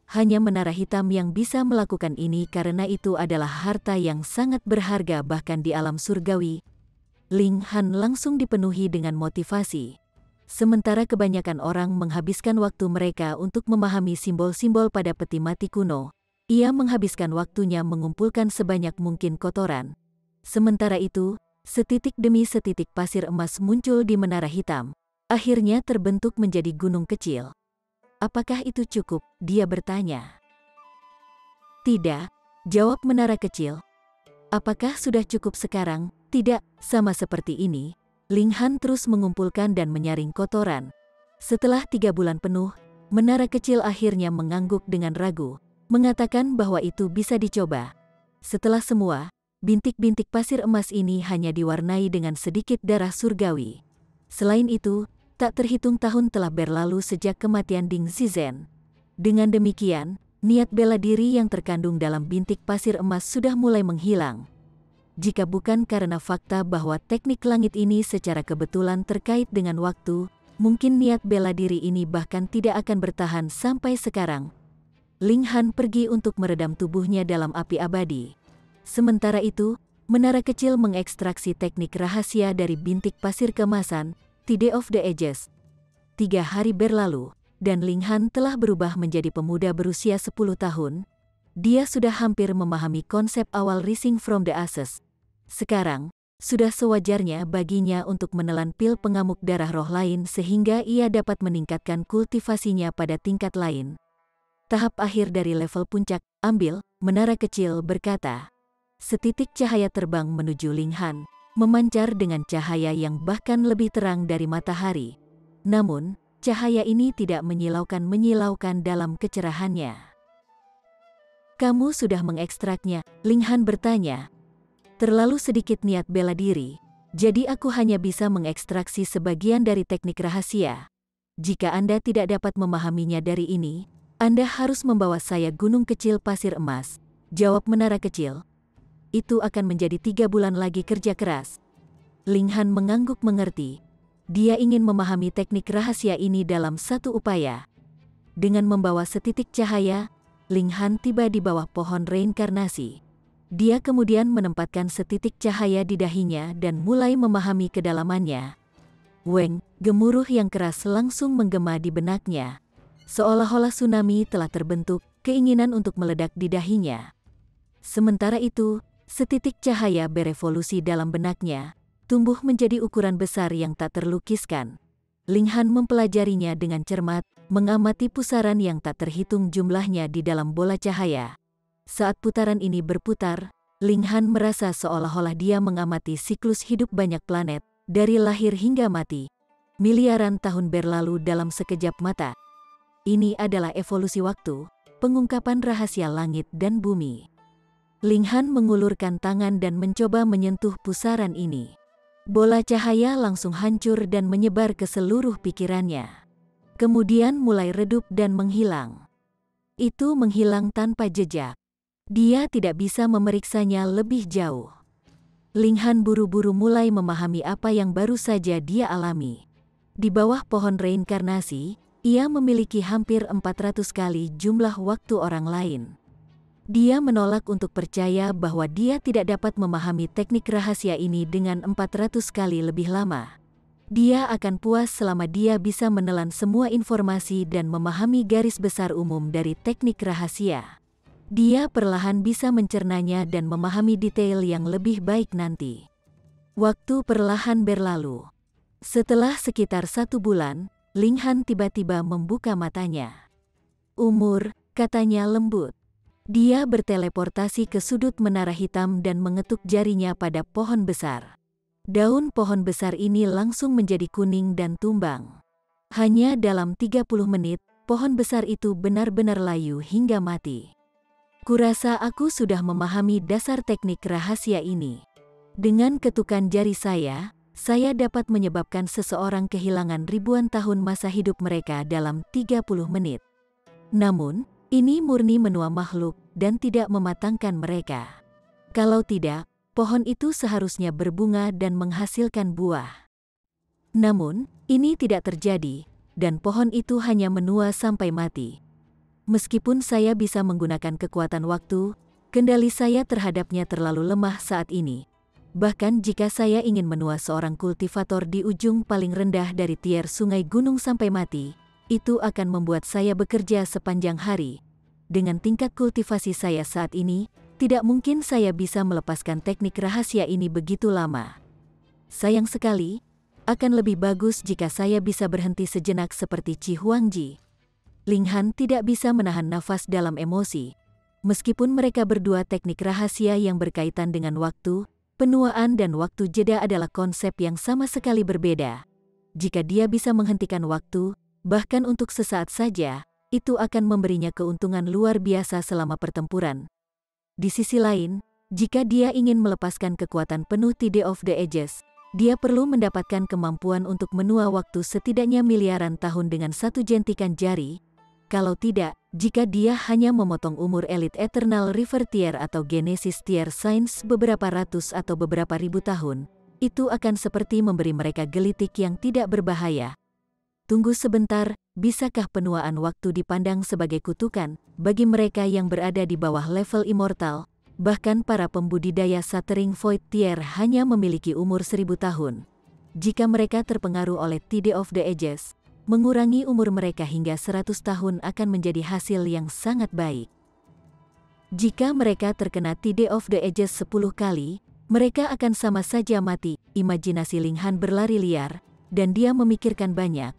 Hanya menara hitam yang bisa melakukan ini karena itu adalah harta yang sangat berharga bahkan di alam surgawi. Ling Han langsung dipenuhi dengan motivasi. Sementara kebanyakan orang menghabiskan waktu mereka untuk memahami simbol-simbol pada peti mati kuno, ia menghabiskan waktunya mengumpulkan sebanyak mungkin kotoran. Sementara itu, setitik demi setitik pasir emas muncul di menara hitam, akhirnya terbentuk menjadi gunung kecil. apakah itu cukup? Dia bertanya. Tidak, jawab menara kecil. Apakah sudah cukup sekarang? Tidak, sama seperti ini. Ling Han terus mengumpulkan dan menyaring kotoran. Setelah 3 bulan penuh, menara kecil akhirnya mengangguk dengan ragu, mengatakan bahwa itu bisa dicoba. Setelah semua, bintik-bintik pasir emas ini hanya diwarnai dengan sedikit darah surgawi. Selain itu, tak terhitung tahun telah berlalu sejak kematian Ding Zizhen. Dengan demikian, niat bela diri yang terkandung dalam bintik pasir emas sudah mulai menghilang. Jika bukan karena fakta bahwa teknik langit ini secara kebetulan terkait dengan waktu, mungkin niat bela diri ini bahkan tidak akan bertahan sampai sekarang. Ling Han pergi untuk meredam tubuhnya dalam api abadi. Sementara itu, menara kecil mengekstraksi teknik rahasia dari bintik pasir keemasan, The Day of the Ages. 3 hari berlalu, dan Ling Han telah berubah menjadi pemuda berusia 10 tahun. Dia sudah hampir memahami konsep awal Rising from the Ashes. Sekarang, sudah sewajarnya baginya untuk menelan pil pengamuk darah roh lain sehingga ia dapat meningkatkan kultivasinya pada tingkat lain. Tahap akhir dari level puncak, ambil, menara kecil berkata. Setitik cahaya terbang menuju Ling Han, memancar dengan cahaya yang bahkan lebih terang dari matahari. Namun, cahaya ini tidak menyilaukan dalam kecerahannya. Kamu sudah mengekstraknya, Ling Han bertanya. Terlalu sedikit niat bela diri, jadi aku hanya bisa mengekstraksi sebagian dari teknik rahasia. Jika Anda tidak dapat memahaminya dari ini, Anda harus membawa saya gunung kecil pasir emas, jawab menara kecil. Itu akan menjadi 3 bulan lagi kerja keras. Ling Han mengangguk mengerti. Dia ingin memahami teknik rahasia ini dalam satu upaya. Dengan membawa setitik cahaya, Ling Han tiba di bawah pohon reinkarnasi. Dia kemudian menempatkan setitik cahaya di dahinya dan mulai memahami kedalamannya. Weng, gemuruh yang keras langsung menggema di benaknya. Seolah-olah tsunami telah terbentuk, keinginan untuk meledak di dahinya. Sementara itu, setitik cahaya berevolusi dalam benaknya, tumbuh menjadi ukuran besar yang tak terlukiskan. Ling Han mempelajarinya dengan cermat, mengamati pusaran yang tak terhitung jumlahnya di dalam bola cahaya. Saat putaran ini berputar, Ling Han merasa seolah-olah dia mengamati siklus hidup banyak planet, dari lahir hingga mati. Miliaran tahun berlalu dalam sekejap mata. Ini adalah evolusi waktu, pengungkapan rahasia langit dan bumi. Ling Han mengulurkan tangan dan mencoba menyentuh pusaran ini. Bola cahaya langsung hancur dan menyebar ke seluruh pikirannya. Kemudian mulai redup dan menghilang. Itu menghilang tanpa jejak. Dia tidak bisa memeriksanya lebih jauh. Ling Han buru-buru mulai memahami apa yang baru saja dia alami. Di bawah pohon reinkarnasi, ia memiliki hampir 400 kali jumlah waktu orang lain. Dia menolak untuk percaya bahwa dia tidak dapat memahami teknik rahasia ini dengan 400 kali lebih lama. Dia akan puas selama dia bisa menelan semua informasi dan memahami garis besar umum dari teknik rahasia. Dia perlahan bisa mencernanya dan memahami detail yang lebih baik nanti. Waktu perlahan berlalu. Setelah sekitar 1 bulan, Ling Han tiba-tiba membuka matanya. Umur, katanya lembut. Dia berteleportasi ke sudut menara hitam dan mengetuk jarinya pada pohon besar. Daun pohon besar ini langsung menjadi kuning dan tumbang. Hanya dalam 30 menit, pohon besar itu benar-benar layu hingga mati. Kurasa aku sudah memahami dasar teknik rahasia ini. Dengan ketukan jari saya dapat menyebabkan seseorang kehilangan ribuan tahun masa hidup mereka dalam 30 menit. Namun, ini murni menua makhluk dan tidak mematangkan mereka. Kalau tidak, pohon itu seharusnya berbunga dan menghasilkan buah. Namun, ini tidak terjadi, dan pohon itu hanya menua sampai mati. Meskipun saya bisa menggunakan kekuatan waktu, kendali saya terhadapnya terlalu lemah saat ini. Bahkan jika saya ingin menua seorang kultivator di ujung paling rendah dari tier sungai gunung sampai mati, itu akan membuat saya bekerja sepanjang hari. Dengan tingkat kultivasi saya saat ini, tidak mungkin saya bisa melepaskan teknik rahasia ini begitu lama. Sayang sekali, akan lebih bagus jika saya bisa berhenti sejenak seperti Chi Huangji. Ling Han tidak bisa menahan nafas dalam emosi. Meskipun mereka berdua teknik rahasia yang berkaitan dengan waktu, penuaan dan waktu jeda adalah konsep yang sama sekali berbeda. Jika dia bisa menghentikan waktu, bahkan untuk sesaat saja, itu akan memberinya keuntungan luar biasa selama pertempuran. Di sisi lain, jika dia ingin melepaskan kekuatan penuh Tide of the Ages, dia perlu mendapatkan kemampuan untuk menua waktu setidaknya miliaran tahun dengan satu jentikan jari. Kalau tidak, jika dia hanya memotong umur elit Eternal River Tier atau Genesis Tier Saints beberapa ratus atau beberapa ribu tahun, itu akan seperti memberi mereka gelitik yang tidak berbahaya. Tunggu sebentar, bisakah penuaan waktu dipandang sebagai kutukan bagi mereka yang berada di bawah level immortal? Bahkan para pembudidaya Shattering Void Tier hanya memiliki umur 1000 tahun. Jika mereka terpengaruh oleh Tide of the Ages, mengurangi umur mereka hingga 100 tahun akan menjadi hasil yang sangat baik. Jika mereka terkena Tide of the Ages 10 kali, mereka akan sama saja mati. Imajinasi Ling Han berlari liar, dan dia memikirkan banyak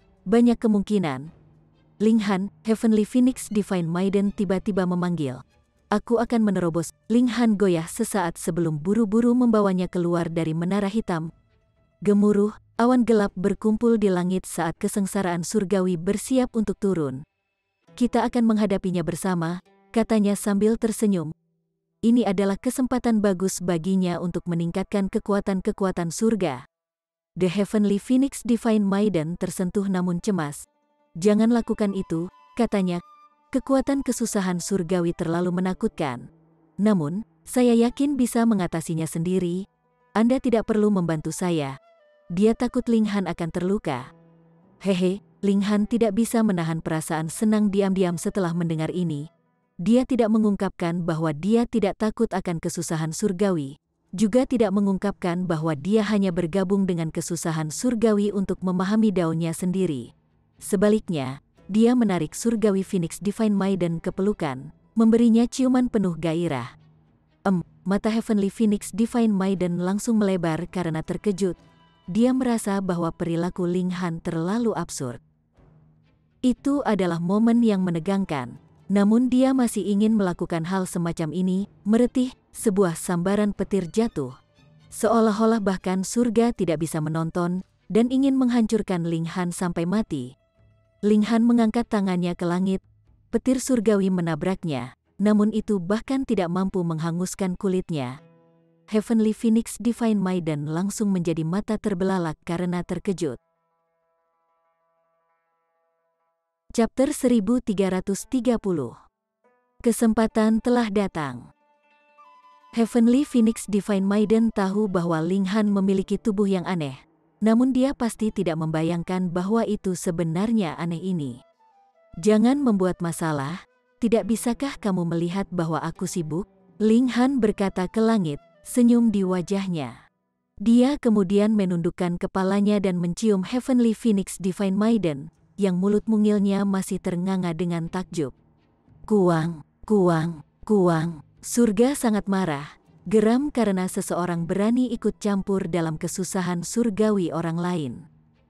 kemungkinan. Ling Han, Heavenly Phoenix Divine Maiden tiba-tiba memanggil. Aku akan menerobos. Ling Han goyah sesaat sebelum buru-buru membawanya keluar dari menara hitam. Gemuruh, awan gelap berkumpul di langit saat kesengsaraan surgawi bersiap untuk turun. Kita akan menghadapinya bersama, katanya sambil tersenyum. Ini adalah kesempatan bagus baginya untuk meningkatkan kekuatan-kekuatan surga. The Heavenly Phoenix Divine Maiden tersentuh namun cemas. Jangan lakukan itu, katanya. Kekuatan kesusahan surgawi terlalu menakutkan. Namun, saya yakin bisa mengatasinya sendiri. Anda tidak perlu membantu saya. Dia takut Ling Han akan terluka. Hehe, Ling Han tidak bisa menahan perasaan senang diam-diam setelah mendengar ini. Dia tidak mengungkapkan bahwa dia tidak takut akan kesusahan surgawi. Juga tidak mengungkapkan bahwa dia hanya bergabung dengan kesusahan surgawi untuk memahami daunnya sendiri. Sebaliknya, dia menarik surgawi Phoenix Divine Maiden ke pelukan, memberinya ciuman penuh gairah. Mata Heavenly Phoenix Divine Maiden langsung melebar karena terkejut. Dia merasa bahwa perilaku Ling Han terlalu absurd. Itu adalah momen yang menegangkan. Namun dia masih ingin melakukan hal semacam ini, meretih, sebuah sambaran petir jatuh. Seolah-olah bahkan surga tidak bisa menonton, dan ingin menghancurkan Ling Han sampai mati. Ling Han mengangkat tangannya ke langit, petir surgawi menabraknya, namun itu bahkan tidak mampu menghanguskan kulitnya. Heavenly Phoenix Divine Maiden langsung menjadi mata terbelalak karena terkejut. Chapter 1330. Kesempatan telah datang. Heavenly Phoenix Divine Maiden tahu bahwa Ling Han memiliki tubuh yang aneh. Namun dia pasti tidak membayangkan bahwa itu sebenarnya aneh ini. Jangan membuat masalah, tidak bisakah kamu melihat bahwa aku sibuk? Ling Han berkata ke langit, senyum di wajahnya. Dia kemudian menundukkan kepalanya dan mencium Heavenly Phoenix Divine Maiden, yang mulut mungilnya masih ternganga dengan takjub. Kuang, kuang, kuang. Surga sangat marah. Geram karena seseorang berani ikut campur dalam kesusahan surgawi orang lain.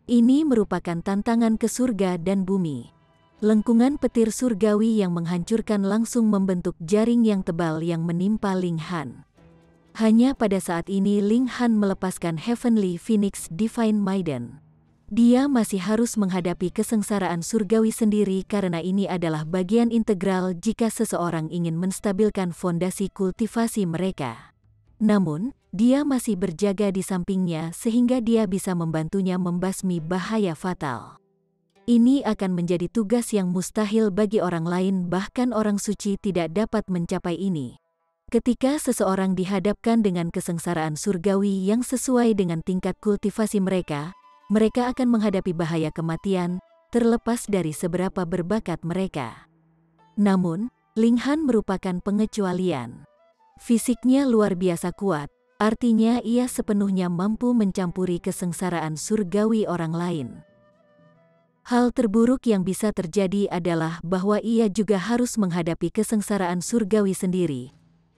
Ini merupakan tantangan ke surga dan bumi. Lengkungan petir surgawi yang menghancurkan langsung membentuk jaring yang tebal yang menimpa Ling Han. Hanya pada saat ini Ling Han melepaskan Heavenly Phoenix Divine Maiden. Dia masih harus menghadapi kesengsaraan surgawi sendiri karena ini adalah bagian integral jika seseorang ingin menstabilkan fondasi kultivasi mereka. Namun, dia masih berjaga di sampingnya sehingga dia bisa membantunya membasmi bahaya fatal. Ini akan menjadi tugas yang mustahil bagi orang lain, bahkan orang suci tidak dapat mencapai ini. Ketika seseorang dihadapkan dengan kesengsaraan surgawi yang sesuai dengan tingkat kultivasi mereka akan menghadapi bahaya kematian, terlepas dari seberapa berbakat mereka. Namun, Ling Han merupakan pengecualian. Fisiknya luar biasa kuat, artinya ia sepenuhnya mampu mencampuri kesengsaraan surgawi orang lain. Hal terburuk yang bisa terjadi adalah bahwa ia juga harus menghadapi kesengsaraan surgawi sendiri.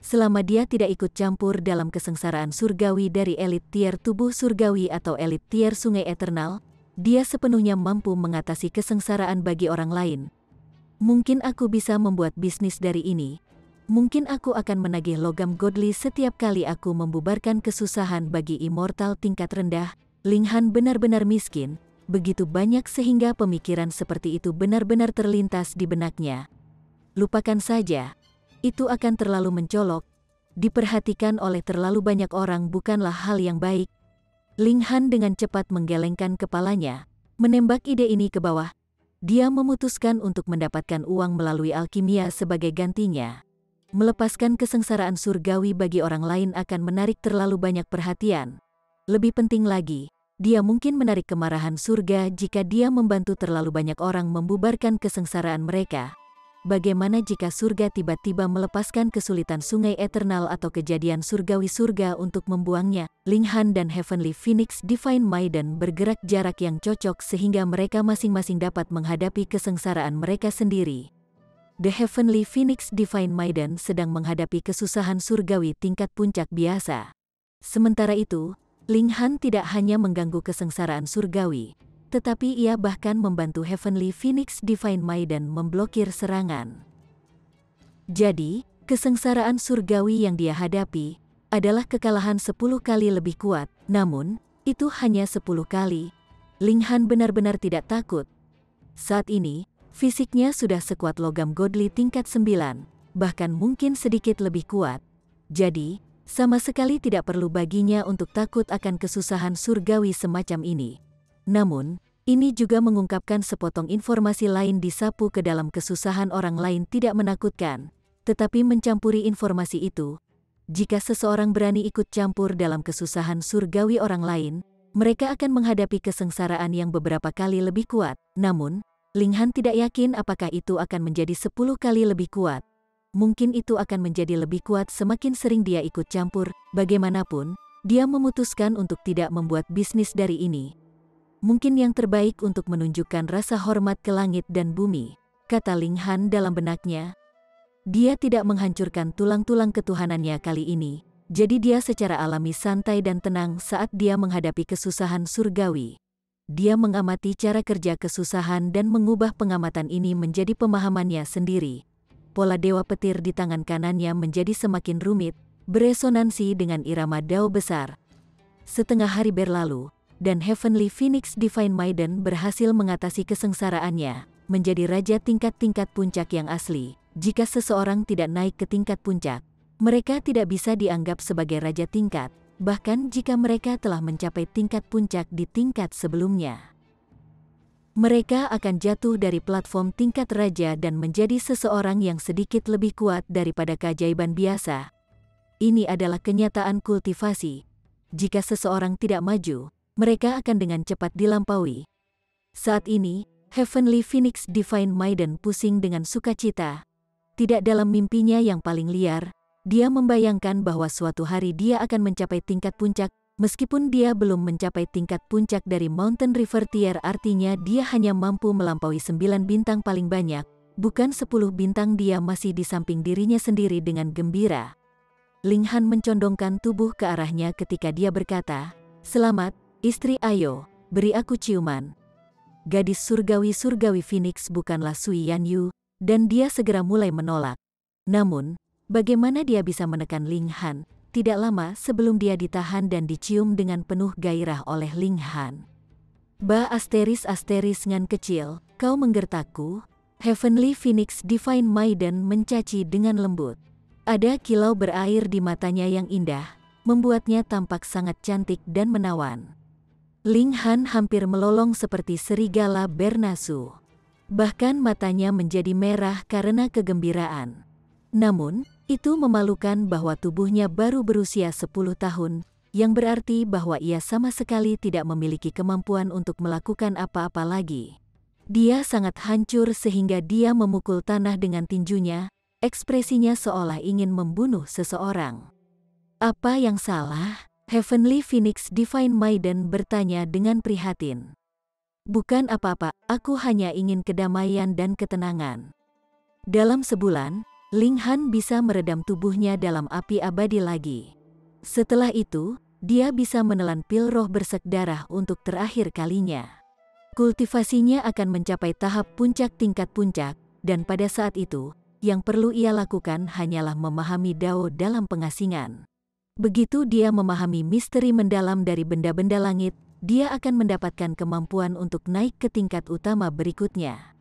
Selama dia tidak ikut campur dalam kesengsaraan surgawi dari elit tier tubuh surgawi atau elit tier sungai eternal, dia sepenuhnya mampu mengatasi kesengsaraan bagi orang lain. Mungkin aku bisa membuat bisnis dari ini. Mungkin aku akan menagih logam godly setiap kali aku membubarkan kesusahan bagi immortal tingkat rendah. Ling Han benar-benar miskin, begitu banyak sehingga pemikiran seperti itu benar-benar terlintas di benaknya. Lupakan saja, itu akan terlalu mencolok. Diperhatikan oleh terlalu banyak orang bukanlah hal yang baik. Ling Han dengan cepat menggelengkan kepalanya, menembak ide ini ke bawah. Dia memutuskan untuk mendapatkan uang melalui alkimia sebagai gantinya. Melepaskan kesengsaraan surgawi bagi orang lain akan menarik terlalu banyak perhatian. Lebih penting lagi, dia mungkin menarik kemarahan surga jika dia membantu terlalu banyak orang membubarkan kesengsaraan mereka. Bagaimana jika surga tiba-tiba melepaskan kesulitan sungai eternal atau kejadian surgawi surga untuk membuangnya? Ling Han dan Heavenly Phoenix Divine Maiden bergerak jarak yang cocok sehingga mereka masing-masing dapat menghadapi kesengsaraan mereka sendiri. The Heavenly Phoenix Divine Maiden sedang menghadapi kesusahan surgawi tingkat puncak biasa. Sementara itu, Ling Han tidak hanya mengganggu kesengsaraan surgawi, tetapi ia bahkan membantu Heavenly Phoenix Divine Maiden memblokir serangan. Jadi, kesengsaraan surgawi yang dia hadapi adalah kekalahan 10 kali lebih kuat, namun, itu hanya 10 kali. Ling Han benar-benar tidak takut. Saat ini, fisiknya sudah sekuat logam godly tingkat 9, bahkan mungkin sedikit lebih kuat. Jadi, sama sekali tidak perlu baginya untuk takut akan kesusahan surgawi semacam ini. Namun, ini juga mengungkapkan sepotong informasi lain disapu ke dalam kesusahan orang lain tidak menakutkan, tetapi mencampuri informasi itu. Jika seseorang berani ikut campur dalam kesusahan surgawi orang lain, mereka akan menghadapi kesengsaraan yang beberapa kali lebih kuat. Namun, Ling Han tidak yakin apakah itu akan menjadi 10 kali lebih kuat. Mungkin itu akan menjadi lebih kuat semakin sering dia ikut campur. Bagaimanapun, dia memutuskan untuk tidak membuat bisnis dari ini. Mungkin yang terbaik untuk menunjukkan rasa hormat ke langit dan bumi, kata Ling Han dalam benaknya. Dia tidak menghancurkan tulang-tulang ketuhanannya kali ini, jadi dia secara alami santai dan tenang saat dia menghadapi kesusahan surgawi. Dia mengamati cara kerja kesusahan dan mengubah pengamatan ini menjadi pemahamannya sendiri. Pola dewa petir di tangan kanannya menjadi semakin rumit, beresonansi dengan irama dao besar. Setengah hari berlalu, dan Heavenly Phoenix Divine Maiden berhasil mengatasi kesengsaraannya, menjadi raja tingkat-tingkat puncak yang asli. Jika seseorang tidak naik ke tingkat puncak, mereka tidak bisa dianggap sebagai raja tingkat, bahkan jika mereka telah mencapai tingkat puncak di tingkat sebelumnya. Mereka akan jatuh dari platform tingkat raja dan menjadi seseorang yang sedikit lebih kuat daripada keajaiban biasa. Ini adalah kenyataan kultivasi. Jika seseorang tidak maju, mereka akan dengan cepat dilampaui. Saat ini, Heavenly Phoenix Divine Maiden pusing dengan sukacita. Tidak dalam mimpinya yang paling liar, dia membayangkan bahwa suatu hari dia akan mencapai tingkat puncak. Meskipun dia belum mencapai tingkat puncak dari Mountain River Tier, artinya dia hanya mampu melampaui 9 bintang paling banyak, bukan 10 bintang. Dia masih di samping dirinya sendiri dengan gembira. Ling Han mencondongkan tubuh ke arahnya ketika dia berkata, "Selamat, istri, ayo, beri aku ciuman." Gadis surgawi Phoenix bukanlah Sui Yanyu, dan dia segera mulai menolak. Namun, bagaimana dia bisa menekan Ling Han? Tidak lama sebelum dia ditahan dan dicium dengan penuh gairah oleh Ling Han. "Ba asteris ngan kecil, kau menggertakku?" Heavenly Phoenix Divine Maiden mencaci dengan lembut. Ada kilau berair di matanya yang indah, membuatnya tampak sangat cantik dan menawan. Ling Han hampir melolong seperti serigala bernasu. Bahkan matanya menjadi merah karena kegembiraan. Namun, itu memalukan bahwa tubuhnya baru berusia 10 tahun, yang berarti bahwa ia sama sekali tidak memiliki kemampuan untuk melakukan apa-apa lagi. Dia sangat hancur sehingga dia memukul tanah dengan tinjunya, ekspresinya seolah ingin membunuh seseorang. "Apa yang salah?" Heavenly Phoenix Divine Maiden bertanya dengan prihatin. "Bukan apa-apa, aku hanya ingin kedamaian dan ketenangan." Dalam sebulan, Ling Han bisa meredam tubuhnya dalam api abadi lagi. Setelah itu, dia bisa menelan pil roh bersek darah untuk terakhir kalinya. Kultivasinya akan mencapai tahap puncak tingkat puncak, dan pada saat itu, yang perlu ia lakukan hanyalah memahami Dao dalam pengasingan. Begitu dia memahami misteri mendalam dari benda-benda langit, dia akan mendapatkan kemampuan untuk naik ke tingkat utama berikutnya.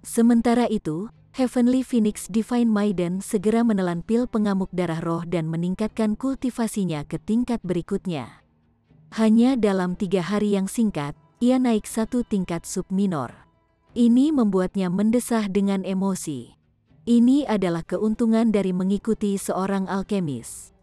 Sementara itu, Heavenly Phoenix Divine Maiden segera menelan pil pengamuk darah roh dan meningkatkan kultivasinya ke tingkat berikutnya. Hanya dalam 3 hari yang singkat, ia naik 1 tingkat subminor. Ini membuatnya mendesah dengan emosi. Ini adalah keuntungan dari mengikuti seorang alkemis.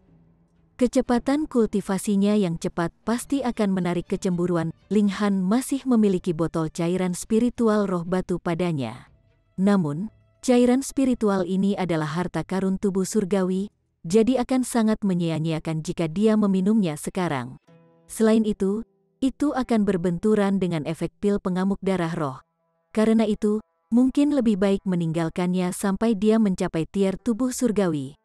Kecepatan kultivasinya yang cepat pasti akan menarik kecemburuan. Ling Han masih memiliki botol cairan spiritual roh batu padanya. Namun, cairan spiritual ini adalah harta karun tubuh surgawi, jadi akan sangat menyia-nyiakan jika dia meminumnya sekarang. Selain itu akan berbenturan dengan efek pil pengamuk darah roh. Karena itu, mungkin lebih baik meninggalkannya sampai dia mencapai tier tubuh surgawi.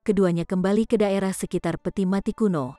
Keduanya kembali ke daerah sekitar peti mati kuno.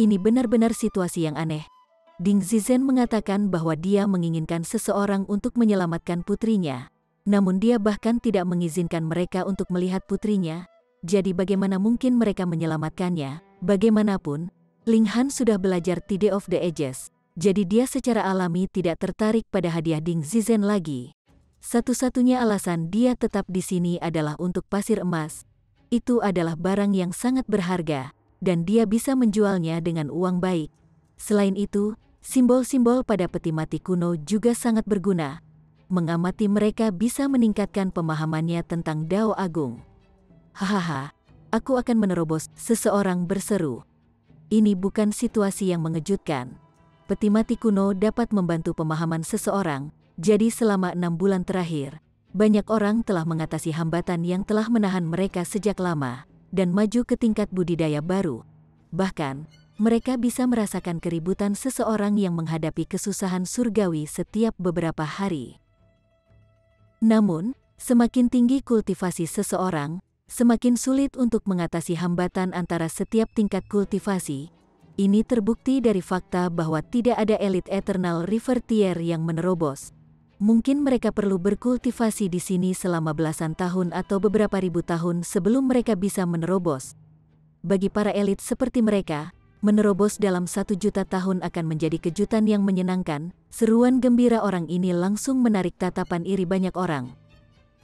Ini benar-benar situasi yang aneh. Ding Zizen mengatakan bahwa dia menginginkan seseorang untuk menyelamatkan putrinya. Namun dia bahkan tidak mengizinkan mereka untuk melihat putrinya, jadi bagaimana mungkin mereka menyelamatkannya? Bagaimanapun, Ling Han sudah belajar Tide of the Ages, jadi dia secara alami tidak tertarik pada hadiah Ding Zizen lagi. Satu-satunya alasan dia tetap di sini adalah untuk pasir emas. Itu adalah barang yang sangat berharga, dan dia bisa menjualnya dengan uang baik. Selain itu, simbol-simbol pada peti mati kuno juga sangat berguna. Mengamati mereka bisa meningkatkan pemahamannya tentang Dao Agung. Hahaha, aku akan menerobos, seseorang berseru. Ini bukan situasi yang mengejutkan. Peti mati kuno dapat membantu pemahaman seseorang, jadi selama 6 bulan terakhir, banyak orang telah mengatasi hambatan yang telah menahan mereka sejak lama, dan maju ke tingkat budidaya baru. Bahkan, mereka bisa merasakan keributan seseorang yang menghadapi kesusahan surgawi setiap beberapa hari. Namun, semakin tinggi kultivasi seseorang, semakin sulit untuk mengatasi hambatan antara setiap tingkat kultivasi. Ini terbukti dari fakta bahwa tidak ada elit Eternal River Tier yang menerobos. Mungkin mereka perlu berkultivasi di sini selama belasan tahun atau beberapa ribu tahun sebelum mereka bisa menerobos. Bagi para elit seperti mereka, menerobos dalam 1 juta tahun akan menjadi kejutan yang menyenangkan. Seruan gembira orang ini langsung menarik tatapan iri banyak orang.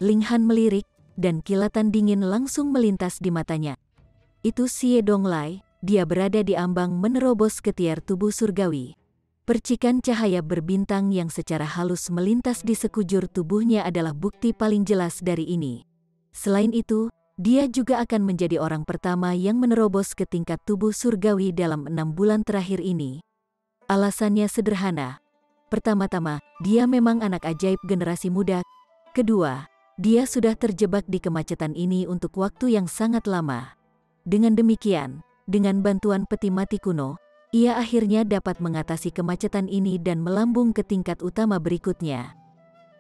Ling Han melirik, dan kilatan dingin langsung melintas di matanya. Itu Xie Donglai, dia berada di ambang menerobos ke tier tubuh surgawi. Percikan cahaya berbintang yang secara halus melintas di sekujur tubuhnya adalah bukti paling jelas dari ini. Selain itu, dia juga akan menjadi orang pertama yang menerobos ke tingkat tubuh surgawi dalam 6 bulan terakhir ini. Alasannya sederhana. Pertama-tama, dia memang anak ajaib generasi muda. Kedua, dia sudah terjebak di kemacetan ini untuk waktu yang sangat lama. Dengan demikian, dengan bantuan peti mati kuno, ia akhirnya dapat mengatasi kemacetan ini dan melambung ke tingkat utama berikutnya.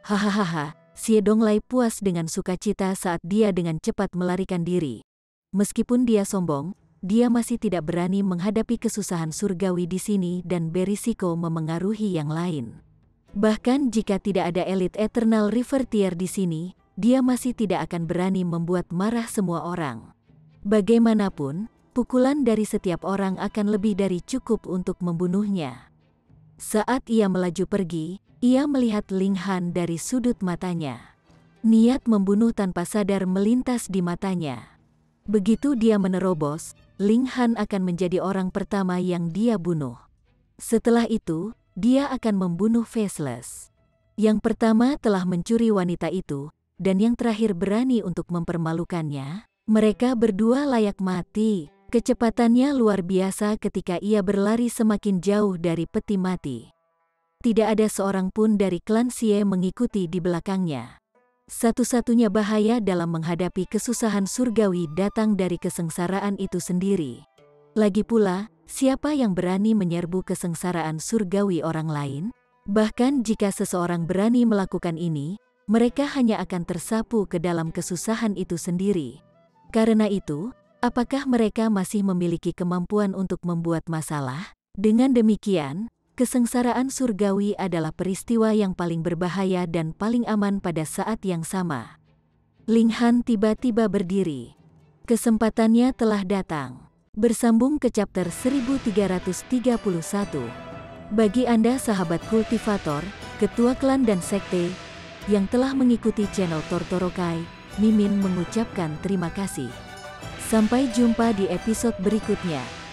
Hahaha, Xie Donglai puas dengan sukacita saat dia dengan cepat melarikan diri. Meskipun dia sombong, dia masih tidak berani menghadapi kesusahan surgawi di sini dan berisiko memengaruhi yang lain. Bahkan jika tidak ada elit Eternal River Tier di sini, dia masih tidak akan berani membuat marah semua orang. Bagaimanapun, pukulan dari setiap orang akan lebih dari cukup untuk membunuhnya. Saat ia melaju pergi, ia melihat Ling Han dari sudut matanya. Niat membunuh tanpa sadar melintas di matanya. Begitu dia menerobos, Ling Han akan menjadi orang pertama yang dia bunuh. Setelah itu, dia akan membunuh Faceless. Yang pertama telah mencuri wanita itu, dan yang terakhir berani untuk mempermalukannya. Mereka berdua layak mati. Kecepatannya luar biasa ketika ia berlari semakin jauh dari peti mati. Tidak ada seorang pun dari klan Xie mengikuti di belakangnya. Satu-satunya bahaya dalam menghadapi kesusahan surgawi datang dari kesengsaraan itu sendiri. Lagi pula, siapa yang berani menyerbu kesengsaraan surgawi orang lain? Bahkan jika seseorang berani melakukan ini, mereka hanya akan tersapu ke dalam kesusahan itu sendiri. Karena itu, apakah mereka masih memiliki kemampuan untuk membuat masalah? Dengan demikian, Kesengsaraan surgawi adalah peristiwa yang paling berbahaya dan paling aman pada saat yang sama. Ling Han tiba-tiba berdiri. Kesempatannya telah datang. Bersambung ke chapter 1331. Bagi Anda sahabat kultivator, ketua klan dan sekte, yang telah mengikuti channel Tortorokai, Mimin mengucapkan terima kasih. Sampai jumpa di episode berikutnya.